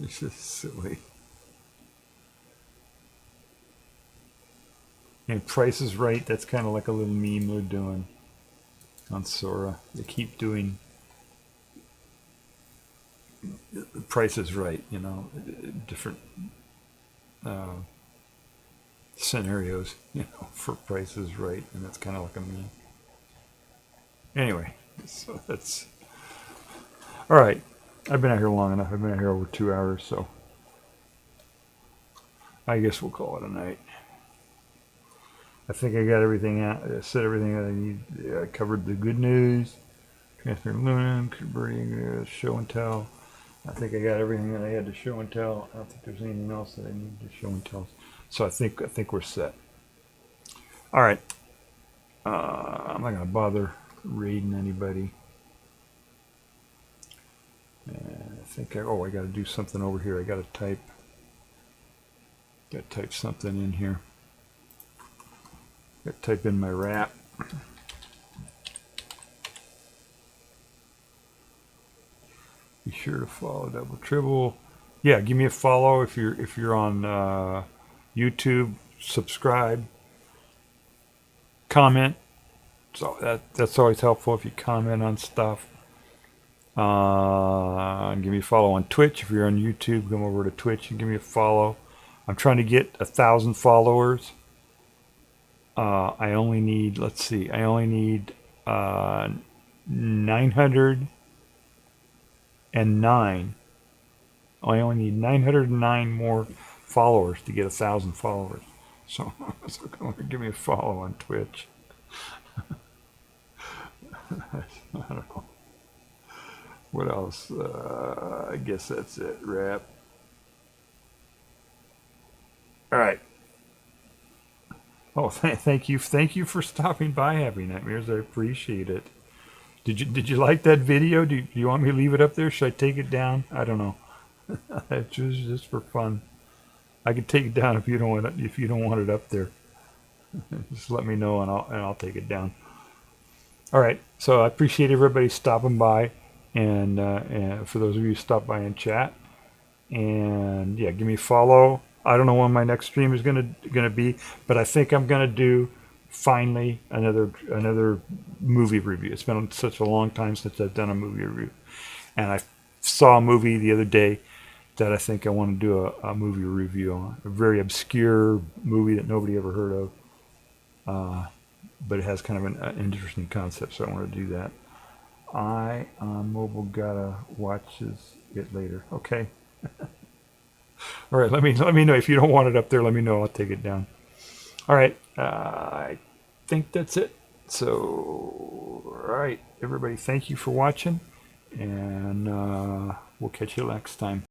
It's just silly. And Price is Right, that's kind of like a little meme they're doing on Sora. They keep doing Price is Right, different scenarios, for Price is Right, and that's kind of like a meme. Anyway, so that's all right. I've been out here long enough. I've been out here over 2 hours, so I guess we'll call it a night. I think I got everything out. I said everything that I need. I covered the good news, transparent aluminum, converting, show and tell. I think I got everything that I had to show and tell. I don't think there's anything else that I need to show and tell. So I think we're set. All right. I'm not gonna bother raiding anybody. I think I got to do something over here. I got to type something in here. Got to type in my rap. Be sure to follow Double Tribble. Yeah, give me a follow if you're on YouTube. Subscribe. Comment. So that's always helpful if you comment on stuff. Give me a follow on Twitch. If you're on YouTube, come over to Twitch and give me a follow. I'm trying to get 1,000 followers. I only need 909. I only need 909 more followers to get 1,000 followers. So come over, give me a follow on Twitch. I don't know. What else? I guess that's it. Wrap. All right. Oh, thank you for stopping by, Happy Nightmares. I appreciate it. Did you like that video? Do you want me to leave it up there? Should I take it down? I don't know. It's just for fun. I can take it down if you don't want it. If you don't want it up there, just let me know and I'll take it down. All right. So I appreciate everybody stopping by. And for those of you who stop by and chat, and yeah, give me a follow. I don't know when my next stream is gonna be, but I think I'm gonna do finally another movie review. It's been such a long time since I've done a movie review, and I saw a movie the other day that I think I want to do a movie review on. A very obscure movie that nobody ever heard of, but it has kind of an interesting concept, so I want to do that. I on mobile gotta watch it later. Okay. All right. Let me know if you don't want it up there. Let me know. I'll take it down. All right. I think that's it. So, all right, everybody. Thank you for watching, And we'll catch you next time.